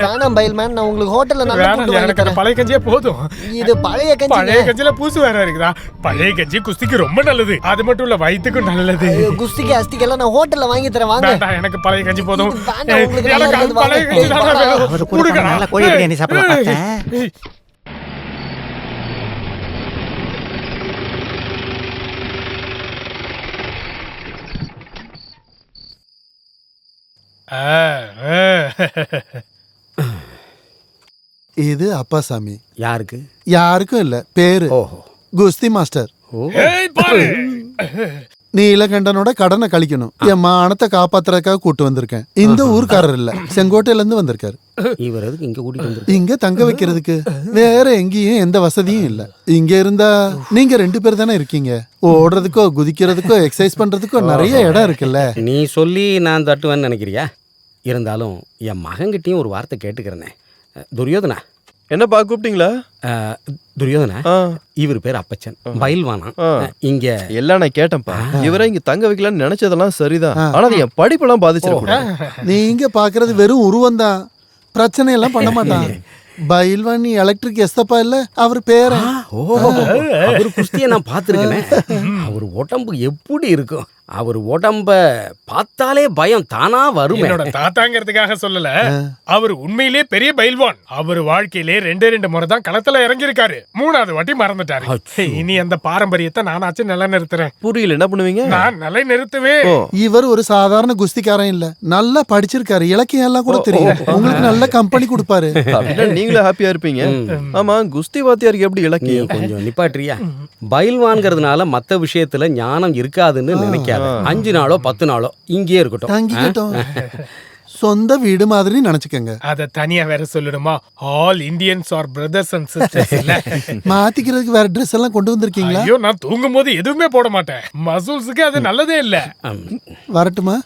C: வேணாம் பைல்மேன், நான் உங்களுக்கு ஹோட்டல்ல நல்ல
P: வேணாம்,
C: ஃபுட் வாங்கி
P: எனக்கு அந்த
C: தரேன்.
P: பழைய கஞ்சியே போதும்.
C: இது பழைய கஞ்சி.
P: பழைய கஞ்சில பூசு வேற இருக்குதா? பழைய கஞ்சி குஸ்திக்கு ரொம்ப நல்லது. அது மட்டும் இல்ல வயித்துக்கும் நல்லது.
C: குஸ்திக்கு அஸ்திக்கெல்லாம் நான் ஹோட்டல்ல வாங்கி தரேன், வாங்க.
P: வேண்டாம், எனக்கு பழைய கஞ்சி போதும்.
C: வேண்டாம், உங்களுக்கு
P: எனக்கு
C: நல்லா
P: அந்த பழைய
C: இருக்குது,
P: கஞ்சி தான்
C: வாங்க.
P: வேணும்.
N: அவர் கூட
P: கொடுக்கறா.
N: நல்லா கோழி பிரியாணி சாப்பிடலாம் பார்த்தேன்.
D: இது அப்பாசாமி.
F: யாருக்கு?
D: யாருக்கும் இல்ல, பேரு குஸ்தி மாஸ்டர்.
P: ஏய் பாரு,
D: நீலகண்டனோட கடனை கழிக்கணும். என் மானத்தை காப்பாத்துறதுக்காக கூட்டு வந்திருக்கேன். இந்த ஊர்க்காரர் இல்ல, செங்கோட்டையில இருந்து வந்திருக்காரு.
F: இவர் எதுக்கு இங்க கூட்டிட்டு வந்து?
D: இங்க தங்க வைக்கிறதுக்கு வேற எங்கேயும் எந்த வசதியும் இல்ல. இங்க இருந்தா நீங்க 2 பேர் தானே இருக்கீங்க. ஓடுறதுக்கோ குதிக்கிறதுக்கோ எக்ஸசைஸ் பண்றதுக்கோ நிறைய இடம் இருக்குல்ல.
F: நீ சொல்லி நான் தட்டுவேன்னு நினைக்கிறியா? இருந்தாலும் என் மகன்கிட்டயும் ஒரு வார்த்தை கேட்டுக்கிறேனே. துரியோதனா.
I: என்னப்பா கூப்பிட்டீங்களா?
F: துரியோதனா, இவர் பேர் அப்பச்சன், பயில்வானா. இங்க
I: எல்லாம் நான் கேட்டேன்ப்பா. இவரை இங்க தங்க வைக்கலாம்னு நினைச்சதெல்லாம் சரிதான். ஆனா அது என் படிப்பெல்லாம் பாதிச்சிடக்கூடாது.
D: நீங்க பாக்குறது வெறும் உருவம், பிரச்சனை எல்லாம் பண்ண மாட்டான். பயில்வான் எலக்ட்ரிக் எஸ்தப்பா இல்ல, அவர் பேர.
F: அவர் குஸ்தியை நான் பார்த்துருக்கேனே. அவர் உடம்பு எப்படி இருக்கும்? அவர் உடம்ப பார்த்தாலே பயம் தானா வரும்.
P: என்னோட தாத்தாங்கிறதுக்காக சொல்லல, அவர் உண்மையிலே பெரிய பயில்வான். அவர் வாழ்க்கையிலே 2 முறை தான் களத்துல இறங்கி இருக்காரு. 3வது வாட்டி மறந்துட்டாரு. இனி அந்த பாரம்பரியத்தை நானாச்சும் நிலைநிறுத்துறேன்.
I: புரியல, என்ன பண்ணுவீங்க?
P: நான் நிலைநிறுத்துவேன்.
D: இவர் ஒரு சாதாரண குஸ்திக்காரன் இல்ல, நல்லா படிச்சிருக்காரு, இலக்கியம் எல்லாம் கூட தெரியும். உங்களுக்கு நல்ல கம்பெனி கொடுப்பாரு.
I: நீங்களும் ஹாப்பியா இருப்பீங்க. ஆமா, குஸ்தி வாத்தியாருக்கு எப்படி இலக்கியம்?
F: கொஞ்சம் நிப்பாட்றியா? பயில்வான்கிறதுனால மத்த விஷயத்துல ஞானம் இருக்காதுன்னு நினைக்காத. 5 நாளோ 10 நாளோ இங்கேயே இருக்கட்டும்.
D: தங்கிக்கிட்டோம். சொந்த வீடு மாதிரி நினைச்சுக்கங்க.
P: அத தனியா வேற சொல்லணுமா? All Indians are brothers and sisters இல்ல.
D: மாத்திக்கிறதுக்கு வேற ட்ரெஸ் எல்லாம் கொண்டு வந்திருக்கீங்களா?
P: ஐயோ, நான் தூங்கும் போது எதுவுமே போட மாட்டேன். மசூல்ஸுக்கு அது நல்லதே இல்ல.
D: வரட்டுமா?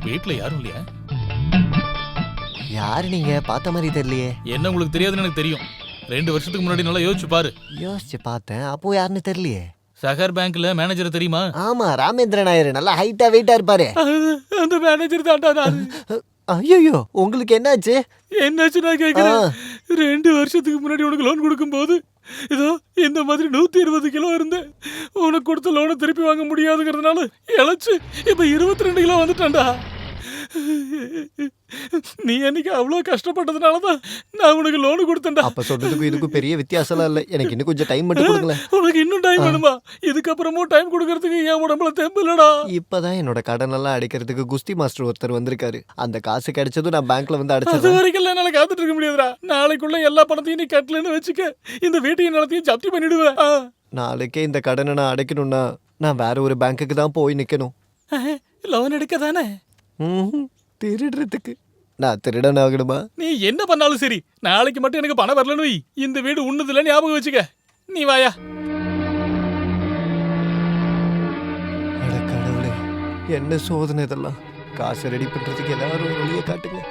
A: வீட்டுல யாரும் இல்லையா?
C: யாரு நீங்க? பார்த்த மாதிரி தெரியலையே.
A: என்ன உங்களுக்கு தெரியாதுன்னு எனக்கு தெரியும். 2 வருஷத்துக்கு முன்னாடி நல்லா யோசிச்சு பாரு.
C: யோசிச்சு பார்த்தேன், அப்போ யாருன்னு தெரியலையே.
A: சகர் பேங்க்ல மேனேஜர் தெரியுமா?
C: ஆமா, ராமேந்திரன் நாயர். நல்லா ஹைட்டா வெயிட்டா இருப்பாரு.
A: அந்த மேனேஜர் தான்டா.
C: ஐயோ, உங்களுக்கு என்னாச்சு?
A: என்னாச்சு நான் கேக்குறேன். 2 வருஷத்துக்கு முன்னாடி உனக்கு லோன் கொடுக்கும்போது இதோ இந்த மாதிரி 120 கிலோ இருந்தேன். உனக்கு கொடுத்த லோனை திருப்பி வாங்க முடியாதுங்கிறதுனால இழைச்சு இப்ப 22 கிலோ வந்துட்டான்டா. நீ அன்னைக்கு அவ்வளவு கஷ்டப்பட்டதுனாலதான் நான் உனக்கு லோனு கொடுத்தேன்டா.
C: அப்ப சொல்றதுக்கும் இதுக்கும் பெரிய வித்தியாசம் இல்ல. எனக்கு இன்னும் கொஞ்சம் டைம் மட்டும் கொடுங்களேன்.
A: உனக்கு இன்னும் டைம் வேணுமா? இதுக்கப்புறமும் டைம் கொடுக்கறதுக்கு என் உடம்புல தெம்பு இல்லடா.
C: இப்பதான் என்னோட கடன் எல்லாம் அடைக்கிறதுக்கு குஸ்தி மாஸ்டர் ஒருத்தர் வந்திருக்காரு. அந்த காசு கிடைச்சதும் நான் பேங்க்ல வந்து
A: அது
C: அடைச்சிடுறேன்.
A: வரைக்கும் என்னால காத்துட்டு இருக்க முடியாதுடா. நாளைக்குள்ள எல்லா பணத்தையும் நீ கட்டலன்னு வச்சுக்க, இந்த வீட்டையும் நிலத்தையும் ஜப்தி பண்ணிடுவேன்.
C: நாளைக்கே இந்த கடனை நான் அடைக்கணும்னா நான் வேற ஒரு பேங்க்குக்கு தான் போய் நிக்கணும்.
A: லோன் எடுக்க தானே?
C: திருடுறதுக்கு. நான் திருடன் ஆகணுமா?
A: நீ என்ன பண்ணாலும் சரி, நாளைக்கு மட்டும் எனக்கு பணம் வரலன்னு வை. இந்த வீடு உன்னதுல ஞாபகம் வச்சுக்க. நீ வாயா.
C: அட கடவுளே, என்ன சோதனை இதெல்லாம். காசு ரெடி பண்றதுக்கு எல்லாரும் ஒரு வழியை காட்டுங்க.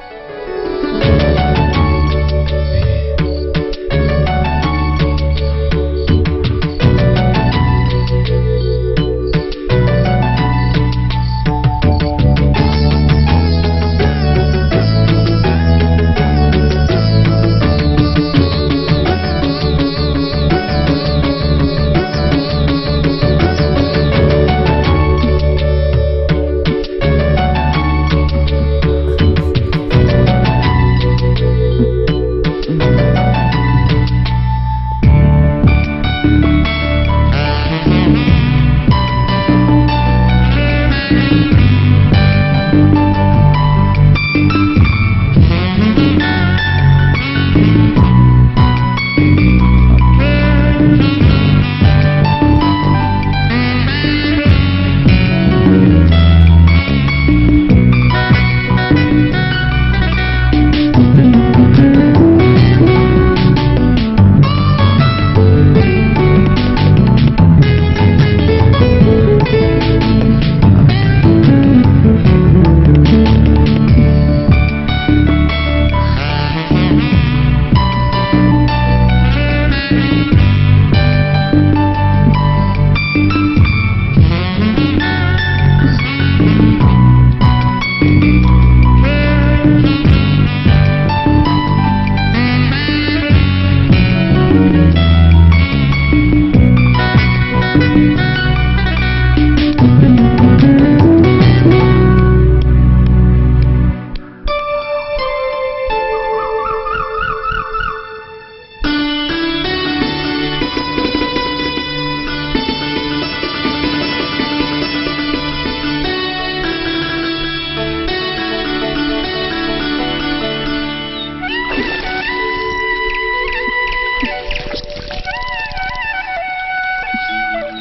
C: இதை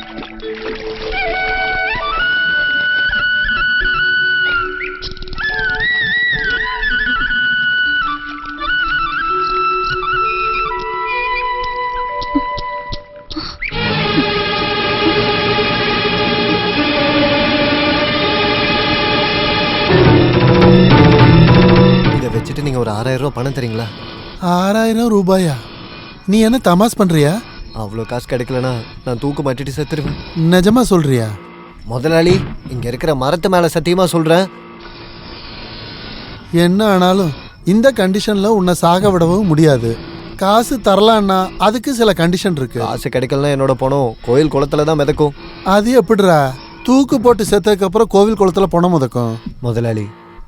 C: வச்சுட்டு நீங்க ஒரு 6000 ரூபாய் பணம் தரீங்களா?
D: 6000 ரூபாயா? நீ என்ன தமாஸ் பண்றியா?
C: அவ்வளோ காசு கிடைக்கலனா நான் தூக்கு மாட்டிட்டு செத்துருவேன்.
D: நிஜமா சொல்றியா?
C: முதலாளி, இங்க இருக்கிற மரத்து மேல சத்தியமா சொல்றேன்.
D: என்ன ஆனாலும் இந்த கண்டிஷன்ல உன்னை சாக விடவும் முடியாது. காசு தரலான்னா அதுக்கு சில கண்டிஷன் இருக்கு.
C: காசு கிடைக்கலனா என்னோட பணம் கோயில் குளத்துல தான் மிதக்கும்.
D: அது எப்படிடா? தூக்கு போட்டு செத்ததுக்கு அப்புறம் கோவில் குளத்துல பணம் மிதக்கும்?
C: முதலாளி,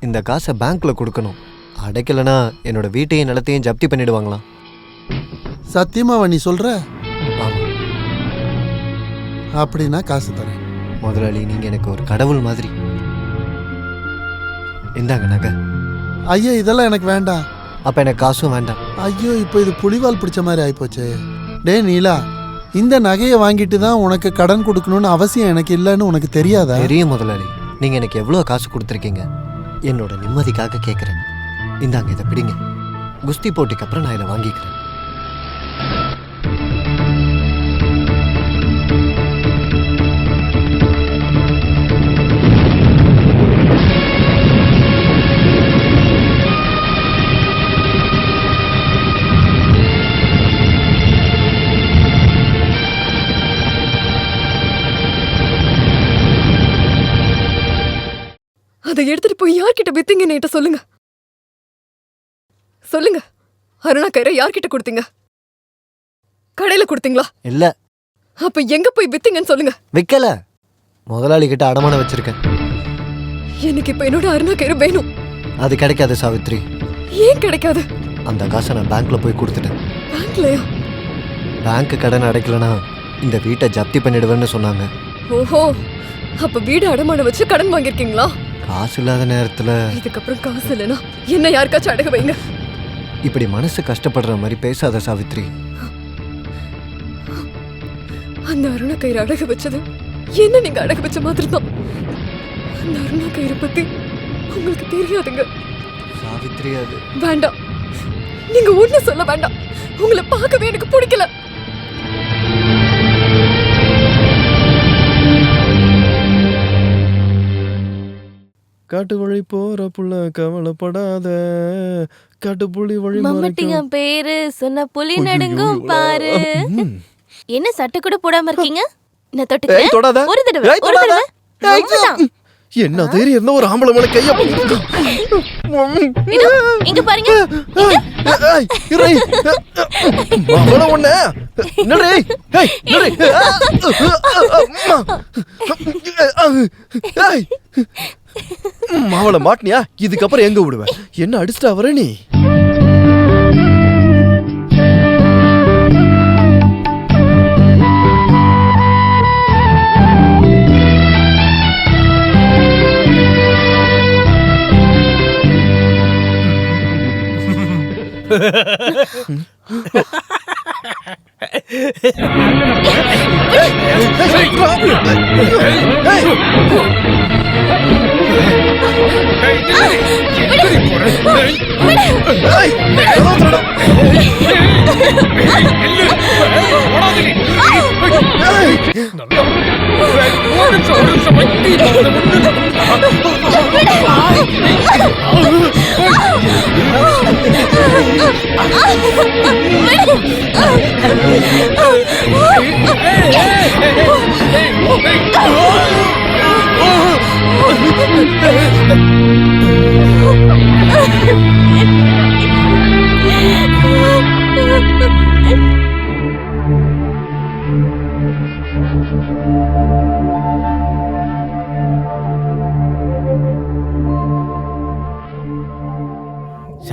C: இந்த காசை பேங்க்ல கொடுக்கணும். அடைக்கலனா என்னோட வீட்டையும் நிலத்தையும் ஜப்தி பண்ணிடுவாங்களாம்.
D: சத்தியமாவா நீ சொல்ற? அப்படின்னா காசு தரேன்.
C: முதலாளி, நீங்க எனக்கு ஒரு கடவுள் மாதிரி. இந்தாங்க நகை.
D: ஐயா, இதெல்லாம் எனக்கு வேண்டாம்.
C: அப்ப எனக்கு காசும் வேண்டாம்.
D: ஐயோ, இப்போ இது புலிவால் பிடிச்ச மாதிரி ஆயிப்போச்சு. டே நீலா, இந்த நகையை வாங்கிட்டு தான் உனக்கு கடன் கொடுக்கணும்னு அவசியம் எனக்கு இல்லைன்னு உனக்கு தெரியாதா?
C: தெரியும் முதலாளி. நீங்க எனக்கு எவ்வளவு காசு கொடுத்துருக்கீங்க. என்னோட நிம்மதிக்காக கேட்குறேன். இந்தாங்க, இதை பிடிங்க. குஸ்தி போட்டிக்கு அப்புறம் நான் இதை வாங்கிக்கிறேன்.
M: அதை எடுத்துட்டு போய் யார்கிட்ட வித்தீங்கன்னு என்கிட்ட சொல்லுங்க. சொல்லுங்க. அருணா கயிறை யார்கிட்ட கொடுத்தீங்க? கடையில கொடுத்தீங்களா?
C: இல்ல.
M: அப்ப எங்க போய் வித்தீங்கன்னு சொல்லுங்க.
C: விக்கல. முதலாளி கிட்ட அடமானம் வச்சிருக்கேன்.
M: எனக்கு இப்ப என்னோட அருணா கயிறு வேணும்.
C: அது கிடைக்காது சாவித்ரி.
M: ஏன் கிடைக்காது?
C: அந்த காசை நான் பேங்க்ல போய் கொடுத்துட்டேன்.
M: பேங்க்லயா?
C: பேங்க் கடன் அடைக்கலனா இந்த வீட்டை ஜப்தி பண்ணிடுவேன்னு சொன்னாங்க.
M: ஓஹோ, அப்ப வீடு அடமானம் வச்சு கடன் வாங்கிருக்கீங்களா?
C: காசு இல்லாத நேரத்துல
M: இதுக்கப்புறம் காசு இல்லைன்னா என்ன யாருக்காச்சும் அடகு வைங்க.
C: இப்படி மனசு கஷ்டப்படுற மாதிரி பேசாத சாவித்ரி.
M: அந்த அருணா கயிறு அடகு வச்சது என்ன நீங்க அடகு வச்ச மாதிரி தான். அந்த அருணா கயிறு பத்தி உங்களுக்கு தெரியாதுங்க
C: சாவித்ரி. அது
M: வேண்டாம். நீங்க ஒண்ணு சொல்ல வேண்டாம். உங்களை பார்க்கவே எனக்கு பிடிக்கல.
I: காட்டு வழி போற புள்ள கவலைப்படாத, காட்டு புலி வழி
L: மம்மட்டிங்க பேரு சொன்ன புலி நடுங்கும் பாரு. என்ன சட்டை கூட போடாம இருக்கீங்க? நான் தொட்டுக்கிறேன். ஒரு தடவை, ஒரு தடவை.
I: என்ன தைரியம் இருந்தா ஒரு ஆம்பளை மேல கைய
L: இங்க பாருங்க.
I: மாவளை மாட்டினியா? இதுக்கப்புறம் எங்க விடுவேன்? என்ன அடிச்சுட்டா வர நீ?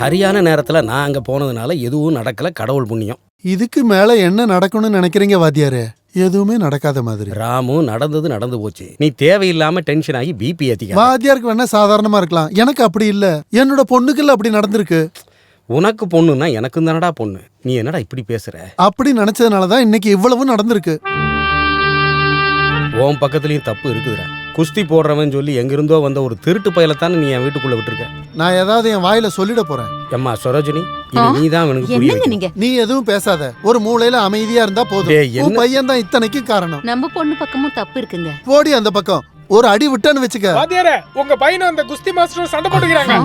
F: சரியான நேரத்துல நான் அங்க போனதுனால எதுவும் நடக்கல. கடவுள் புண்ணியம்.
D: இதுக்கு மேல என்ன நடக்கணும்னு நினைக்கிறீங்க வாத்தியாரே? எதுவுமே நடக்காத மாதிரி.
F: ராமு, நடந்தது நடந்து போச்சு. நீ தேவையில்லாம டென்ஷன் ஆகி பிபி ஏத்திக்க.
D: வாத்தியாருக்கு வேணா சாதாரணமா இருக்கலாம், எனக்கு அப்படி இல்ல. என்னோட பொண்ணுக்குள்ள அப்படி நடந்திருக்கு.
F: உனக்கு பொண்ணுன்னா எனக்கும் தானடா பொண்ணு. நீ என்னடா இப்படி பேசுற?
D: அப்படி நினைச்சதுனாலதான் இன்னைக்கு இவ்வளவு நடந்திருக்கு.
F: உன் பக்கத்துலயும் தப்பு இருக்குதுடா. குஸ்தி போடுறவன் சொல்லி எங்கிருந்தோ வந்த ஒரு திருட்டு பயலைத்தானே நீ என் வீட்டுக்குள்ள விட்டுருக்க.
D: நான் ஏதாவது என் வாயில சொல்லிட போறேன்.
F: அம்மா சரோஜினி, இது நீ தான் அவனுக்கு புரிய வைக்கணும்.
D: நீ எதுவும் பேசாத, ஒரு மூலையில அமைதியா இருந்தா போதும். உன் பையன் தான் இத்தனைக்கு காரணம்.
H: நம்ம பொண்ணு பக்கமும் தப்பு இருக்குங்க.
D: போடி அந்த பக்கம். ஒரு அடி விட்டான்னு வச்சுக்க.
P: வாத்தியாரே, உங்க பையனும் அந்த குஸ்தி மாஸ்டரும் சண்டை போட்டுக்கிறாங்க.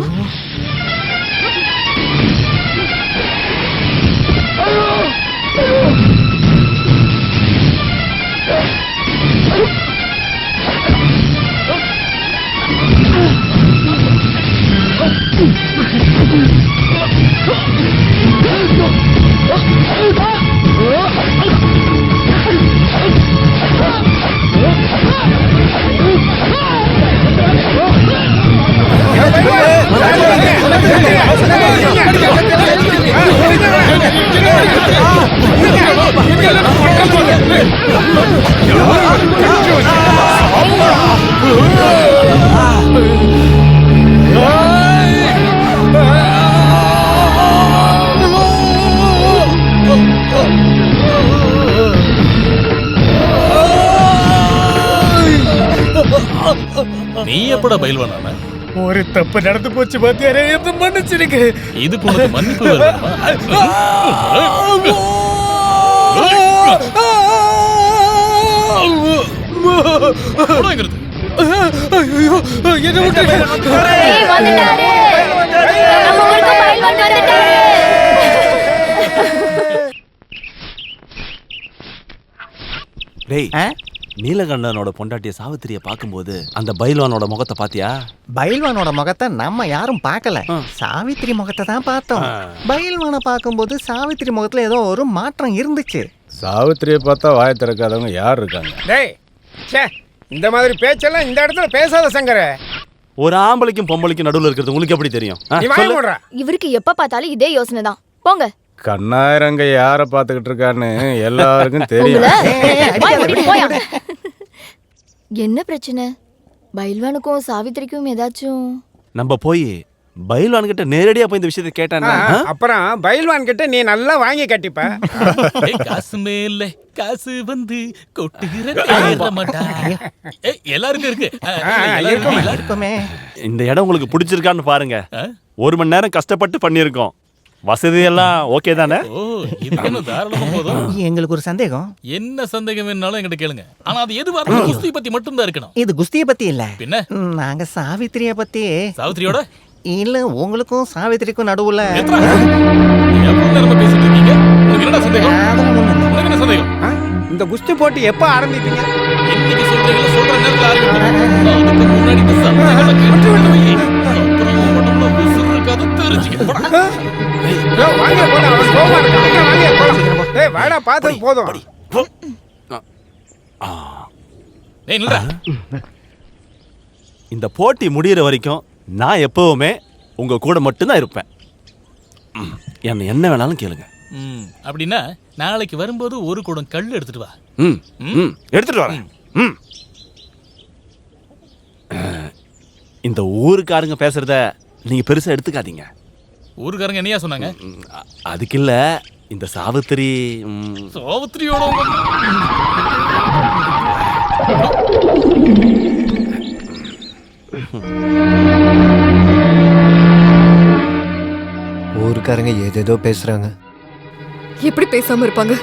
A: நீ எப்படா பயில்வானா?
P: ஒரு தப்பு நடந்து போச்சு வாத்தியாரே, என்ன மன்னிச்சிடுங்க.
A: இதுக்கு உனக்கு மன்னிப்பு வேணுமா?
P: ஐயோ, என்ன விட்டுருங்க.
K: டேய், நீலகண்டனோட பொண்டாட்டிய சாவித்திரிய பாக்கும்போது அந்த பைல்வானோட முகத்தை பாத்தியா?
N: பைல்வானோட முகத்தை நம்ம யாரும் பார்க்கல, சாவித்திரி முகத்தை தான் பார்த்தோம். பைல்வானை பார்க்கும்போது சாவித்திரி முகத்துல ஏதோ ஒரு மாற்றம் இருந்துச்சு.
O: சாவித்திரியை பார்த்தா வாய திறக்காதவங்க யார் இருக்காங்க?
B: டேய், ச்சே, இந்த மாதிரி பேச்செல்லாம் இந்த இடத்துல பேசாத சங்கர.
K: ஒரு ஆம்பளைக்கும் பொம்பளைக்கும் நடுவுல இருக்கிறது உங்களுக்கு எப்படி தெரியும்?
B: நீ வாய மூடுறா.
E: இவருக்கு எப்ப பார்த்தாலும் இதே யோசனை தான். போங்க.
O: கண்ணாயிரங்க யார பாத்துக்கிட்டு இருக்கான்னு எல்லாருக்கும் தெரியும்.
E: என்ன பிரச்சனை? பைல்வானுக்கும் சாவித்திரிக்கும் ஏதாச்சும்?
K: நம்ம போய் பைல்வான் கிட்ட நேரடியா போய் இந்த விஷயத்தை கேட்டானே,
B: அப்புறம் பைல்வான் கிட்ட நீ நல்லா வாங்கி கட்டிப்ப.
A: காசு மேல காசு வந்து கொட்டுகிற எல்லாருக்கும் இருக்கு.
N: இருக்குமே.
K: இந்த இடம் உங்களுக்கு பிடிச்சிருக்கான்னு பாருங்க. 1 மணி நேரம் கஷ்டப்பட்டு பண்ணியிருக்கோம். வசதி எல்லாம் ஓகே தானே?
A: ஓ, இது தாராளமா போதும்.
N: எங்களுக்கு ஒரு சந்தேகம்.
A: என்ன சந்தேகம் வேணாலும் என்கிட்ட கேளுங்க. ஆனா அது எதுவா இருந்தாலும் குஸ்தி பத்தி மட்டும் தான் இருக்கணும்.
N: இது குஸ்திய பத்தி இல்ல,
A: பின்ன
N: நாங்க சாவித்திரிய பத்தி.
A: சாவித்திரியோட
N: இல்ல, உங்களுக்கும் சாவித்திரிக்கும் நடுவுல
A: பேசிட்டு இருக்கீங்க. உங்களுக்கு என்ன சந்தேகம்? உங்களுக்கு என்ன சந்தேகம்?
B: இந்த குஸ்தி போட்டி எப்ப ஆரம்பிப்பீங்க?
A: இன்னைக்கு சொல்றீங்களா? சொல்ற நேரத்துல ஆரம்பிப்போம். அதுக்கு முன்னாடி இந்த சந்தேகங்களை கேட்டு விடுவீங்க. அப்புறம் உடம்புல உசுறு இருக்காது, தெரிஞ்சுக்க.
B: வாங்க போலாம், அவன் கோவமா இருக்கான். வாங்க போலாம். டேய் வாடா, பார்த்தது போதும்.
A: டேய் நில்றா.
K: இந்த போட்டி முடியிற வரைக்கும் நான் எப்பவுமே உங்க கூட மட்டும்தான் இருப்பேன். என்ன வேணாலும் கேளுங்க.
A: அப்படின்னா நாளைக்கு வரும்போது ஒரு குடம் கல் எடுத்துட்டு வா.
K: எடுத்துட்டு வரேன். இந்த ஊருக்காரங்க பேசுறத நீங்க பெருசா எடுத்துக்காதீங்க.
A: ஊருக்காரங்க என்னையா சொன்னாங்க?
K: அதுக்கு இல்ல, இந்த சாவித்திரி
A: சாவித்திரியோட
C: ஊருக்காரங்க ஏதேதோ பேசுறாங்க.
M: எப்படி பேசாம இருப்பாங்க?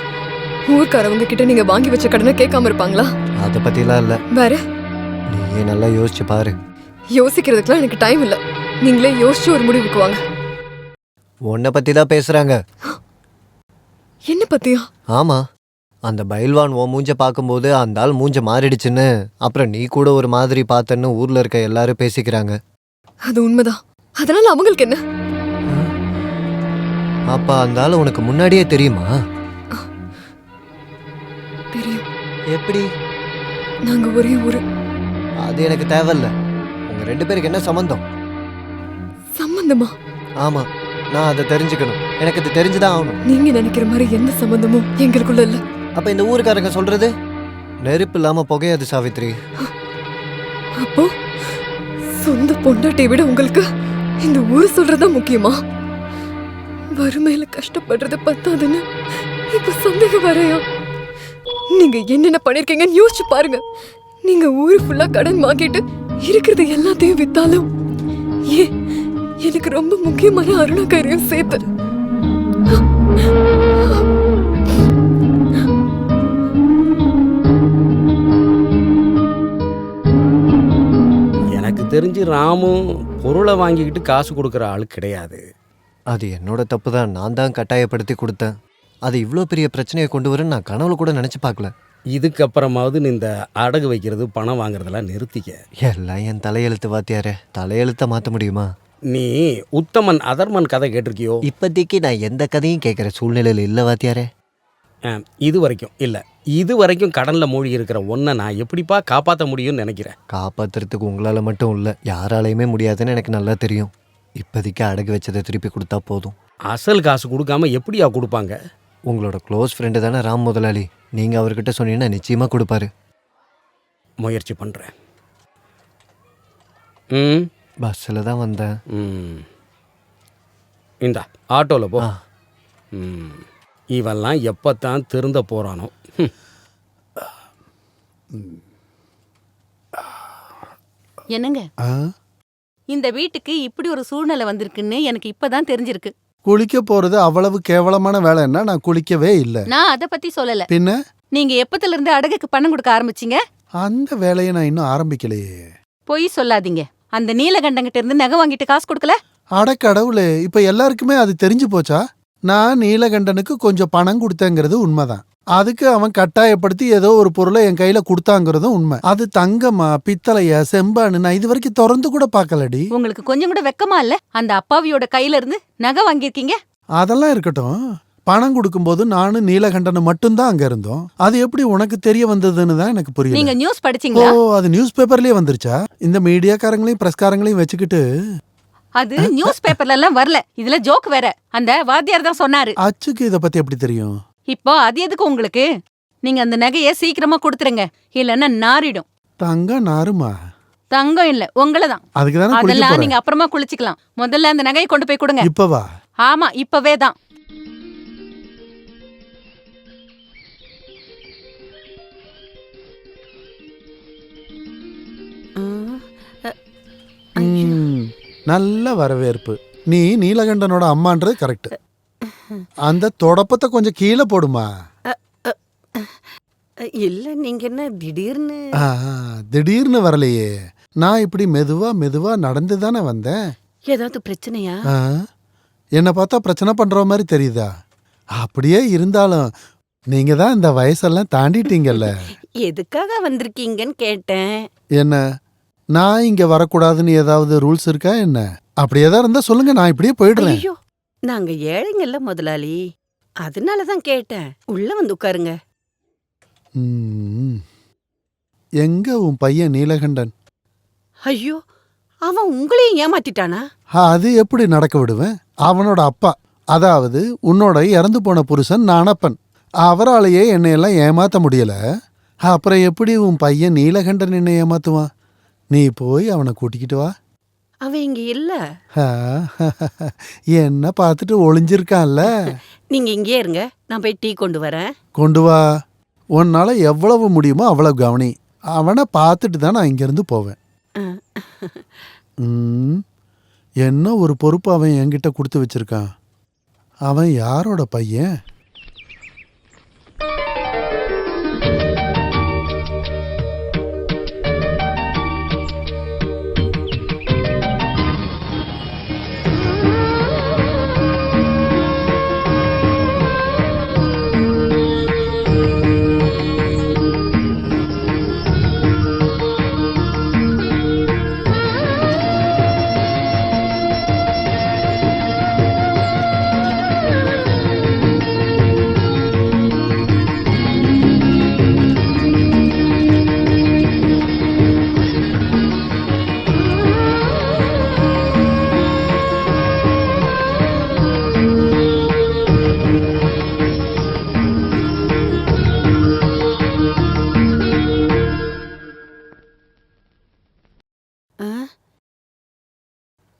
M: ஊர்க்காரவங்க கிட்ட நீங்க வாங்கி வச்ச கடனை கேட்காம இருப்பாங்களா?
C: அத பத்திலாம் இல்ல.
M: வேற
C: நீயே நல்லா யோசிச்சு பாரு.
M: யோசிக்கிறதுக்குலாம் எனக்கு டைம் இல்ல. நீங்களே யோசிச்சு ஒரு முடிவுக்கு வாங்க.
C: உன்னை பத்தி தான் பேசுறாங்க.
M: என்ன பத்தியா?
C: ஆமா, அந்த பைல்வான் உன் மூஞ்ச பார்க்கும்போது அந்த ஆள் மூஞ்ச மாறிடுச்சுன்னு, அப்புறம் நீ கூட ஒரு மாதிரி பார்த்தன்னு ஊர்ல இருக்க எல்லாரும் பேசிக்கிறாங்க.
M: அது உண்மைதான். அதனால அவங்களுக்கு என்ன?
C: அப்ப அந்த ஆள் உனக்கு முன்னாடியே தெரியுமா?
M: தெரியும்.
C: எப்படி?
M: நாங்க ஒரே ஊரு.
C: அது எனக்கு தேவையில்ல. உங்க 2 பேருக்கு என்ன சம்பந்தம்?
M: சம்பந்தமா?
C: ஆமா, நான் அதை தெரிஞ்சுக்கணும். எனக்கு அது தெரிஞ்சுதான் ஆகணும்.
M: நீங்க நினைக்கிற மாதிரி எந்த சம்பந்தமும் எங்களுக்குள்ள இல்ல.
C: அப்ப இந்த ஊருக்காரங்க சொல்றது நெருப்பு இல்லாம புகையாது சாவித்ரி.
M: அப்போ சொந்த பொண்டாட்டியை விட உங்களுக்கு இந்த ஊரு சொல்றதா முக்கியமா? வறுமையில கஷ்டப்படுறது பத்தாதுன்னு இப்ப சந்தேகம் வரையா? நீங்க என்னென்ன பண்ணிருக்கீங்கன்னு யோசிச்சு பாருங்க. நீங்க ஊரு ஃபுல்லா கடன் வாங்கிட்டு இருக்கிறது எல்லாத்தையும் வித்தாலும் ஏன் எனக்கு ரொம்ப முக்கியமான அருணா கயிறையும் சேர்த்து
F: எனக்கு தெரிஞ்சு ராமு பொருளை வாங்கிக்கிட்டு காசு கொடுக்குற ஆள் கிடையாது.
C: அது என்னோட தப்பு தான். நான் தான் கட்டாயப்படுத்தி கொடுத்தேன். அது இவ்வளோ பெரிய பிரச்சனையை கொண்டு வரும்னு நான் கனவுல கூட நினச்சி பார்க்கல.
F: இதுக்கப்புறமாவது நீ இந்த அடகு வைக்கிறது பணம் வாங்குறதெல்லாம் நிறுத்திக்க.
C: எல்லாம் என் தலையெழுத்து வாத்தியாரே. தலையெழுத்தை மாற்ற முடியுமா?
F: நீ உத்தமன் அதர்மன் கதை கேட்டிருக்கியோ?
C: இப்போதைக்கு நான் எந்த கதையும் கேட்குற சூழ்நிலையில் இல்லை வாத்தியாரே.
F: இது வரைக்கும் இல்லை. இது வரைக்கும் கடனில் மூழ்கி இருக்கிற ஒன்றை நான் எப்படிப்பா காப்பாற்ற முடியும்னு நினைக்கிறேன்.
C: காப்பாற்றுறதுக்கு உங்களால் மட்டும் இல்லை, யாராலையுமே முடியாதுன்னு எனக்கு நல்லா தெரியும். இப்போதைக்கு அடகு வச்சதை திருப்பி கொடுத்தா போதும்.
F: அசல் காசு கொடுக்காம எப்படியா கொடுப்பாங்க?
C: உங்களோட க்ளோஸ் ஃப்ரெண்டு தானே ராம் முதலாளி. நீங்கள் அவர்கிட்ட சொன்னீங்கன்னா நிச்சயமாக கொடுப்பாரு.
F: முயற்சி பண்ணுறேன்.
C: பஸ்ஸில் தான் வந்தேன்.
F: இந்தா ஆட்டோவில் போ. இவெல்லாம் எப்பத்தான் திருந்த போகிறானோ.
H: என்னங்க, இந்த வீட்டுக்கு இப்படி ஒரு சூழ்நிலை வந்திருக்குன்னு எனக்கு இப்பதான் தெரிஞ்சிருக்கு.
D: குளிக்க போறது அவ்வளவு கேவலமான வேலைன்னா நான் குளிக்கவே இல்லை.
H: நான் அதை பத்தி சொல்லல.
D: பின்ன
H: நீங்க எப்பத்துல இருந்து அடகுக்கு பணம் கொடுக்க ஆரம்பிச்சீங்க?
D: அந்த வேலையை நான் இன்னும் ஆரம்பிக்கலையே.
H: பொய் சொல்லாதீங்க. அந்த நீலகண்டங்கிட்ட இருந்து நகை வாங்கிட்டு காசு கொடுக்கல?
D: அட கடவுளே, இப்ப எல்லாருக்குமே அது தெரிஞ்சு போச்சா? நான் நீலகண்டனுக்கு கொஞ்சம் பணம் கொடுத்தேங்கிறது உண்மைதான். அதுக்கு அவன் கட்டாயப்படுத்தி ஏதோ ஒரு பொருளை என் கையில கொடுத்தாங்கிறதும் உண்மை. அது தங்கமா பித்தளையா செம்பான்னு நான் இது வரைக்கும் திறந்து கூட பார்க்கலடி.
H: உங்களுக்கு கொஞ்சம் கூட வெக்கமா இல்ல? அந்த அப்பாவியோட கையில இருந்து நகை வாங்கியிருக்கீங்க.
D: அதெல்லாம் இருக்கட்டும். பணம் கொடுக்கும்போது நானும் நீலகண்டனும் மட்டும்தான் அங்க இருந்தோம். அது எப்படி உனக்கு தெரிய வந்ததுன்னு தான் எனக்கு புரியல.
H: நீங்க நியூஸ் படிச்சீங்களா?
D: ஓ, அது நியூஸ் பேப்பர்லயே வந்துருச்சா? இந்த மீடியாக்காரங்களையும் பிரஸ்காரங்களையும் வச்சுக்கிட்டு.
H: அது நியூஸ் பேப்பர்ல எல்லாம் வரல. இதுல ஜோக் வேற. அந்த வாத்தியார் தான் சொன்னாரு.
D: அச்சுக்கு இத பத்தி எப்படி தெரியும்?
H: இப்போ அது எதுக்கு உங்களுக்கு? நீங்க அந்த நகையை சீக்கிரமா கொடுத்துருங்க, இல்லன்னா நாரிடும்.
D: தங்கம் நாருமா?
H: தங்கம் இல்ல, உங்களதான். அதெல்லாம் நீங்க அப்புறமா குளிச்சுக்கலாம். முதல்ல அந்த நகையை கொண்டு போய் கொடுங்க.
D: இப்பவா?
H: ஆமா, இப்பவே தான்.
D: நல்ல வரவேற்பு. நீ நீலகண்டனோட அம்மான்றது கரெக்ட். அந்த தொடப்பத்தை கொஞ்சம் கீழே போடுமா.
G: இல்ல, நீங்க என்ன திடீர்னு?
D: திடீர்னு வரலையே. நான் இப்படி மெதுவா மெதுவா நடந்து தானே வந்தேன்.
G: ஏதாவது பிரச்சனையா?
D: என்ன பார்த்தா பிரச்சனை பண்ற மாதிரி தெரியுதா? அப்படியே இருந்தாலும் நீங்க தான் இந்த வயசெல்லாம் தாண்டிட்டீங்கல்ல.
G: எதுக்காக வந்திருக்கீங்கன்னு கேட்டேன்.
D: என்ன, நான் இங்க வரக்கூடாதுன்னு ஏதாவது ரூல்ஸ் இருக்கா என்ன? அப்படி ஏதாவது இருந்தா சொல்லுங்க, நான் இப்படியே போயிடுறேன்.
G: ஐயோ, நாங்க ஏழைங்கல்ல முதலாளி, அதனாலதான் கேட்டேன். உள்ள வந்து உட்காருங்க.
D: எங்க உன் பையன் நீலகண்டன்?
G: ஐயோ, அவன் உங்களையும் ஏமாத்திட்டானா?
D: அது எப்படி நடக்க விடுவேன்? அவனோட அப்பா, அதாவது உன்னோட இறந்து போன புருஷன் நானப்பன், அவராலேயே என்னையெல்லாம் ஏமாத்த முடியல. அப்புறம் எப்படி உன் பையன் நீலகண்டன் என்னை ஏமாத்துவான்? நீ போய் அவனை கூட்டிக்கிட்டு வா.
G: அவன் இங்க இல்ல.
D: என்ன பார்த்துட்டு ஒளிஞ்சிருக்கான்ல.
G: நீங்க இங்கே இருங்க, நான் போய் டீ கொண்டு வரேன்.
D: கொண்டு வா. உன்னால எவ்வளவு முடியுமோ அவ்வளவு கவனி. அவனை பார்த்துட்டு தான் நான் இங்கிருந்து போவேன். என்ன ஒரு பொறுப்பு அவன் என்கிட்ட கொடுத்து வச்சிருக்கான். அவன் யாரோட பையன்?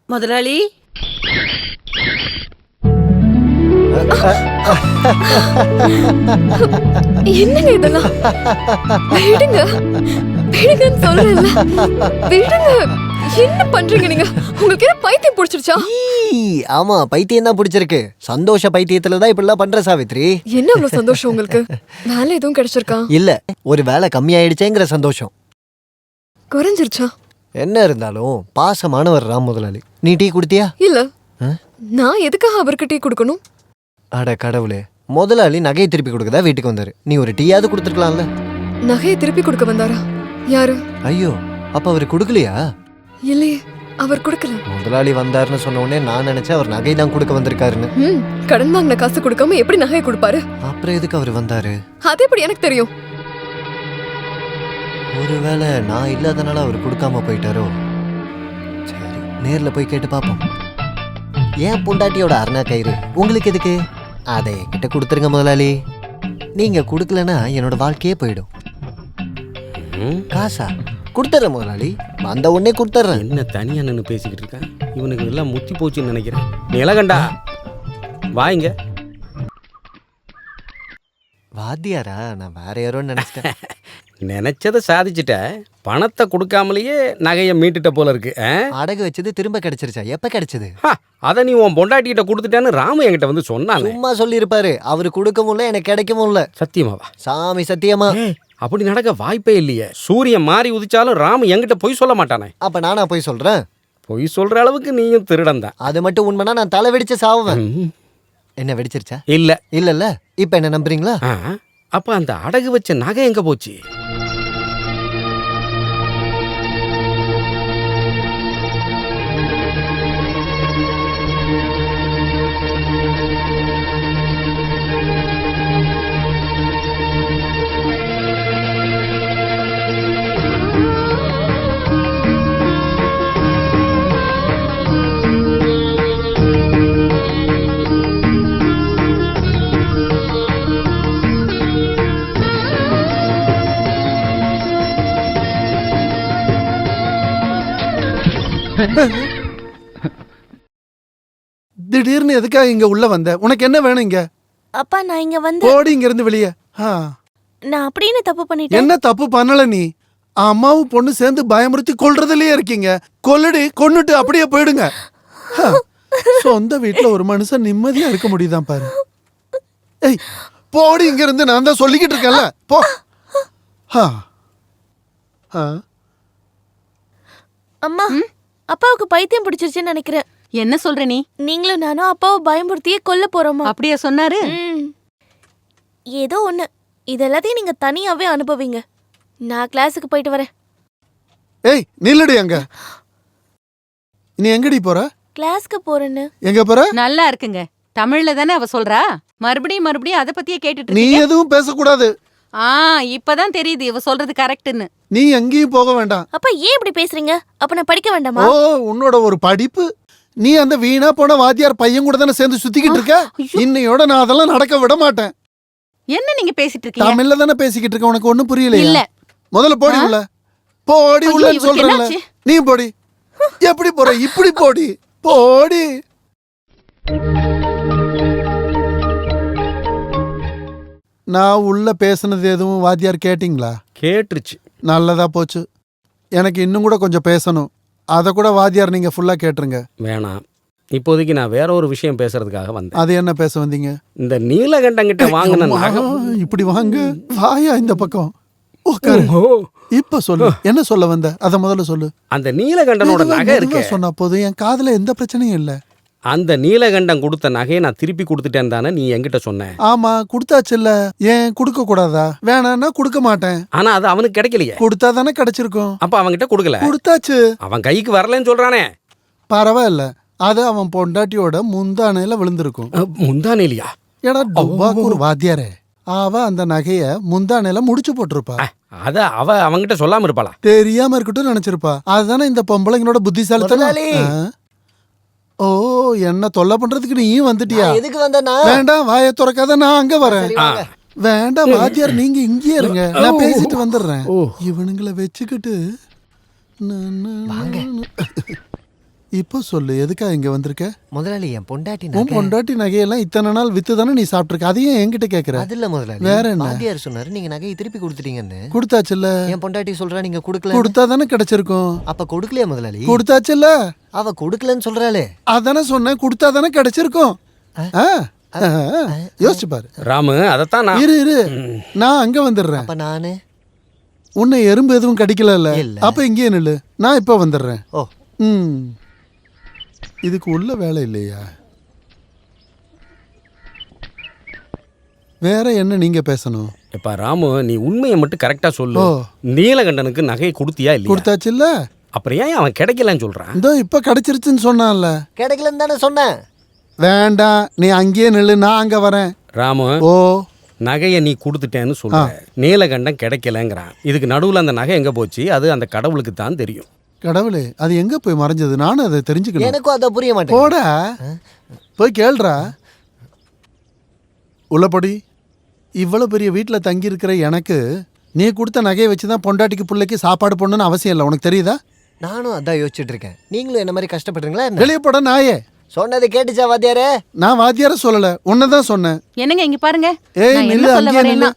G: முதலாளி,
M: என்னங்க இதெல்லாம்? விடுங்க விடுங்கன்னு சொல்றேன்ல, விடுங்க. என்ன பண்றீங்க நீங்க? உங்களுக்கு என்ன பைத்தியம் பிடிச்சிருச்சா?
C: ஆமா, பைத்தியம் தான் பிடிச்சிருக்கு. சந்தோஷ பைத்தியத்துல தான் இப்படிலாம் பண்ற சாவித்ரி.
M: என்ன அவ்வளவு சந்தோஷம் உங்களுக்கு? வேலை எதுவும் கிடைச்சிருக்கா?
C: இல்ல, ஒரு வேலை கம்மியாயிடுச்சேங்கிற சந்தோஷம்.
M: குறைஞ்சிருச்சா?
C: என்ன இருந்தாலும் பாசமானவர் ராம் முதலாளி. நீ டீ குடுத்தியா?
M: இல்ல. நான் எதுக்காக அவருக்கு டீ கொடுக்கணும்?
C: அட கடவுளே, முதலாளி நகையை திருப்பி கொடுக்கதா வீட்டுக்கு வந்தாரு. நீ ஒரு டீயாவது கொடுத்துருக்கலாம்ல.
M: நகையை திருப்பி கொடுக்க வந்தாரா? யாரு?
C: ஐயோ, அப்ப அவரு கொடுக்கலையா?
M: இல்லையே, அவர் கொடுக்கல.
C: முதலாளி வந்தாருன்னு சொன்ன உடனே நான் நினைச்சேன் அவர் நகை தான் கொடுக்க வந்திருக்காருன்னு.
M: கடன் வாங்கின காசு கொடுக்காம எப்படி நகையை கொடுப்பாரு?
C: அப்புறம் எதுக்கு அவர் வந்தாரு?
M: அது எப்படி எனக்கு தெரியும்?
C: ஒருவேளை நான் இல்லாதனால அவர் கொடுக்காம போயிட்டாரோ? சரி, நேர்ல போய் கேட்டு பாப்போம். ஏன் பொண்டாட்டியோட அருணா கயிறு உங்களுக்கு எதுக்கு? அதை கிட்ட கொடுத்துருங்க முதலாளி. நீங்க கொடுக்கலன்னா என்னோட வாழ்க்கையே போயிடும். காசா கொடுத்துறேன் முதலாளி, வந்த உடனே கொடுத்துறேன்.
F: என்ன தனியா நின்று பேசிக்கிட்டு இருக்கேன்? இவனுக்கு எல்லாம் முத்தி போச்சுன்னு நினைக்கிறேன். நீலகண்டா, வாங்க.
C: வாத்தியாரா? நான் வேற யாரோ நினைச்சிட்டேன்.
F: நினைச்சதை சாதிச்சுட்ட. பணத்தை கொடுக்காமலேயே நகையை மீட்டுட்ட போல இருக்கு.
C: அடகு வச்சது திரும்ப கிடைச்சிருச்சா? எப்ப கிடைச்சது?
F: அதை நீ உன் பொண்டாட்டிகிட்ட கொடுத்துட்டான்னு ராமு என்கிட்ட வந்து சொன்னாங்க.
C: சும்மா சொல்லி இருப்பாரு. அவரு கொடுக்கவும் இல்லை, எனக்கு கிடைக்கவும் இல்லை.
F: சத்தியமாவா?
C: சாமி சத்தியமா.
F: அப்படி நடக்க வாய்ப்பே இல்லையே. சூரியன் மாறி உதிச்சாலும் ராமு என்கிட்ட பொய் சொல்ல மாட்டானே.
C: அப்ப நானா பொய் சொல்றேன்?
F: பொய் சொல்ற அளவுக்கு நீயும் திருடன் தான்.
C: அது மட்டும் உண்மைனா நான் தலை வெடிச்சு சாவுவேன். என்ன வெடிச்சிருச்சா?
F: இல்ல.
C: இல்ல. இப்ப என்ன நம்புறீங்களா?
F: அப்ப அந்த அடகு வச்ச நகை எங்க போச்சு?
D: திடீர்னு எதுக்காக இங்க உள்ள வந்த? உனக்கு என்ன வேணும் இங்க?
L: அப்பா, நான் இங்க வந்து
D: போடி இங்க இருந்து வெளியே.
L: நான் அப்படின்னு தப்பு பண்ணிட்டேன்.
D: என்ன தப்பு பண்ணல நீ? அம்மாவும் பொண்ணு சேர்ந்து பயமுறுத்தி கொல்றதுலயே இருக்கீங்க. கொல்லுடி, கொன்னுட்டு அப்படியே போயிடுங்க. சொந்த வீட்டுல ஒரு மனுஷன் நிம்மதியா இருக்க முடியுதான் பாரு. ஏய், போடி இங்க இருந்து. நான் தான் சொல்லிக்கிட்டு இருக்கேன்ல, போ.
L: அம்மா, அப்பாவுக்கு பைத்தியம் பிடிச்சிருச்சுன்னு நினைக்கிறேன்.
H: என்ன சொல்ற நீ?
L: நீங்களும் நானும் அப்பாவை பயமுறுத்தியே கொல்ல போறோமா?
H: அப்படியே சொன்னாரு.
L: ஏதோ ஒண்ணு. இதெல்லாத்தையும் நீங்க தனியாவே அனுபவிங்க. நான் கிளாஸுக்கு போயிட்டு வரேன்.
D: ஏய், நில்லுடி அங்க. நீ எங்கடி போற?
L: கிளாஸ்க்கு போறேன்னு.
D: எங்க போற?
H: நல்லா இருக்குங்க. தமிழ்ல தானே அவ சொல்றா. மறுபடியும் அத பத்தியே கேட்டுட்டு
D: நீ எதுவும் பேசக்கூடாது.
H: இப்பதான் தெரியுது இவ சொல்றது கரெக்ட்னு.
D: நீ எங்கேயும் போக வேண்டாம்.
L: அப்பா, ஏன் இப்படி பேசுறீங்க? அப்ப நான் படிக்க வேண்டாமா?
D: ஓ, உன்னோட ஒரு படிப்பு. நீ அந்த வீணா போன வாத்தியார் பையன் கூட தானே சேர்ந்து சுத்திக்கிட்டு இருக்க. இன்னையோட நான் அதெல்லாம் நடக்க விட மாட்டேன்.
H: என்ன நீங்க பேசிட்டு இருக்கீங்க?
D: தமிழ்ல தானே பேசிக்கிட்டு இருக்க. உனக்கு ஒண்ணும் புரியலையா?
H: இல்ல.
D: முதல்ல போடி உள்ள. போடி உள்ளன்னு சொல்றேன்ல. நீ போடி. எப்படி போற? இப்படி போடி. போடி. நான் உள்ள பேசுனது எதுவும் வாத்தியார் கேட்டிங்களா?
F: கேட்டுருச்சு.
D: நல்லதா போச்சு. எனக்கு இன்னும் கூட கொஞ்சம் பேசணும். அதை கூட வாத்தியார் நீங்க ஃபுல்லா கேட்டுருங்க.
F: வேணாம், இப்போதைக்கு நான் வேற ஒரு விஷயம் பேசுறதுக்காக வந்தேன்.
D: அது என்ன பேச வந்தீங்க?
F: இந்த நீலகண்டங்கிட்ட வாங்கின
D: இப்படி வாங்க. வாயா இந்த பக்கம் உட்காரு. இப்ப சொல்லு, என்ன சொல்ல வந்த? அத முதல்ல சொல்லு.
F: அந்த நீலகண்டனோட நகை இருக்கு.
D: சொன்னா போதும், என் காதுல எந்த பிரச்சனையும் இல்ல.
F: அந்த நீலகண்டம் கொடுத்த நகையை நான் திருப்பி கொடுத்துட்டேன் தானே நீ என்கிட்ட சொன்ன?
D: ஆமா, கொடுத்தாச்சு. இல்ல, ஏன் கொடுக்க கூடாதா? வேணான்னா கொடுக்க மாட்டேன்.
F: ஆனா அது அவனுக்கு கிடைக்கலையே.
D: கொடுத்தா தானே கிடைச்சிருக்கும்.
F: அப்ப அவன்கிட்ட கொடுக்கல.
D: கொடுத்தாச்சு.
F: அவன் கைக்கு வரலன்னு சொல்றானே.
D: பரவாயில்ல, அது அவன் பொண்டாட்டியோட முந்தானையில விழுந்திருக்கும்.
F: முந்தானையிலயா?
D: ஏடா டுபாக்கு ஒரு வாத்தியாரே, அவ அந்த நகைய முந்தானையில முடிச்சு போட்டிருப்பா.
F: அத அவ அவங்கிட்ட சொல்லாம இருப்பாளா?
D: தெரியாம இருக்கட்டும் நினைச்சிருப்பா. அதுதானே இந்த பொம்பளைங்களோட புத்திசாலித்தனம். ஓ, என்ன தொல்லை பண்றதுக்கு நீயும் வந்துட்டியா?
C: எதுக்கு வந்தனா?
D: வேண்டாம், வாயை திறக்காத, நான் அங்க வரேன். வேண்டாம் வாத்தியார், நீங்க இங்கே இருங்க, நான் பேசிட்டு வந்துடுறேன். இவனுங்களை வச்சுக்கிட்டு இப்போ சொல்லு, எதுக்கா இங்க வந்திருக்க?
C: முதலாளி என் பொண்டாட்டி
D: உன் பொண்டாட்டி நகையெல்லாம் இத்தனை நாள் வித்து தானே நீ சாப்பிட்டுருக்க, அதையும் என்கிட்ட கேட்குற?
C: அது இல்ல முதலாளி,
D: வேற என்ன?
C: வாத்தியார் சொன்னாரு நீங்க நகையை திருப்பி கொடுத்துட்டீங்கன்னு.
D: கொடுத்தாச்சுல்ல.
C: என் பொண்டாட்டி சொல்றா நீங்க கொடுக்கல.
D: கொடுத்தா தானே கிடைச்சிருக்கும்.
C: அப்ப கொடுக்கலையா முதலாளி?
D: கொடுத்தாச்சுல்ல.
C: அவ கொடுக்கலன்னு சொல்றாளே.
D: அதானே சொன்னேன், கொடுத்தா தானே கிடைச்சிருக்கும். யோசிச்சு பாரு
F: ராமு. அதைத்தான் நான்
D: இரு நான் அங்க வந்துடுறேன்.
C: அப்ப நானு
D: உன்னை எறும்பு எதுவும் கடிக்கல? அப்ப இங்கே நில்லு, நான் இப்ப வந்துடுறேன்.
C: ஓ.
D: இதுக்கு உள்ள வேலை இல்லையா? வேற என்ன நீங்க பேசணும்?
F: இப்ப ராமு, நீ உண்மையை மட்டும் கரெக்டா சொல்லு. நீலகண்டனுக்கு நகையை கொடுத்தியா இல்லையா?
D: கொடுத்தாச்சு இல்ல.
F: அப்புறம் ஏன் அவன் கிடைக்கலன்னு சொல்றான்?
D: இதோ இப்ப கிடைச்சிருச்சுன்னு சொன்னான்ல.
C: கிடைக்கலன்னு தானே சொன்னேன்.
D: வேண்டாம், நீ அங்கேயே நில்லு, நான் அங்க வரேன்.
F: ராமு,
D: ஓ,
F: நகையை நீ கொடுத்துட்டேன்னு சொல்ற, நீலகண்டன் கிடைக்கலங்கிறான். இதுக்கு நடுவுல அந்த நகை எங்க போச்சு? அது அந்த கடவுளுக்கு தான் தெரியும்.
D: கடவுளே, அது எங்க போய் மறைஞ்சது? நானும் அதை தெரிஞ்சுக்கணும்.
C: எனக்கும் அதை புரிய மாட்டேன்.
D: போட போய் கேள்றா. உள்ளபடி இவ்வளவு பெரிய வீட்டில் தங்கி இருக்கிற எனக்கு நீ கொடுத்த நகையை வச்சுதான் பொண்டாட்டிக்கு பிள்ளைக்கு சாப்பாடு போடணும்னு அவசியம் இல்லை, உனக்கு தெரியுதா?
C: நானும் அதான் யோசிச்சுட்டு இருக்கேன். நீங்களும் என்ன மாதிரி கஷ்டப்படுறீங்களா?
D: வெளியே போட நாயே.
C: சொன்னது கேட்டுச்சா வாத்தியாரே?
D: நான் வாத்தியார சொல்லல, உன்னதான் சொன்னேன்.
H: என்னங்க இங்க பாருங்க.
D: ஏய் நில்லு, அங்கே நில்லு.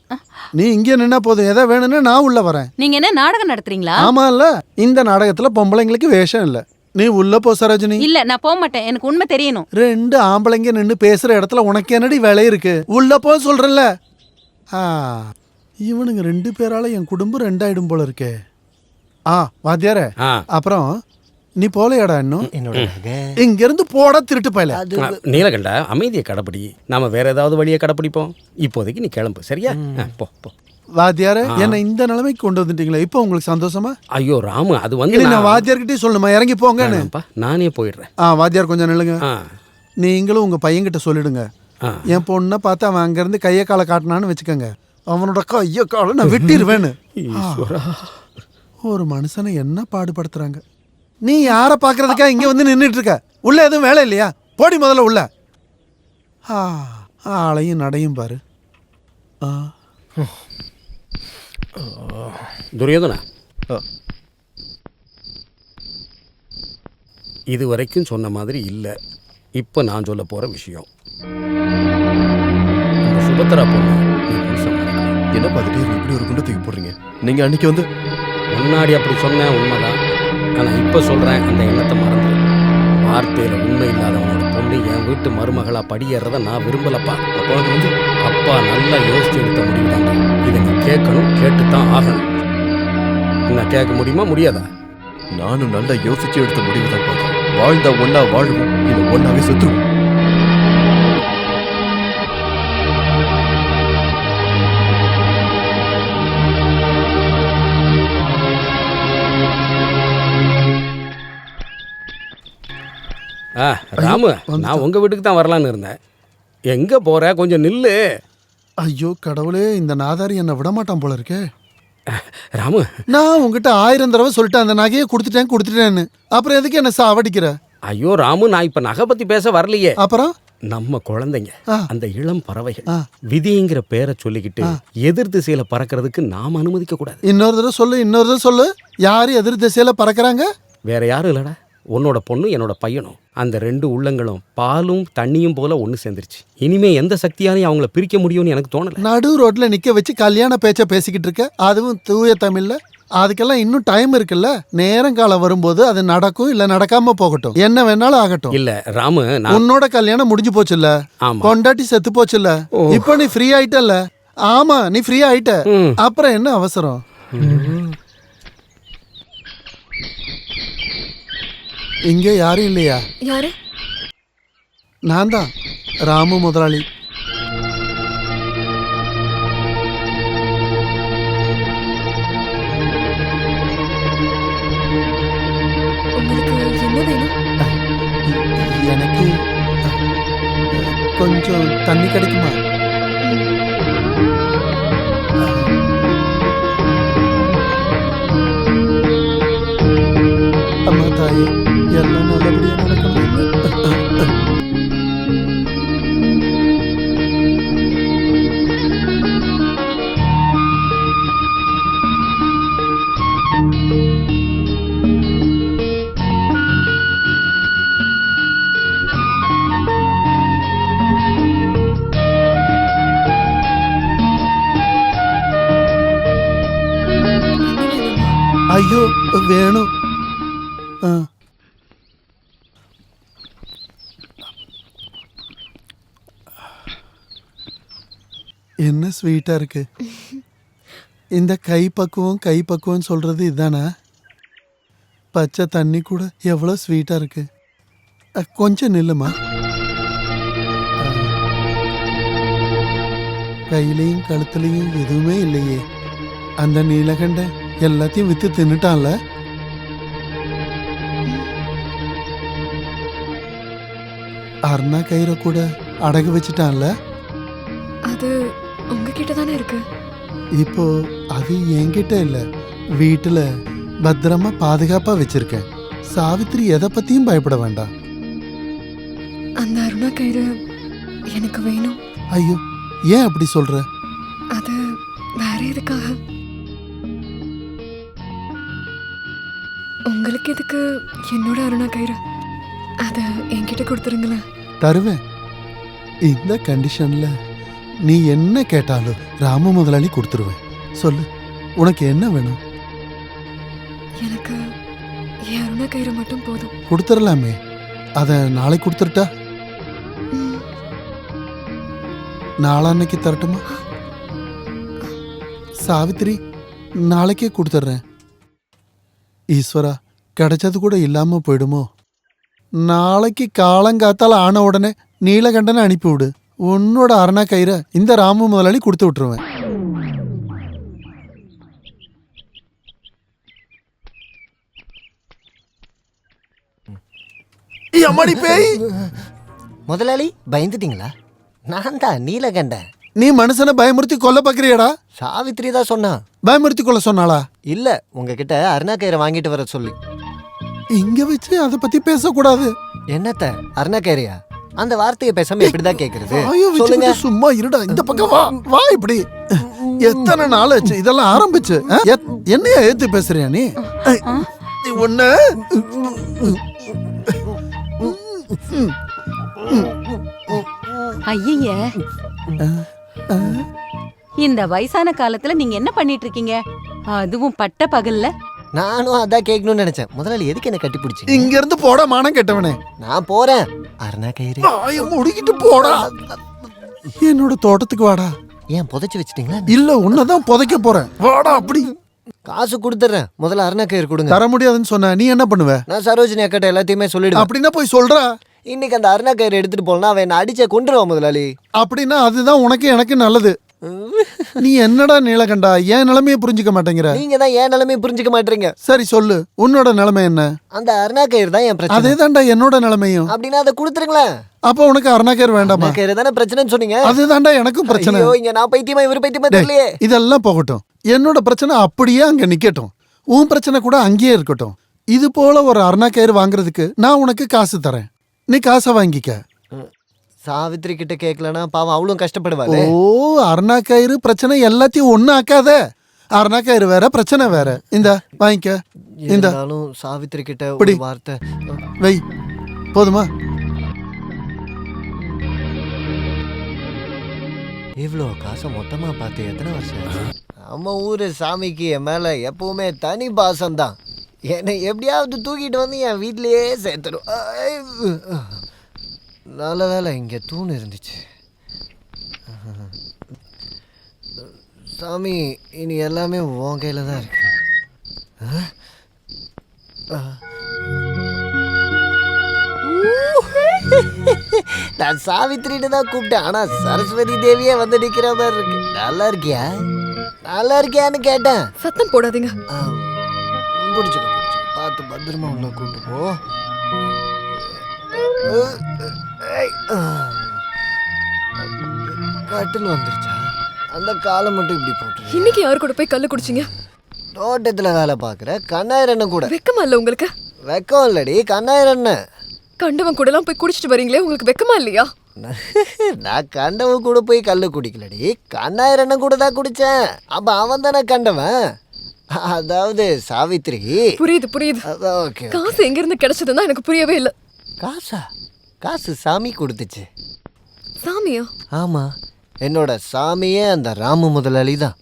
D: நீ இங்கே நின்னா போதும், எதை வேணும்னா நான் உள்ள வரேன்.
H: நீங்க என்ன நாடகம் நடத்துறீங்களா?
D: ஆமா இல்ல, இந்த நாடகத்துல பொம்பளைங்களுக்கு வேஷம் இல்ல. நீ உள்ள போ சரோஜினி.
H: இல்ல, நான் போக மாட்டேன். எனக்கு உண்மை தெரியணும்.
D: ரெண்டு ஆம்பளைங்க நின்னு பேசுற இடத்துல உனக்கு என்னடி வேலை இருக்கு? உள்ள போ சொல்றல. இவனுங்க ரெண்டு பேரால என் குடும்பம் ரெண்டாயிடும் போல இருக்கே. வாத்தியார, அப்புறம் நீ போலையாடா இன்னும்? இங்க இருந்து போட திருட்டு போயல.
F: நீலகண்டா, அமைதியை கடைப்பிடி. நாம வேற ஏதாவது வழியை கடைப்பிடிப்போம். இப்போதைக்கு நீ கிளம்பு, சரியா? போ போ.
D: வாத்தியார, என்ன இந்த நிலைமைக்கு கொண்டு வந்துட்டீங்களா? இப்போ உங்களுக்கு சந்தோஷமா?
F: ஐயோ ராமு, அது வந்து
D: நான் வாத்தியார்கிட்டே சொல்லணுமா இறங்கி போங்கன்னு?
F: நானே போயிடுறேன்.
D: வாத்தியார் கொஞ்சம் நில்லுங்க. நீங்களும் உங்க பையன்கிட்ட சொல்லிடுங்க, என் பொண்ணை பார்த்து அவன் அங்க இருந்து கையை காலை காட்டினான்னு வச்சுக்கோங்க, அவனோட கையை காலை நான் வெட்டிடுவேன்னு. ஒரு மனுஷனை என்ன பாடுபடுத்துறாங்க. நீ யார பாக்குறதுக்கா இங்க வந்து நின்றுட்டு இருக்க? உள்ள எதுவும் வேலை இல்லையா? போடி முதல்ல உள்ள. ஆளையும் நடையும் பாரு.
F: துரியோதனா, இது வரைக்கும் சொன்ன மாதிரி இல்லை. இப்போ நான் சொல்ல போற விஷயம், சுபத்ரா பொண்ணு
I: என்ன பார்த்துட்டு இப்படி ஒரு குண்டை தூக்கி போடுறீங்க? நீங்க அன்னைக்கு வந்து
F: முன்னாடி அப்படி சொன்னேன், உண்மைதான். ஆனால் இப்போ சொல்கிறேன், அந்த எண்ணத்தை மறந்து. வார்த்தையில் உண்மை இல்லாதவனோட பொண்ணு என் வீட்டு மருமகளா படியேறதை நான் விரும்பலப்பா. அப்பா வந்து அப்பா நல்லா யோசிச்சு எடுத்த முடிவு தாங்க. இதை நீ கேட்கணும், கேட்டுத்தான் ஆகணும். என்ன கேட்க முடியுமா முடியாதா?
I: நானும் நல்லா யோசிச்சு எடுத்த முடிவு தான் பார்த்தேன். வாழ்ந்தா ஒன்னா வாழ்வோம், இல்லை ஒன்னாவே செத்துருவோம்.
F: ராமு, நான் உங்க வீட்டுக்கு தான் வரலான்னு இருந்தேன். எங்க போற? கொஞ்சம் நில்லு.
D: ஐயோ கடவுளே, இந்த நாதாரி என்ன விடமாட்டான் போல இருக்கே.
F: ராமு,
D: நான் உங்ககிட்ட 1000 தடவை சொல்லிட்டேன் அந்த நகையை கொடுத்துட்டேன்னு. அப்புறம் எதுக்கு என்ன சாவடிக்கிற?
F: ஐயோ ராமு, நான் இப்ப நகை பத்தி பேச வரலையே.
D: அப்புறம்
F: நம்ம குழந்தைங்க, அந்த இளம் பறவைகள் விதிங்கிற பேரை சொல்லிக்கிட்டு எதிர் திசையில பறக்கிறதுக்கு நாம அனுமதிக்க கூடாது.
D: இன்னொரு தடவை சொல்லு. யாரு எதிர் திசையில பறக்கிறாங்க?
F: வேற யாரும் இல்லடா, உன்னோட பொண்ணு என்னோட பையனும். அந்த ரெண்டு உள்ளங்களும் பாலும் தண்ணியும் போல ஒன்று சேர்ந்துருச்சு. இனிமே எந்த சக்தியாலையும் அவங்கள பிரிக்க முடியும்னு எனக்கு தோணல.
D: நடு ரோட்ல நிக்க வச்சு கல்யாண பேச்ச பேசிக்கிட்டு இருக்க, அதுவும் தூய தமிழ்ல. அதுக்கெல்லாம் இன்னும் டைம் இருக்குல்ல. நேரம் காலம் வரும்போது அது நடக்கும், இல்ல நடக்காம போகட்டும், என்ன வேணாலும் ஆகட்டும்.
F: இல்ல ராமு,
D: உன்னோட கல்யாணம் முடிஞ்சு போச்சுல்ல, கொண்டாட்டி செத்து போச்சுல்ல, இப்போ நீ ஃப்ரீ ஆயிட்டல்ல. ஆமா, நீ ஃப்ரீ ஆயிட்ட, அப்புறம் என்ன அவசரம்? இங்கே யாரும் இல்லையா?
M: யாரு?
D: நான் தான், ராமு முதலாளி.
M: உங்களுக்கு என்ன வேணும்?
D: எனக்கு கொஞ்சம் தண்ணி கிடைக்குமா? அம்மா தாயே, எல்லாம் நல்லபடியா நடக்கணும். ஐயோ வேணும். என்ன ஸ்வீட்டா இருக்கு. இந்த கைப்பக்குவம் சொல்றது இதுதானா? பச்சை தண்ணி கூட எவ்வளோ ஸ்வீட்டா இருக்கு. கொஞ்சம் நில்லுமா. கையிலையும் கழுத்துலையும் எதுவுமே இல்லையே. அந்த நீலகண்டன் எல்லாத்தையும் வித்து தின்னுட்டான்ல. அருணா கயிறை கூட அடகு வச்சுட்டான்ல.
M: அது உங்ககிட்ட தானே இருக்கு.
D: இப்போ அது என்கிட்ட இல்ல, வீட்டுல பத்திரமா பாதுகாப்பா வச்சிருக்கேன். சாவித்திரி எதை பத்தியும் பயப்பட வேண்டாம்.
M: அந்த அருணா கயிறு எனக்கு வேணும்.
D: ஐயோ, ஏன் அப்படி சொல்ற?
M: அது வேற எதுக்காக? உங்களுக்கு எதுக்கு என்னோட அருணா கயிறு? அத என்கிட்ட கொடுத்துருங்களேன்.
D: தருவேன். இந்த கண்டிஷன்ல நீ என்ன கேட்டாலும் ராம முதலாளி கொடுத்துருவேன். சொல்லு, உனக்கு என்ன வேணும்?
M: எனக்கு என் அருணா கயிறு மட்டும் போதும்.
D: கொடுத்துடலாமே. அத நாளைக்கு கொடுத்துட்டா? நாளான்னைக்கு தரட்டுமா? சாவித்திரி, நாளைக்கே கொடுத்துட்றேன். ஈஸ்வரா, கிடைச்சது கூட இல்லாம போயிடுமோ? நாளைக்கு காலங்காத்தால ஆன உடனே நீலகண்டனை அனுப்பிவிடு. உன்னோட அருணா கயிறை இந்த ராமு முதலாளி கொடுத்து விட்டுருவேன்.
C: முதலாளி பயந்துட்டீங்களா? நான் தான் நீலகண்டன்.
D: நீ மனுஷனை பயமுறுத்தி கொல்ல பாக்குறியாடா?
C: சாவித்திரி தான் சொன்னா.
D: பயமுறுத்தி கொல்ல சொன்னாளா?
C: இல்ல, உங்ககிட்ட அருணா கயிறை வாங்கிட்டு வர சொல்லி.
D: இங்க வச்சு அதை பத்தி பேசக்கூடாது.
C: என்னத்த அருணா கயிறையா? அந்த வார்த்தையை பேசாம எப்படிதான் கேக்குறது?
D: சொல்லுங்க. சும்மா இருடா, இந்த பக்கம் வா. வா இப்படி. எத்தனை நாள் ஆச்சு இதெல்லாம் ஆரம்பிச்சு? என்னையா ஏத்து பேசுறியா நீ? ஒண்ணு
H: ஐய, இந்த வயசான காலத்துல நீங்க என்ன பண்ணிட்டு இருக்கீங்க? அதுவும் பட்ட பகல்ல.
C: நானும் அதான் கேட்கணும்னு நினைச்சேன். முதலாளி எதுக்கு என்ன கட்டி பிடிச்சி?
D: இங்க இருந்து போட மானம் கெட்டவனே.
C: நான் போறேன். அருணா கயிறு
D: முடிக்கிட்டு போடா. என்னோட தோட்டத்துக்கு வாடா.
C: ஏன் புதைச்சு வச்சிட்டீங்களா?
D: இல்ல, உன்னதான் புதைக்க போறேன். வாடா அப்படி.
C: காசு கொடுத்துறேன். முதல்ல அருணா கயிறு கொடுங்க.
D: தர முடியாதுன்னு சொன்ன நீ என்ன பண்ணுவ?
C: நான் சரோஜினி அக்கட்ட எல்லாத்தையுமே சொல்லிடுவேன்.
D: அப்படின்னா போய் சொல்றா.
C: இன்னைக்கு அந்த அருணா கயிறு எடுத்துட்டு போனா அவன் என்ன அடிச்சே கொண்டுருவான் முதலாளி.
D: அப்படின்னா அதுதான் உனக்கு எனக்கு நல்லது. நீ என்னடா நீலகண்டா, ஏன் நிலைமையை புரிஞ்சுக்க மாட்டேங்கிற?
C: நீங்க தான் ஏன் நிலைமையை புரிஞ்சுக்க மாட்டீங்க.
D: சரி சொல்லு, உன்னோட நிலைமை என்ன?
C: அந்த அருணா கயிறு தான் என் பிரச்சனை.
D: அதேதான்டா என்னோட நிலைமையும்.
C: அப்படின்னா அதை கொடுத்துருங்களேன்.
D: அப்ப உனக்கு அருணா கயிறு வேண்டாமா?
C: கயிறு தானே பிரச்சனைன்னு சொன்னீங்க.
D: அதுதான்டா எனக்கும் பிரச்சனை.
C: ஐயோ, இங்க நான் பைத்தியமா இவரு பைத்தியமா தெரியலையே.
D: இதெல்லாம் போகட்டும். என்னோட பிரச்சனை அப்படியே அங்க நிக்கட்டும். உன் பிரச்சனை கூட அங்கேயே இருக்கட்டும். இது போல ஒரு அருணா கயிறு வாங்குறதுக்கு நான் உனக்கு காசு தரேன். நீ காசை வாங்கிக்க.
C: சாவித்திரி கிட்ட கேட்கலனா பாவம் அவளும் கஷ்டப்படுவாளே.
D: ஓ, அருணா கயிறு பிரச்சனை எல்லாத்தையும் ஒண்ணு ஆக்காத. அருணா கயிறு வேற, பிரச்சனை வேற. இந்த வாங்கிக்க. இந்த
C: சாவித்திரி கிட்ட ஒரு வார்த்தை
D: வை. போதுமா?
C: இவ்வளோ காசை மொத்தமா பார்த்து எத்தனை வருஷம்? நம்ம ஊரு சாமிக்கு என் மேல எப்பவுமே தனி பாசம் தான். என்னை எப்படியாவது தூக்கிட்டு வந்து என் வீட்லயே சேர்த்துடும். நல்ல வேலை இங்கே தூண் இருந்துச்சு. சாமி, இனி எல்லாமே உன் கையில தான் இருக்கு. நான் சாவித்திரிட்டு தான் கூப்பிட்டேன். ஆனா சரஸ்வதி தேவியே வந்து நிக்கிற மாதிரி இருக்கு. நல்லா இருக்கியா? நல்லா இருக்கியான்னு கேட்டேன்.
M: சத்தம் போடாதீங்க.
C: பிடிச்சிக்க பார்த்து பத்திரமா உள்ள கூப்பிட்டு போ. கட்டில் வந்துருச்சா? அந்த காலை மட்டும் இப்படி போட்டு.
M: இன்னைக்கு யாரு கூட போய் கல்லு குடிச்சிங்க?
C: தோட்டத்துல வேலை பாக்குற கண்ணாயிரண்ண கூட.
M: வெக்கமா இல்ல உங்களுக்கு?
C: வெக்கம் இல்லடி, கண்ணாயிரண்ண.
M: கண்டவன் கூட எல்லாம் போய் குடிச்சிட்டு வரீங்களே, உங்களுக்கு வெக்கமா இல்லையா?
C: நான் கண்டவன் கூட போய் கல்லு குடிக்கலடி, கண்ணாயிரண்ண கூட தான் குடிச்சேன். அப்ப அவன் தானே கண்டவன். அதாவது சாவித்திரி.
M: புரியுது புரியுது. காசு எங்க இருந்து கிடைச்சதுன்னா எனக்கு புரியவே இல்லை.
C: காசா? காசு சாமி கொடுத்துச்சு.
M: சாமியா?
C: ஆமா, என்னோட சாமியே அந்த ராமு முதலாளி தான்.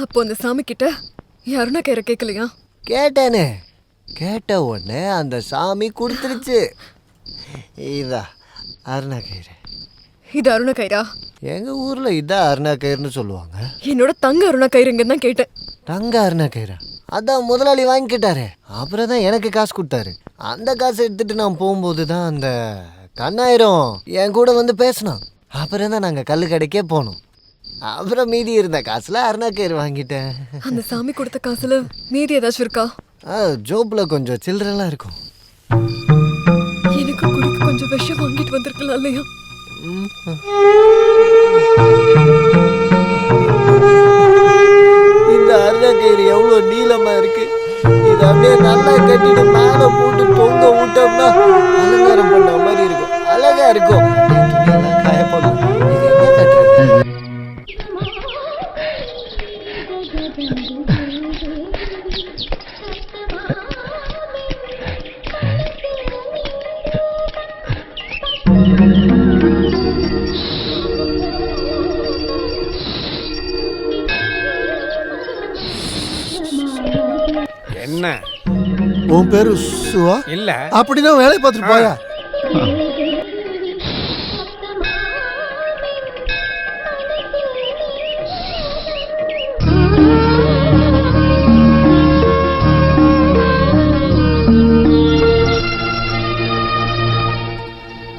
M: அப்போ அந்த சாமி கிட்ட அருணா கயிறை கேட்கலையா?
C: கேட்டேனே, கேட்ட உடனே அந்த சாமி கொடுத்துருச்சு. இதா அருணாக்கயிறு.
M: இது அருணாக்கயிறா?
C: எங்க ஊர்ல இதான் அருணாக்கயிறுன்னு சொல்லுவாங்க.
M: என்னோட தங்க அருணாக்கயிறுங்க தான் கேட்டேன்.
C: தங்க அருணாக்கயிறா? அதான் முதலாளி வாங்கிக்கிட்டாரு. அப்புறம் தான் எனக்கு காசு கொடுத்தாரு. அந்த காசை எடுத்துட்டு நான் போகும்போது தான் அந்த கண்ணாயிரம் என் கூட வந்து பேசினான். அப்புறம் தான் நாங்கள் கல்லு கடைக்கே போனோம். அப்புறம் மீதி இருந்த காசுல அருணாக்கயிறு வாங்கிட்டேன்.
M: அந்த சாமி கொடுத்த காசுல மீதி ஏதாச்சும் இருக்கா?
C: ஜோப்ல கொஞ்சம் சில்லறெல்லாம் இருக்கும்.
M: எனக்கு குடிக்க கொஞ்சம் விஷம் வாங்கிட்டு வந்திருக்கலாம் இல்லையா?
C: இந்த அருணாக்கயிறு எவ்வளோ நீளமா இருக்கு. இதை அப்படியே நல்லா கட்டிட்டு மேலே போட்டு பொங்க விட்டோம்னா அலங்காரம் பண்ண மாதிரி இருக்கும். அழகா இருக்கும். காயப்படும். இது என்ன கட்டுறது?
B: என்ன
D: உன் பேரு சுவா?
B: இல்ல.
D: அப்படின்னா வேலை பார்த்துட்டு போயா.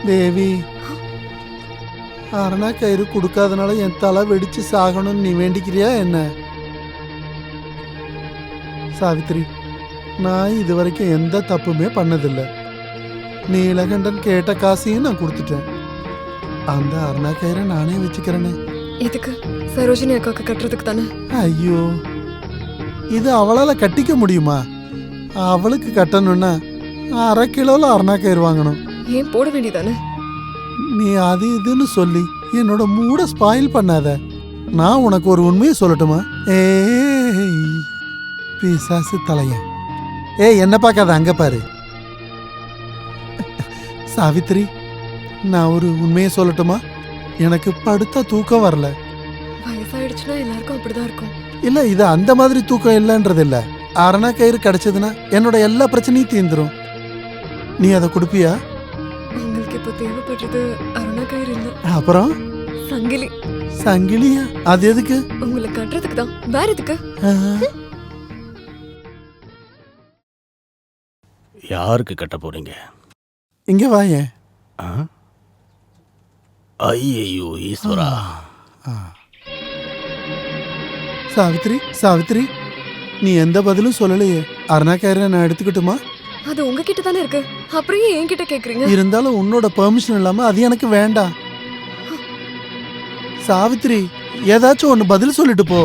D: தேவி, அருணாக்கயிறு கொடுக்காதனால என் தலை வெடிச்சு சாகணும்னு நீ வேண்டிக்கிறியா என்ன? சாவித்ரி, நான் இது வரைக்கும் எந்த தப்புமே பண்ணதில்லை. நீலகண்டன் கேட்ட காசையும் நான் கொடுத்துட்டேன். அந்த அருணாக்கயிறை நானே வச்சுக்கிறேனே.
M: எதுக்கு? சரோஜினி அக்காக்கு கட்டுறதுக்கு தானே?
D: ஐயோ, இது அவளால கட்டிக்க முடியுமா? அவளுக்கு கட்டணும்னா 1/2 கிலோல அருணாக்கயிறு வாங்கணும்.
M: ஏன் போட வேண்டியதானே?
D: நீ அது இதுன்னு சொல்லி என்னோட மூட ஸ்பாயில் பண்ணாத. நான் உனக்கு ஒரு உண்மையை சொல்லட்டுமா? ஏய் பிசாசு தலையன், என்ன பார்க்காத, அங்க பாரு. சாவித்ரி, நான் ஒரு உண்மையை சொல்லட்டுமா? எனக்கு படுத்தா தூக்கம் வரல.
M: வயசாயிடுச்சுன்னா எல்லாருக்கும் அப்படிதான் இருக்கும்.
D: இல்ல, இது அந்த மாதிரி தூக்கம் இல்லைன்றது இல்ல. அருணாக்கயிறு கிடைச்சதுன்னா என்னோட எல்லா பிரச்சனையும் தீர்ந்துரும். நீ அதை கொடுப்பியா?
M: உங்களுக்கு இப்ப தேவைப்படுறது அருணாக்கயிறு இல்ல,
D: அப்புறம்
M: சங்கிலி.
D: சங்கிலியா? அது எதுக்கு?
M: உங்களை கட்டுறதுக்கு தான். வேற எதுக்கு?
K: யாருக்கு கட்ட போறீங்க?
D: இங்க வாயேன்.
K: ஐயோ ஈஸ்வரா.
D: சாவித்ரி, சாவித்ரி, நீ எந்த பதிலும் சொல்லலையே. அருணாக்கயிறை நான் எடுத்துக்கிட்டுமா?
M: அது உங்ககிட்ட தானே இருக்கு, அப்புறம் ஏன் என்கிட்ட கேக்குறீங்க?
D: இருந்தாலும் உன்னோட பெர்மிஷன் இல்லாம அது எனக்கு வேண்டாம். சாவித்ரி, ஏதாச்சும் ஒன்னு பதில் சொல்லிட்டு போ.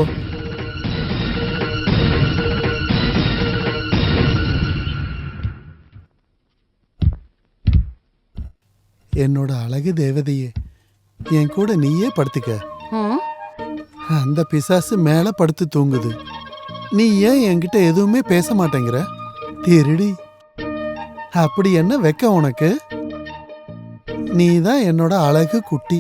D: என்னோட அழகு தேவதையே, என் கூட நீயே படுத்துக்க. அந்த பிசாசு மேல படுத்து தூங்குது. நீ ஏன் என்கிட்ட எதுவுமே பேச மாட்டேங்கிற? திருடி, அப்படி என்ன வெக்க உனக்கு? நீ தான் என்னோட அழகு குட்டி.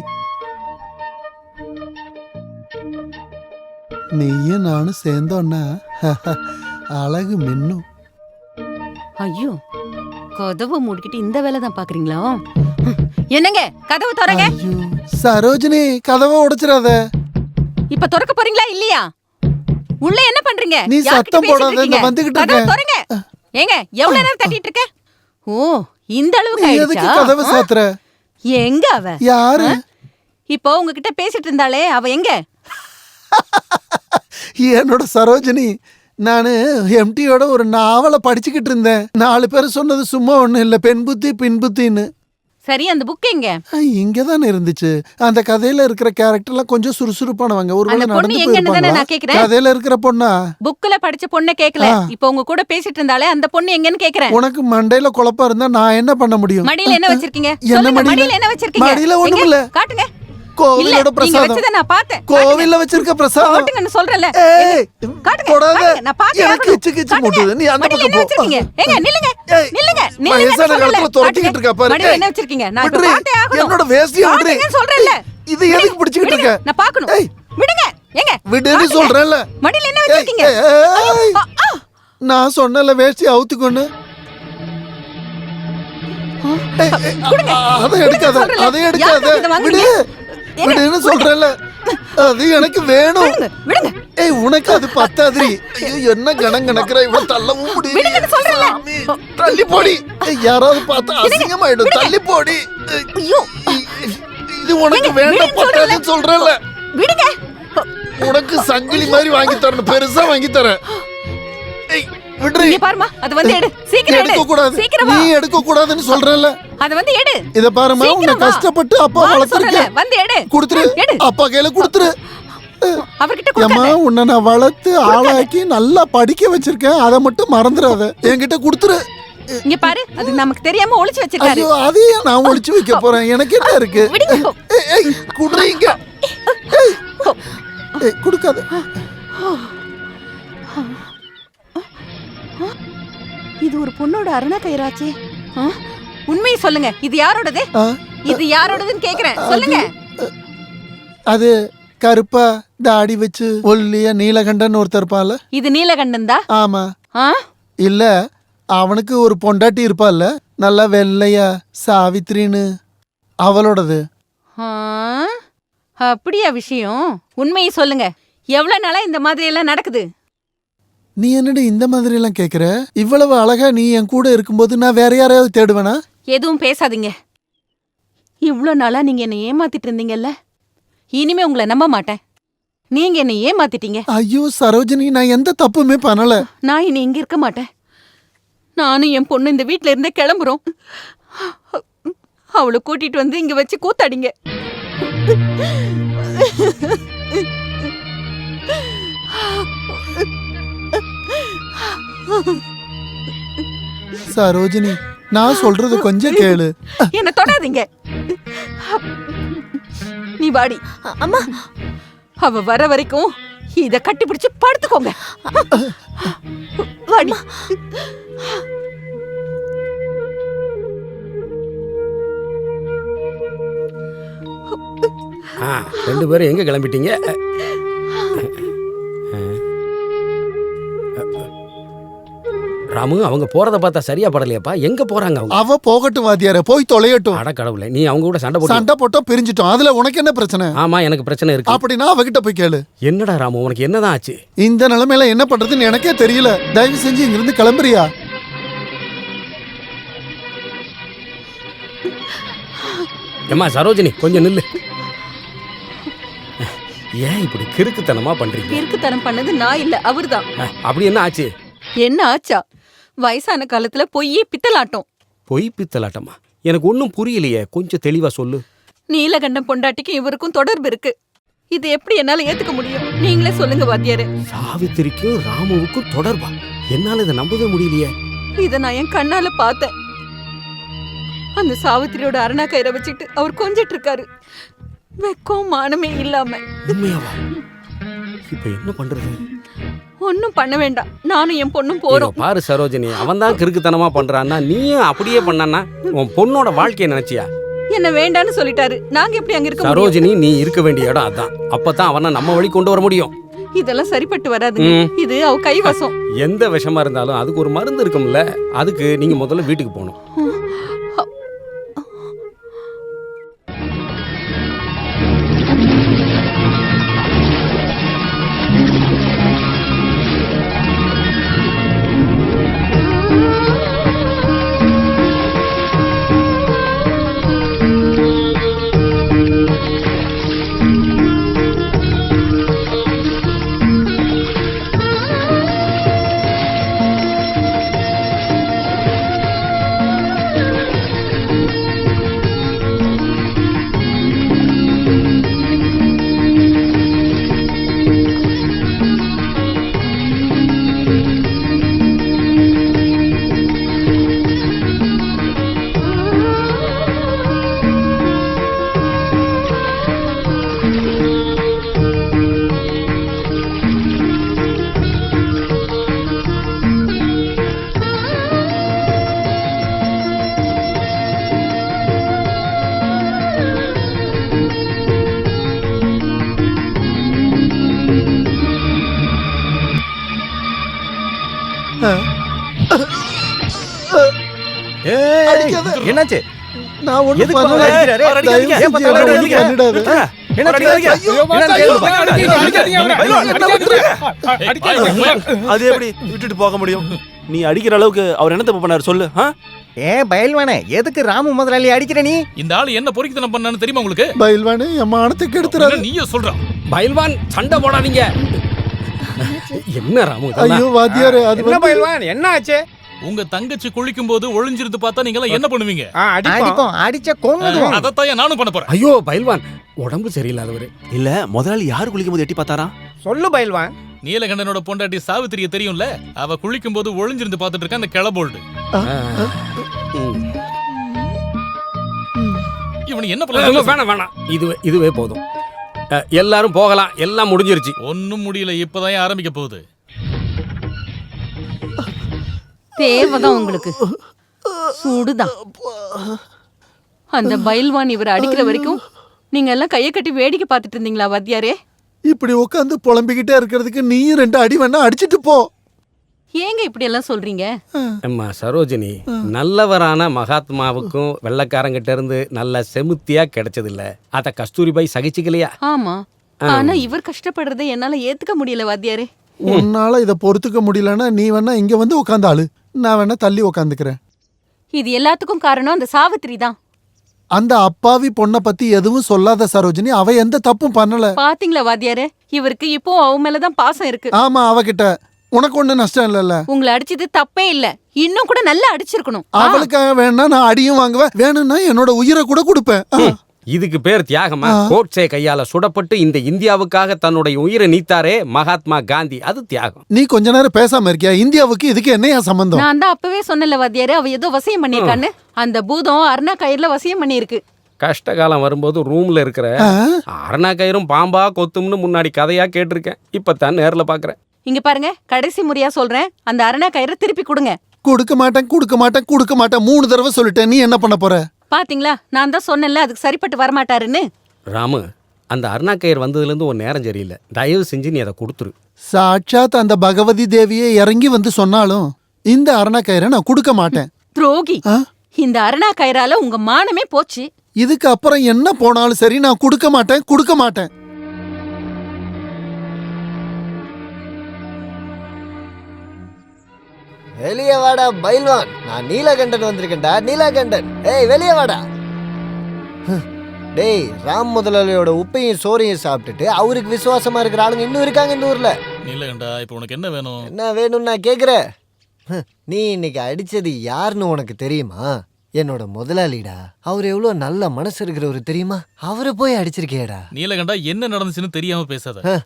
D: நீயும் நானும் சேர்ந்தோன்னா அழகு மின்னும்.
H: ஐயோ, கதவை மூடிக்கிட்டு இந்த வேலை தான் பாக்குறீங்களா? என்னங்க, கதவு திறங்க.
D: சரோஜினி, கதவை உடைச்சிடாத.
H: இப்ப திறக்க போறீங்களா இல்லையா? உள்ள என்ன பண்றீங்க?
D: நீ சத்தம் போடாத, நான் வந்துகிட்டு இருக்கேன்.
H: திறங்க. ஏங்க, எவ்வளவு நேரம் தட்டிட்டு இருக்க? ஓ, இந்த அளவுக்கு
D: நீ
H: ஆயிடுச்சா?
D: எதுக்கு கதவை சாத்துற?
H: எங்க அவ?
D: யாரு?
H: இப்போ உங்ககிட்ட பேசிட்டு இருந்தாலே அவ எங்க?
D: என்னோட சரோஜினி, நானு எம்டியோட ஒரு நாவலை படிச்சுக்கிட்டு இருந்தேன். 4 பேர் சொன்னது சும்மா ஒண்ணு இல்ல, பெண் புத்தி பின் புத்தின்னு.
H: சரி, அந்த புக் எங்க?
D: இங்கதானே இருந்துச்சு. அந்த கதையில இருக்கிற கேரக்டர்லாம் கொஞ்சம் சுறுசுறுப்பானவங்க. ஒருவேளை நடந்து போயிருப்பாங்களா? கதையில இருக்கிற பொண்ணா?
H: புக்ல படிச்ச பொண்ணை கேக்கல, இப்போ உங்க கூட பேசிட்டு இருந்தாலே அந்த பொண்ணு எங்கன்னு கேக்குறேன்.
D: உனக்கு மண்டையில குழப்பம் இருந்தா நான் என்ன பண்ண முடியும்?
H: மடியில என்ன வச்சிருக்கீங்க?
D: என்ன
H: மடியில என்ன வச்சிருக்கீங்க?
D: மடியில ஒண்ணும் இல்ல.
H: காட்டுங்க.
D: கோவிலோட பிரசாதம்.
H: நான் பார்த்தேன்.
D: கோவில்ல வச்சிருக்க பிரசாதம்.
H: காட்டுங்கன்னு சொல்றேன்ல.
D: காட்டுங்க. நான் பார்த்தேன். எனக்கு கிச்சு கிச்சு மூட்டுது. நீ அந்த பக்கம் போ.
H: ஏங்க நில்லுங்க. நில்லுங்க.
D: வயசான காலத்துல தொரட்டிக்கிட்டு இருக்கா பாரு.
H: மடியில என்ன வச்சிருக்கீங்க? நான் இப்ப பார்த்தே ஆகணும்.
D: என்னோட வேஷ்டியை விடு.
H: காட்டுங்கன்னு சொல்றேன்ல.
D: இது எதுக்கு பிடிச்சிட்டு இருக்க?
H: நான் பார்க்கணும். விடுங்க. ஏங்க.
D: விடுன்னு சொல்றேன்ல.
H: மடியில என்ன வச்சிருக்கீங்க?
D: நான் சொன்னல வேஷ்டி அவுத்துக்கொண்டு அதை எடுக்காத அதை எடுக்காத விடு விடுன்னு சொல்றல அது எனக்கு வேணும். ஏய் உனக்கு அது பத்தாதிரி. ஐயோ என்ன கணம் கணக்குற இவ்வளவு தள்ளவும் முடியல. தள்ளி போடி. யாராவது பார்த்தா அசிங்கமாயிடும். தள்ளி போடி. இது உனக்கு வேண்டாம் பத்தாதுன்னு சொல்றல.
H: விடுங்க.
D: உனக்கு சங்கிலி மாதிரி வாங்கி தரணும். பெருசா வாங்கி தரேன்.
H: இங்க பாருமா அது வந்து எடு சீக்கிரம்
D: எடுக்க கூடாது. நீ எடுக்க கூடாதுன்னு சொல்றல.
H: அது வந்து எடு.
D: இத பாருமா உன்னை கஷ்டப்பட்டு அப்பா வளர்த்திருக்கேன்.
H: வந்து எடு.
D: குடுத்துரு. அப்பா கையில குடுத்துரு.
H: அவர்கிட்ட கொடுக்காத.
D: அம்மா உன்னை நான் வளர்த்து ஆளாக்கி நல்லா படிக்க வச்சிருக்கேன். அதை மட்டும் மறந்துடாத. என்கிட்ட குடுத்துரு.
H: இங்க பாரு அது நமக்கு தெரியாம ஒளிச்சு வச்சிருக்காரு.
D: ஐயோ அதையே நான் ஒளிச்சு வைக்க போறேன். எனக்கு என்ன இருக்கு? ஏய் குடுறீங்க. ஏய் குடுக்காத.
H: இது ஒரு பொண்ணோட அருணா கயிறாச்சே. உண்மையை சொல்லுங்க. இது யாரோடது? இது யாரோடதுன்னு கேக்குறேன். சொல்லுங்க.
D: அது கருப்பா தாடி வச்சு ஒல்லியா நீலகண்டன் ஒருத்தர் இருப்பான்ல.
H: இது நீலகண்டன் தான்.
D: ஆமா. இல்ல அவனுக்கு ஒரு பொண்டாட்டி இருப்பாள்ல நல்லா வெள்ளையா சாவித்ரின்னு அவளோடது.
H: அப்படியா விஷயம்? உண்மையை சொல்லுங்க. எவ்வளவு நாளா இந்த மாதிரி எல்லாம் நடக்குது?
D: நீ என்னடி இந்த மாதிரி எல்லாம் கேக்குற? இவ்வளவு அழகா நீ என் கூட இருக்கும்போது நான் வேற யாரையாவது தேடுவேனா?
H: எதுவும் பேசாதீங்க. இவ்வளவு நாளா நீங்க என்ன ஏமாத்திட்டு இருந்தீங்கல்ல, இனிமே உங்களை நம்ப மாட்டேன். நீங்க என்ன ஏமாத்திட்டீங்க.
D: ஐயோ சரோஜினி நான் எந்த தப்புமே பண்ணல.
H: நான் இனி இங்க இருக்க மாட்டேன். நானும் என் பொண்ணு இந்த வீட்ல இருந்தே கிளம்புறோம். அவளை கூட்டிட்டு வந்து இங்க வச்சு கூத்தாடிங்க.
D: சரோஜினி நான் சொல்றது கொஞ்சம் கேளு.
H: என்ன தொடாதீங்க. நீ வாடி.
L: அம்மா
H: அவ வர வரைக்கும் இத கட்டி பிடிச்சு படுத்துக்கோங்க. வாடி.
F: ரெண்டு பேரும் எங்க கிளம்பிட்டீங்க? ராமு அவங்க போறத பார்த்தா சரியா படலையாப்பா. எங்க போறாங்க அவங்க?
D: அவ போகட்டும் வாத்தியாரே, போய் தொலையட்டும்.
F: அட கடவுளே, நீ அவங்க கூட
D: சண்டை போட்டோம் பிரிஞ்சிட்டோம். அதுல உனக்கு என்ன பிரச்சனை?
F: ஆமா எனக்கு பிரச்சனை இருக்கு.
D: அப்படின்னா அவகிட்ட போய் கேளு.
F: என்னடா ராமு உனக்கு என்னதான் ஆச்சு?
D: இந்த நிலைமையில என்ன பண்றதுன்னு எனக்கே தெரியல. தயவு செஞ்சு இங்க இருந்து கிளம்புறியா?
F: ஏமா சரோஜினி கொஞ்சம் நில்லு. ஏன் இப்படி கிறுக்குத்தனமா பண்றீங்க?
H: கிறுக்குத்தனம் பண்ணது நான் இல்ல, அவர்தான்.
F: அப்படி என்ன ஆச்சு?
H: என்ன ஆச்சா? வயசான காலத்துல பொய்யே பித்தலாட்டம்.
F: பொய் பித்தலாட்டமா? எனக்கு ஒன்னும் புரியலையே, கொஞ்சம் தெளிவா சொல்லு.
H: நீலகண்டம் பொண்டாட்டிக்கும் இவருக்கும் தொடர்பு இருக்கு. இது எப்படி என்னால ஏத்துக்க முடியும்? நீங்களே சொல்லுங்க வாத்தியாரே.
F: சாவித்திரிக்கும் ராமுவுக்கும் தொடர்பா? என்னால இதை நம்பவே முடியலையே.
H: இத நான் என் கண்ணால பார்த்தேன். அந்த சாவித்திரியோட அருணா கயிறை வச்சுட்டு அவர் கொஞ்சிட்டு இருக்காரு. வெக்கம் மானமே இல்லாம.
F: உண்மையாவா? இப்ப என்ன பண்றது?
H: ஒன்னும் பண்ண வேண்டாம். நானும் என் பொண்ணும் போறோம்.
F: பாரு சரோஜினி, அவன் தான் கிறுக்குத்தனமா பண்றான்னா நீயும் அப்படியே பண்ணானா? உன் பொண்ணோட வாழ்க்கையை நினைச்சியா?
H: என்ன வேண்டான்னு சொல்லிட்டாரு. நாங்க எப்படி அங்க இருக்க முடியும்?
F: சரோஜினி நீ இருக்க வேண்டிய இடம் அதான். அப்பதான் அவனை நம்ம வழி கொண்டு வர முடியும்.
H: இதெல்லாம் சரிப்பட்டு வராது. இது அவ கைவசம்.
F: எந்த விஷமா இருந்தாலும் அதுக்கு ஒரு மருந்து இருக்கும்ல. அதுக்கு நீங்க முதல்ல வீட்டுக்கு போகணும்.
N: என்னாச்சு?
D: நான் ஒண்ணும்
N: எதுக்கு
D: பண்ணல.
N: அடிக்கிறாரு?
D: அவர் அடிக்காதீங்க.
N: ஏன் பத்தாயிரம்
D: அவர்
N: அடிக்காதீங்க?
D: பண்ணிடாத.
N: என்ன அடிக்காதீங்க?
K: அது எப்படி விட்டுட்டு போக முடியும்? நீ அடிக்கிற அளவுக்கு அவர் என்ன தப்பு பண்ணாரு சொல்லு.
N: பயில்வானே, எதுக்கு ராமு முதலாளி அடிக்கிற நீ?
A: இந்த ஆளு என்ன பொறுக்கித்தனம் பண்ணான்னு தெரியுமா உங்களுக்கு?
D: பயில்வானே என் மானத்துக்கு எடுத்துறாரு.
A: நீயே சொல்ற.
F: பயில்வான் சண்டை போடாதீங்க. என்ன ராமு இதெல்லாம்?
D: ஐயோ வாத்தியாரே, அது
B: என்ன பயில்வான் என்ன ஆச்சு?
A: உங்க தங்கச்சி குளிக்கும் போது ஒளிஞ்சிருந்து பார்த்தா நீங்க எல்லாம் என்ன பண்ணுவீங்க?
N: அடிப்போம், அடிச்ச கொன்னுடுவோம்.
A: அதத்தான் நானும் பண்ண போறேன்.
F: ஐயோ பயில்வான் உடம்பு சரியில்லாதவரு.
K: இல்ல முதலாளி யாரு குளிக்கும் போது எட்டி பார்த்தாரா?
B: சொல்லு பயில்வான்.
A: நீலகண்டனோட பொண்டாட்டி சாவித்திரிய தெரியும்ல, அவ குளிக்கும் போது ஒளிஞ்சிருந்து பார்த்துட்டு இருக்க அந்த கிளபோல்டு. இவனு என்ன பண்ண?
F: வேணாம் இதுவே போதும். எல்லாரும் போகலாம், எல்லாம் முடிஞ்சிருச்சு.
A: ஒன்னும் முடியல, இப்பதான் ஆரம்பிக்க போகுது.
H: தேவைதான் உங்களுக்கு சூடுதான். அந்த பயில்வான் இவர் அடிக்கிற வரைக்கும் நீங்க எல்லாம் கையை கட்டி வேடிக்கை பார்த்துட்டு இருந்தீங்களா வாத்தியாரே?
D: இப்படி உட்காந்து புலம்பிக்கிட்டே இருக்கிறதுக்கு நீயும் 2 அடி வேணா அடிச்சிட்டு போ.
H: ஏங்க இப்படி எல்லாம் சொல்றீங்க?
F: அம்மா சரோஜினி, நல்லவரான மகாத்மாவுக்கும் வெள்ளக்காரங்கிட்ட இருந்து நல்ல செமுத்தியா கிடைச்சது இல்ல. அத கஸ்தூரிபாய் சகிச்சுக்கலையா?
H: ஆமா, ஆனா இவர் கஷ்டப்படுறதை என்னால ஏத்துக்க முடியல வாத்தியாரே.
D: உன்னால இத பொறுத்துக்க முடியலன்னா நீ வேணா இங்க வந்து உட்காந்தாளு, நான் வேணா தள்ளி உட்காந்துக்கிறேன்.
H: இது எல்லாத்துக்கும் காரணம் அந்த சாவித்திரி தான்.
D: அந்த அப்பாவி பொண்ணை பத்தி எதுவும் சொல்லாத சரோஜினி, அவ எந்த தப்பும் பண்ணல.
H: பாத்தீங்களா வாத்தியாரே, இவருக்கு இப்போ அவ மேலதான் பாசம் இருக்கு.
D: ஆமா, அவகிட்ட உனக்கு ஒண்ணு நஷ்டம் இல்லல்ல.
H: உங்களை அடிச்சது தப்பே இல்ல, இன்னும் கூட நல்லா அடிச்சிருக்கணும்.
D: அவளுக்காக வேணா நான் அடியும் வாங்குவேன், வேணும்னா என்னோட உயிரை கூட கொடுப்பேன்.
F: இதுக்கு பேர் தியாகமா? கோட்சே கையால சுடப்பட்டு இந்த இந்தியாவுக்காக தன்னுடைய உயிரை நீத்தாரே மகாத்மா காந்தி, அது தியாகம்.
D: நீ கொஞ்ச நேரம் பேசாம இருக்கியா? இந்தியாவுக்கு இதுக்கு என்னையா சம்பந்தம்?
H: நான் தான் அப்பவே சொன்னல வாத்தியாரே, அவ ஏதோ வசியம் பண்ணிருக்கான்னு. அந்த பூதம் அருணா கயிறுல வசியம் பண்ணிருக்கு.
F: கஷ்ட காலம் வரும்போது ரூம்ல இருக்கிற அருணா கயிறும் பாம்பா கொத்தும்னு முன்னாடி கதையா கேட்டிருக்கேன், இப்பதான் நேர்ல பாக்குறேன்.
H: இங்க பாருங்க, கடைசி முறையா சொல்றேன், அந்த அருணா கயிறை திருப்பி கொடுங்க.
D: கொடுக்க மாட்டேன் 3 தடவை சொல்லிட்டேன். நீ என்ன பண்ண போற?
H: பாத்தீங்களா, நான் தான் சொன்னேன்ல அதுக்கு சரிப்பட்டு வரமாட்டாருன்னு.
F: ராமு, அந்த அருணா கயிறு வந்ததுல இருந்து ஒரு நேரம் சரியில்லை, தயவு செஞ்சு நீ அதை கொடுத்துரு.
D: சாட்சாத் அந்த பகவதி தேவியே இறங்கி வந்து சொன்னாலும் இந்த அருணா கயிறை நான் கொடுக்க மாட்டேன்.
H: துரோகி, இந்த அருணா கயிறால உங்க மானமே போச்சு.
D: இதுக்கு அப்புறம் என்ன போனாலும் சரி, நான் கொடுக்க மாட்டேன்.
C: வெளியே வாடா பயில்வான், நான் நீலகண்டன் வந்திருக்கேன்டா. நீலகண்டன், ஏய் வெளியே வாடா. டேய், ராம் முதலாளியோட உப்பையும் சோறையும் சாப்பிட்டுட்டு அவருக்கு விசுவாசமா இருக்கிற ஆளுங்க இன்னும் இருக்காங்க இந்த ஊர்ல.
A: நீலகண்டா, இப்போ உனக்கு என்ன வேணும்?
C: என்ன வேணும்னு நான் கேக்குறேன். நீ இன்னைக்கு அடிச்சது யாருன்னு உனக்கு தெரியுமா? என்னோட முதலாளிடா. அவர் எவ்வளவு நல்ல மனசு இருக்கிறவரு தெரியுமா? அவரை போய் அடிச்சிருக்கேடா.
A: நீலகண்டா, என்ன நடந்துச்சுன்னு தெரியாம பேசாத.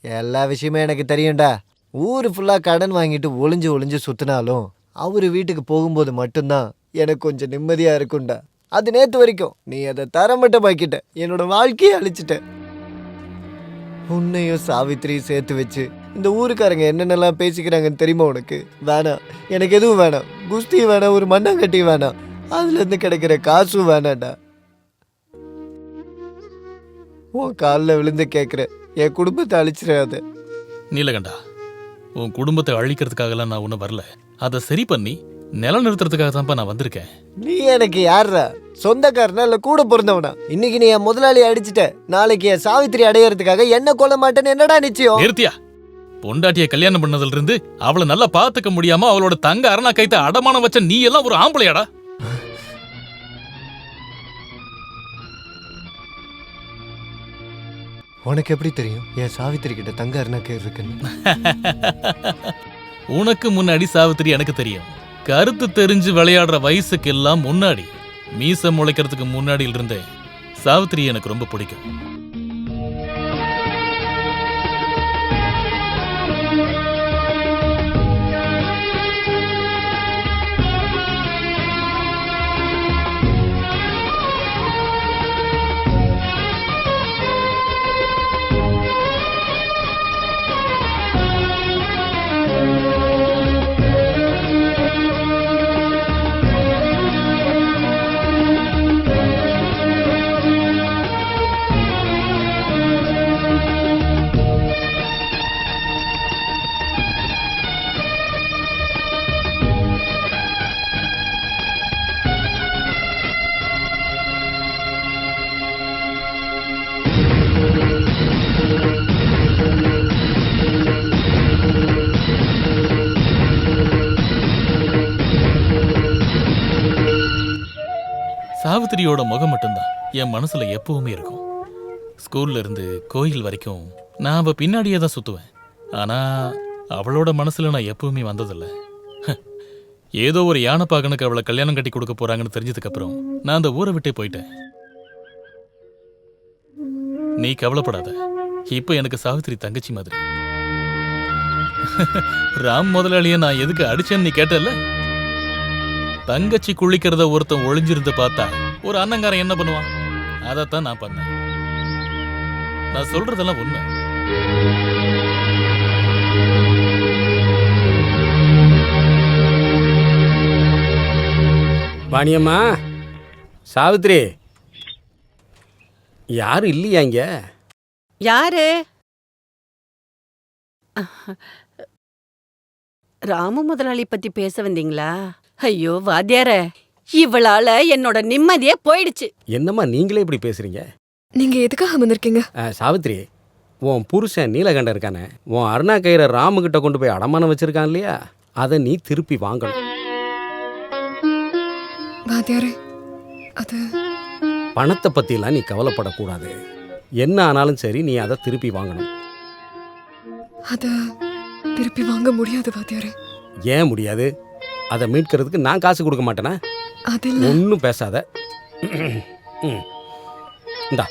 C: எல்லா விஷயமே எனக்கு தெரியும்டா. ஊரு ஃபுல்லா கடன் வாங்கிட்டு ஒளிஞ்சு சுத்தினாலும் அவரு வீட்டுக்கு போகும்போது மட்டும்தான் எனக்கு கொஞ்சம் நிம்மதியா இருக்கும்டா. அது நேத்து வரைக்கும். நீ அதை தரமட்டமாக்கிட்ட, என்னோட வாழ்க்கையை அழிச்சிட்ட. உன்னையும் சாவித்திரியும் சேர்த்து வச்சு இந்த ஊருக்காரங்க என்னென்னலாம் பேசிக்கிறாங்கன்னு தெரியுமா உனக்கு? வேணாம், எனக்கு எதுவும் வேணாம். குஸ்தி வேணாம், ஒரு மண்ணாங்கட்டி வேணாம், அதுல இருந்து கிடைக்கிற காசும் வேணாம்டா. உன் காலில் விழுந்து கேட்குறேன், என் குடும்பத்தை அழிச்சிடாத.
A: நீலகண்டா, உன் குடும்பத்தை அழிக்கிறதுக்காகலாம் நான் ஒன்றும் வரல. அதை சரி பண்ணி நிலநிறுத்துறதுக்காக தான்ப்பா நான் வந்திருக்கேன்.
C: நீ எனக்கு யாரா? சொந்தக்காரனா இல்ல கூட பிறந்தவனா? இன்னைக்கு நீ என் முதலாளி அடிச்சிட்ட, நாளைக்கு என் சாவித்திரி அடையறதுக்காக என்ன கொல்ல மாட்டேன்னு என்னடா நிச்சயம்?
A: நிறுத்தியா? பொண்டாட்டிய கல்யாணம் பண்ணதுல இருந்து அவளை நல்லா பாத்துக்க முடியாம அவளோட தங்க அரணா கைத்த அடமானம் வச்ச நீ எல்லாம் ஒரு ஆம்பளையாடா?
C: உனக்கு எப்படி தெரியும் என் சாவித்திரி கிட்ட தங்க அரணா கயிறு இருக்குன்னு?
A: உனக்கு முன்னாடி சாவித்திரி எனக்கு தெரியும். கருத்து தெரிஞ்சு விளையாடுற வயசுக்கு எல்லாம் முன்னாடி, மீச முளைக்கிறதுக்கு முன்னாடியில இருந்தே சாவித்திரி எனக்கு ரொம்ப பிடிக்கும். சாவித்திரியோட முகம் மட்டும்தான் என் மனசுல எப்பவுமே இருக்கும். ஸ்கூல்ல இருந்து கோயில் வரைக்கும் நான் அவ பின்னாடியே தான் சுத்துவேன். ஆனா அவளோட மனசுல நான் எப்பவுமே வந்ததில்லை. ஏதோ ஒரு யானைப்பாகனுக்கு அவளை கல்யாணம் கட்டி கொடுக்க போறாங்கன்னு தெரிஞ்சதுக்கு அப்புறம் நான் அந்த ஊரை விட்டே போயிட்டேன். நீ கவலைப்படாத, இப்ப எனக்கு சாவித்திரி தங்கச்சி மாதிரி. ராம் முதலாளிய நான் எதுக்கு அடிச்சேன்னு நீ கேட்டல? தங்கச்சி குளிக்கிறத ஒருத்தன் ஒளிஞ்சிருந்து பார்த்தா ஒரு அண்ணங்காரன் என்ன பண்ணுவான்? அதைத்தான் நான் பண்ணேன். நான் சொல்றதெல்லாம் உண்மை.
F: வாணியம்மா, சாவித்ரி, யாரும் இல்லையா இங்க?
G: யாரு? ராம முதலாளி பத்தி பேச வந்தீங்களா? ஐயோ வாத்தியார, இவளால என்னோட நிம்மதியே போயிடுச்சு.
F: என்னம்மா நீங்களே இப்படி பேசுறீங்க?
M: நீங்க எதுக்காக வந்திருக்கீங்க?
F: சாவித்ரி, உன் புருஷன் நீலகண்டன் இருக்கானே, உன் அருணா கயிறை ராமுகிட்ட கொண்டு போய் அடமானம் வச்சிருக்கான் இல்லையா, அதை நீ திருப்பி வாங்கணும்.
M: வாத்தியாரே, அது
F: பணத்தை பத்திலாம் நீ கவலைப்படக்கூடாது. என்ன ஆனாலும் சரி, நீ அதை திருப்பி வாங்கணும்.
M: அத திருப்பி வாங்க முடியாது வாத்தியாரே.
F: ஏன் முடியாது? அதை மீட்கிறதுக்கு நான் காசு கொடுக்க மாட்டேனா? ஒன்றும் பேசாத. இந்தா.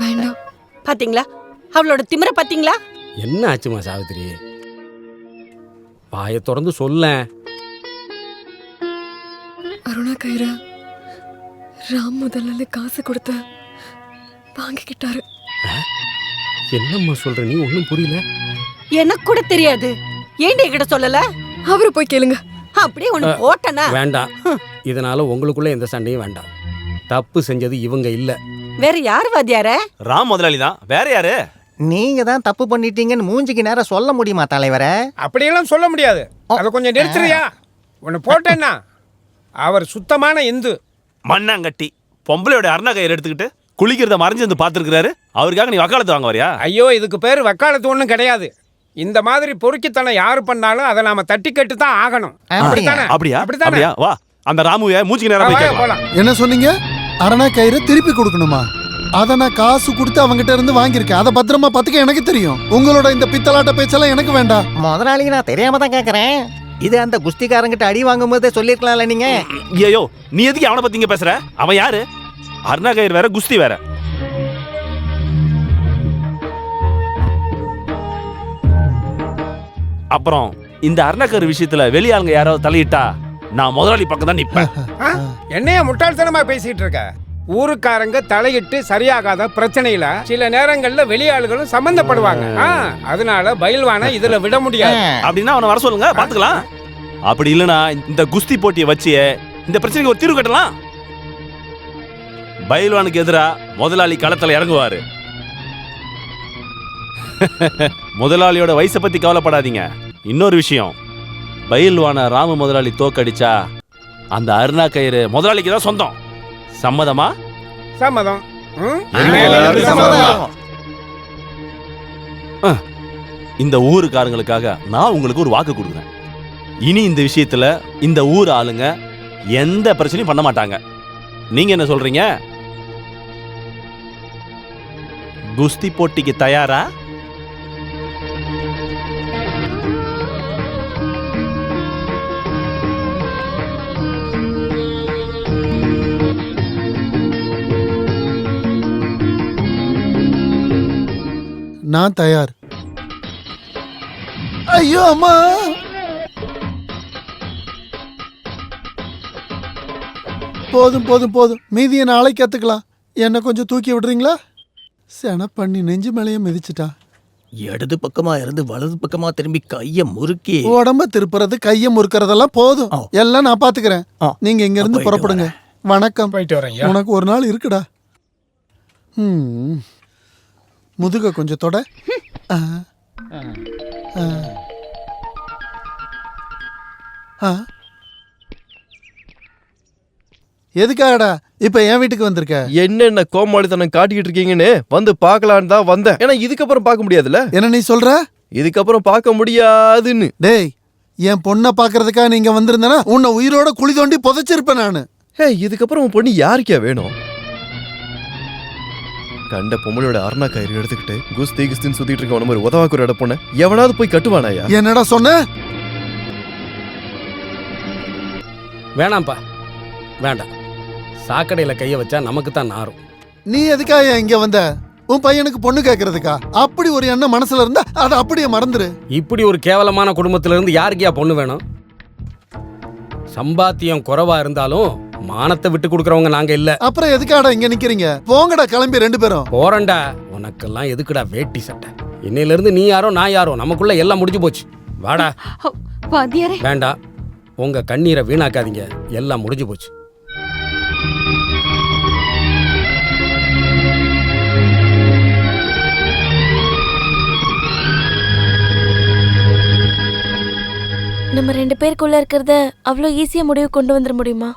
M: வேண்டாம்.
G: பாத்தீங்களா அவளோட திமிர? பாத்தீங்களா
F: என்ன ஆச்சுமா சாவித்திரி? வாயை திறந்து சொல்லேன்.
M: அருணா கயிறு ராம் முதல்ல காசு கொடுத்த வாங்கிக்கிட்டாரு.
F: என்னம்மா சொல்ற? நீ ஒன்றும் புரியல.
G: எனக்கு கூட தெரியாது. ஏன்டா என்கிட்ட சொல்லல?
M: அவரை போய் கேளுங்க.
G: அப்படியே ஒண்ணு போட்டனா?
F: வேண்டாம். இதனால உங்களுக்குள்ள எந்த சண்டையும் வேண்டாம். தப்பு செஞ்சது இவங்க இல்ல.
G: வேற யார் வாத்தியார?
K: ராம் முதலாளி தான். வேற யாரு?
N: நீங்க தான் தப்பு பண்ணிட்டீங்கன்னு மூஞ்சிக்கு நேரம் சொல்ல முடியுமா தலைவரே?
B: அப்படியெல்லாம் சொல்ல முடியாது. அதை கொஞ்சம் நிறுத்துறியா? ஒன்று போட்டேன்னா அவர் சுத்தமான இந்து.
K: மண்ணாங்கட்டி பொம்பளையோட அருணா கயிறு எடுத்துக்கிட்டு குளிக்கிறத மறைஞ்சு வந்து பார்த்துருக்கிறாரு. அவருக்காக நீ வக்காலத்து வாங்க வரியா?
B: ஐயோ, இதுக்கு பேர் வக்காலத்து ஒன்றும் கிடையாது. இந்த மாதிரி பொறுக்கித்தனம் யாரு பண்ணாலும் அதை நாம தட்டி கட்டு தான் ஆகணும்.
K: அப்படியா? அப்படியா? வா, அந்த ராமுவை மூஞ்சிக்கு நேரம் போய் கேட்கலாம்.
D: என்ன சொன்னீங்க? அரணா கயிறு திருப்பி கொடுக்கணுமா? அதை நான் காசு கொடுத்து அவங்ககிட்ட இருந்து வாங்கியிருக்கேன். அதை பத்திரமா பார்த்துக்க எனக்கு தெரியும். உங்களோட இந்த பித்தலாட்ட பேச்செல்லாம் எனக்கு வேண்டாம்.
N: முதலாளி, நான் தெரியாம தான் கேட்கறேன். இது அந்த குஸ்திக்காரங்கிட்ட அடி வாங்கும் போதே சொல்லிருக்கலாம்ல நீங்க.
K: ஐயோ, நீ எதுக்கு அவனை பத்தி இங்க பேசுற? அவன் யாரு? அருணா கயிறு வேற, குஸ்தி வேற. அப்புறம் இந்த அருணாக்கர் விஷயத்துல வெளியாளுங்க யாராவது தலையிட்டா நான் முதலாளி பக்கம் தான் நிப்பேன்.
B: என்னைய முட்டாள்தனமா பேசிட்டு இருக்க? ஊருக்காரங்க தலையிட்டு சரியாகாத பிரச்சனையில சில நேரங்கள்ல வெளியாளுகளும் சம்பந்தப்படுவாங்க. அதனால பயில்வான இதுல விட முடியாது.
K: அப்படின்னா அவனை வர சொல்லுங்க, பாத்துக்கலாம். அப்படி இல்லைன்னா இந்த குஸ்தி போட்டியை வச்சு இந்த பிரச்சனைக்கு ஒரு தீர்வு கட்டலாம். பயில்வானுக்கு எதிரா முதலாளி களத்துல இறங்குவாரு. முதலாளியோட வயசை பத்தி கவலைப்படாதீங்க. இன்னொரு விஷயம், பயில்வான ராம முதலாளி தோக்கடிச்சா அந்த அருணா கயிறு முதலாளிக்கு தான் சொந்தம். சம்மதமா?
B: சம்மதம்.
K: இந்த ஊருக்காரங்களுக்காக நான் உங்களுக்கு ஒரு வாக்கு கொடுக்குறேன். இனி இந்த விஷயத்துல இந்த ஊர் ஆளுங்க எந்த பிரச்சனையும் பண்ண மாட்டாங்க. நீங்க என்ன சொல்றீங்க? குஸ்தி போட்டிக்கு தயாரா?
D: நான் தயார். ஐயோ அம்மா, போதும் போதும் போதும், மீதியை நாளைக்கு கத்துக்கலாம். என்ன கொஞ்சம் தூக்கி விடுறீங்களா? சென பண்ணி நெஞ்சு மேலேயே மிதிச்சிட்டா.
Q: இடது பக்கமா இருந்து வலது பக்கமா திரும்பி கைய முறுக்கி
D: உடம்ப திருப்புறது கைய முறுக்கிறதெல்லாம் போதும். எல்லாம் நான் பாத்துக்கிறேன். நீங்க இங்க இருந்து புறப்படுங்க. வணக்கம்.
P: போயிட்டு வரேன்.
D: உனக்கு ஒரு நாள் இருக்குடா. முதுக கொஞ்சம் தொட. எதுக்காகடா இப்ப என் வீட்டுக்கு வந்திருக்க?
I: என்னென்ன கோமாளித்தனம் காட்டிக்கிட்டு இருக்கீங்கன்னு வந்து பார்க்கலான்னு தான் வந்தேன். ஏன்னா இதுக்கப்புறம் பார்க்க முடியாதுல்ல.
D: என்ன நீ சொல்ற?
I: இதுக்கப்புறம் பார்க்க முடியாதுன்னு.
D: டேய், என் பொண்ணை பாக்குறதுக்காக நீங்க வந்திருந்தனா உன்னை உயிரோட குழி தோண்டி புதைச்சிருப்பேன் நானு.
I: இதுக்கப்புறம் உன் பொண்ணு யாருக்கே வேணும்? கண்ட பொம்பளையோட அருணா கயிறு எடுத்துக்கிட்டு குஸ்தி கிஸ்தின்னு சுத்திட்டு இருக்க உன மாதிரி உதவாக்குற இட பொண்ண எவனாவது போய் கட்டுவானாயா?
D: என்னடா சொன்ன?
F: வேணாம்ப்பா, வேண்டாம். சாக்கடையில கைய வச்சா நமக்கு தான் நாரும்.
D: நீ எதுக்காக இங்க வந்த? உன் பையனுக்கு பொண்ணு கேட்கறதுக்கா? அப்படி ஒரு எண்ணம் மனசுல இருந்தா அதை அப்படியே மறந்துரு.
F: இப்படி ஒரு கேவலமான குடும்பத்துல இருந்து யாருக்கியா பொண்ணு வேணும்? சம்பாத்தியம் குறைவா இருந்தாலும் மானத்தை விட்டு கொடுக்கறவங்க நாங்க இல்ல.
D: அப்புறம் எதுக்காடா இங்க நிக்கிறீங்க? போங்கடா கிளம்பி 2 பேரும்.
F: போறண்டா. உனக்கெல்லாம் எதுக்குடா வேட்டி சட்டை? இன்னையில இருந்து நீ யாரோ நான் யாரோ, நமக்குள்ள எல்லாம் முடிஞ்சு போச்சு. வாடா.
H: வாத்தியாரே
F: வேண்டாம், உங்க கண்ணீரை வீணாக்காதீங்க, எல்லாம் முடிஞ்சு போச்சு.
L: நம்ம 2 பேருக்குள்ள இருக்கிறத அவ்வளோ ஈஸியா முடிவு கொண்டு வந்துட முடியுமா?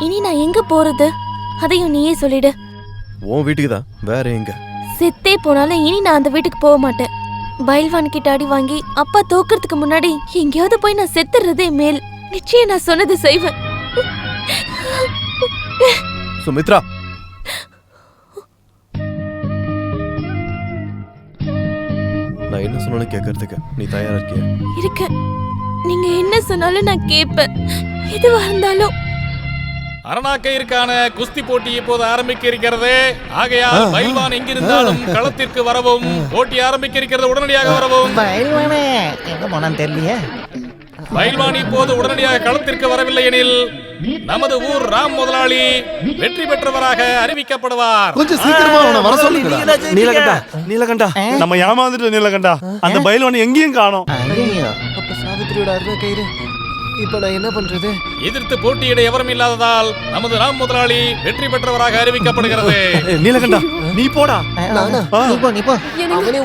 L: இனி நான் எங்க போறது? அதையும் நீயே சொல்லிடு.
I: உன் வீட்டுக்கு தான், வேற எங்க?
L: செத்தே போனாலும் இனி நான் அந்த வீட்டுக்கு போக மாட்டேன். பைல்வான் கிட்ட அடி வாங்கி அப்பா தோக்கிறதுக்கு முன்னாடி எங்கேயாவது போய் நான் செத்துறதே மேல். நிச்சயம் நான் சொன்னது செய்வேன்.
I: சுமித்ரா, நான் என்ன சொன்னாலும் கேட்கறதுக்கு நீ தயாரா இருக்கியா?
L: இருக்க. நீங்க என்ன சொன்னாலும் நான் கேட்பேன், எதுவா இருந்தாலும்.
A: அரணாக்கயிற்கான குஸ்தி போட்டி இப்போது ஆரம்பிக்க இருக்கிறது. ஆகையால் பைல்வான் எங்கிருந்தாலும் களத்திற்கு வரவும், போட்டி ஆரம்பிக்க இருக்கிறது, உடனடியாக வரவும்.
N: பைல்வானே எங்க போனான்னு தெரியலையே.
A: பைல்வான் இப்போது உடனடியாக களத்திற்கு வரவில்லை எனில் நமது ஊர் ராம் முதலாளி வெற்றி பெற்றவராக அறிவிக்கப்படுவார்.
D: கொஞ்சம் சீக்கிரமா அவனை வர சொல்லுங்க.
K: நீலகண்டா, நீலகண்டா, நம்ம ஏமாந்துட்டு நீலகண்டா. அந்த பைல்வான் எங்கேயும் காணோம்.
C: அப்ப சாவித்திரியோட அருணா கயிறு இப்ப நான் என்ன பண்றது?
A: எதிர்த்து போட்டியிட எவரும் இல்லாததால் நமது ராம் முதலாளி வெற்றி பெற்றவராக அறிவிக்கப்படுகிறது.
K: நீலகண்டா, நீ போடா.
C: நானா? நீ போ. அவனே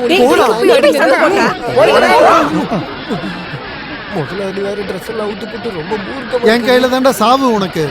C: முதலாளி வேற ட்ரெஸ் எல்லாம் அவுத்து போட்டு ரொம்ப மூர்க்கமா.
D: என் கையில தான்டா சாவு உனக்கு.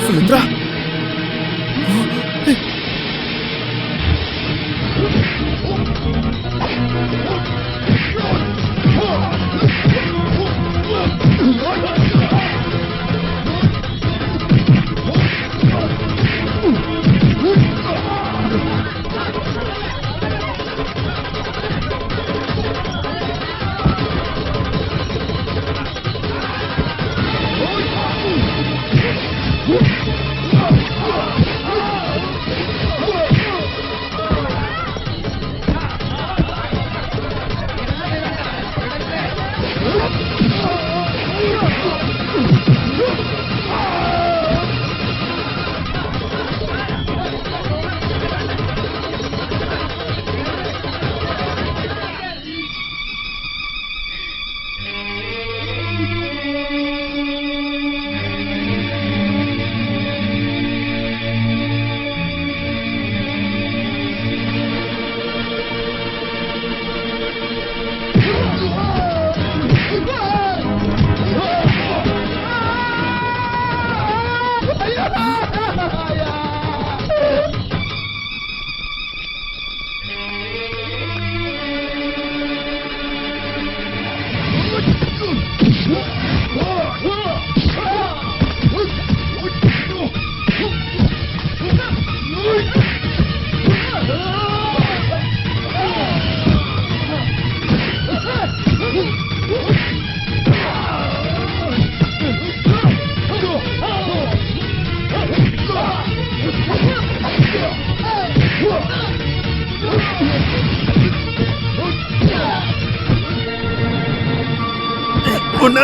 I: சுமித்ரா,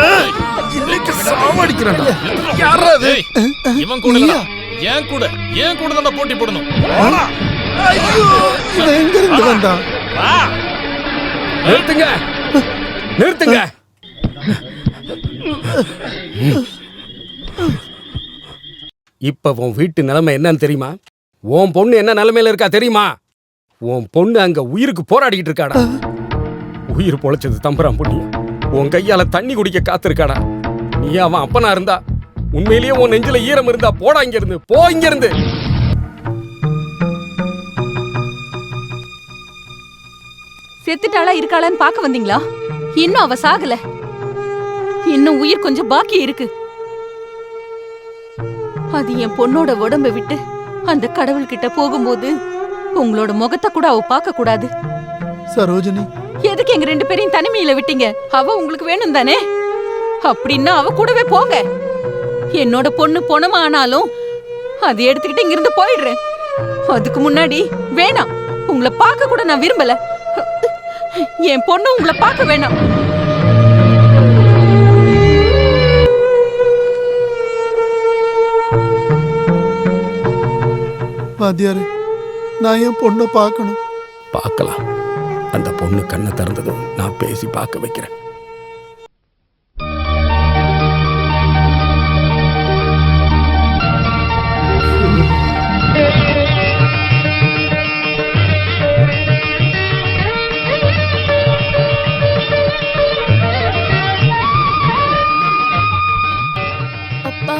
A: ஏய், இவன் கூட இல்லடா. என் கூட தான் போட்டி போடணும். வாடா.
D: இவன் எங்க இருந்து வந்தான்?
A: வா.
F: நிறுத்துங்க. இப்ப உன் வீட்டு நிலைமை என்னன்னு தெரியுமா? உன் பொண்ணு என்ன நிலைமையில இருக்கா தெரியுமா? உன் பொண்ணு அங்க உயிருக்கு போராடிக்கிட்டு இருக்காடா. உயிர் பொழைச்சது தம்புரான் புண்ணியம். உன் கையால தண்ணி குடிக்க காத்திருக்காடா. நீ அவன் அப்பனா இருந்தா, உண்மையிலேயே உன் நெஞ்சில ஈரம் இருந்தா போடா இங்க இருந்து. போ இங்க இருந்து.
H: செத்துட்டாளா இருக்காளான்னு பார்க்க வந்தீங்களா? இன்னும் அவ சாகல. இன்னும் உயிர் கொஞ்சம் பாக்கி இருக்கு. அது என் பொண்ணோட உடம்ப விட்டு அந்த கடவுள் கிட்ட போகும்போது உங்களோட முகத்தை கூட அவ பார்க்க கூடாது.
D: சரோஜினி,
H: எதுக்கு எங்க 2 பேரையும் தனிமையில விட்டீங்க? அவ உங்களுக்கு வேணும் தானே? அப்படின்னா அவ கூடவே போங்க. என்னோட பொண்ணு பொணமா ஆனாலும் அதை எடுத்துக்கிட்டு இங்கிருந்து போயிடுறேன். அதுக்கு முன்னாடி வேணாம், உங்களை பார்க்க கூட நான் விரும்பல. என் பொண்ணு உங்களை பார்க்க வேணாம்.
D: வாத்தியாரு, நான் என் பொண்ணை பார்க்கணும்.
F: பார்க்கலாம். அந்த பொண்ணு கண்ணை திறந்ததும் நான் பேசி பார்க்க வைக்கிறேன்.
L: அப்பா,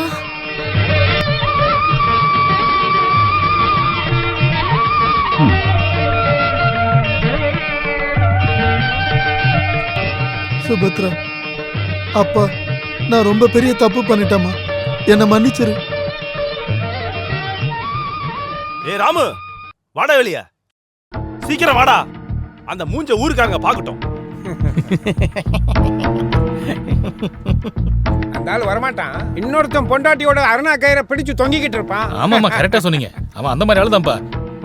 D: சுபத்ரா, அப்பா, நான் ரொம்ப பெரிய தப்பு பண்ணிட்டேம்மா, என்னை மன்னிச்சிரு.
K: ஏய் ராமு, வாடா வெளிய. சீக்கிரம் வாடா. அந்த மூஞ்ச ஊருக்காரங்க பார்க்கட்டும்.
B: அந்த ஆள் வரமாட்டான். இன்னொருத்தன் பொண்டாட்டியோட அருணா கயிறை பிடிச்சு தொங்கிக்கிட்டு இருப்பான்.
A: ஆமாமா, கரெக்டா சொன்னீங்க. அவன் அந்த மாதிரி ஆளுதான்ப்பா.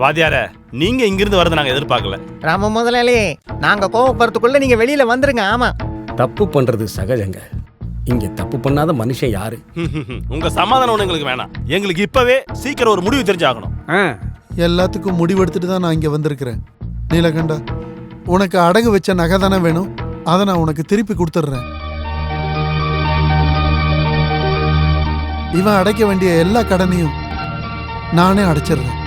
K: வாத்தியார, நீங்க இங்கிருந்து வரத நாங்க எதிர்பார்க்கல.
N: ராம முதலாளி, நாங்க கோவப்படுறதுக்குள்ள நீங்க வெளியில வந்துருங்க. ஆமா,
F: தப்பு பண்றது சகஜங்க. இங்க தப்பு பண்ணாத மனுஷன் யாரு?
K: உங்க சமாதானம் ஒண்ணு எங்களுக்கு வேணாம். எங்களுக்கு இப்பவே சீக்கிரம் ஒரு முடிவு தெரிஞ்சாகணும்.
D: எல்லாத்துக்கும் முடிவெடுத்துட்டு தான் நான் இங்க வந்திருக்கிறேன். நீலகண்டா, உனக்கு அடகு வச்ச நகை தானே வேணும், அதை நான் உனக்கு திருப்பி கொடுத்துட்றேன். இவன் அடைக்க வேண்டிய எல்லா கடனையும் நானே அடைச்சிடுறேன்.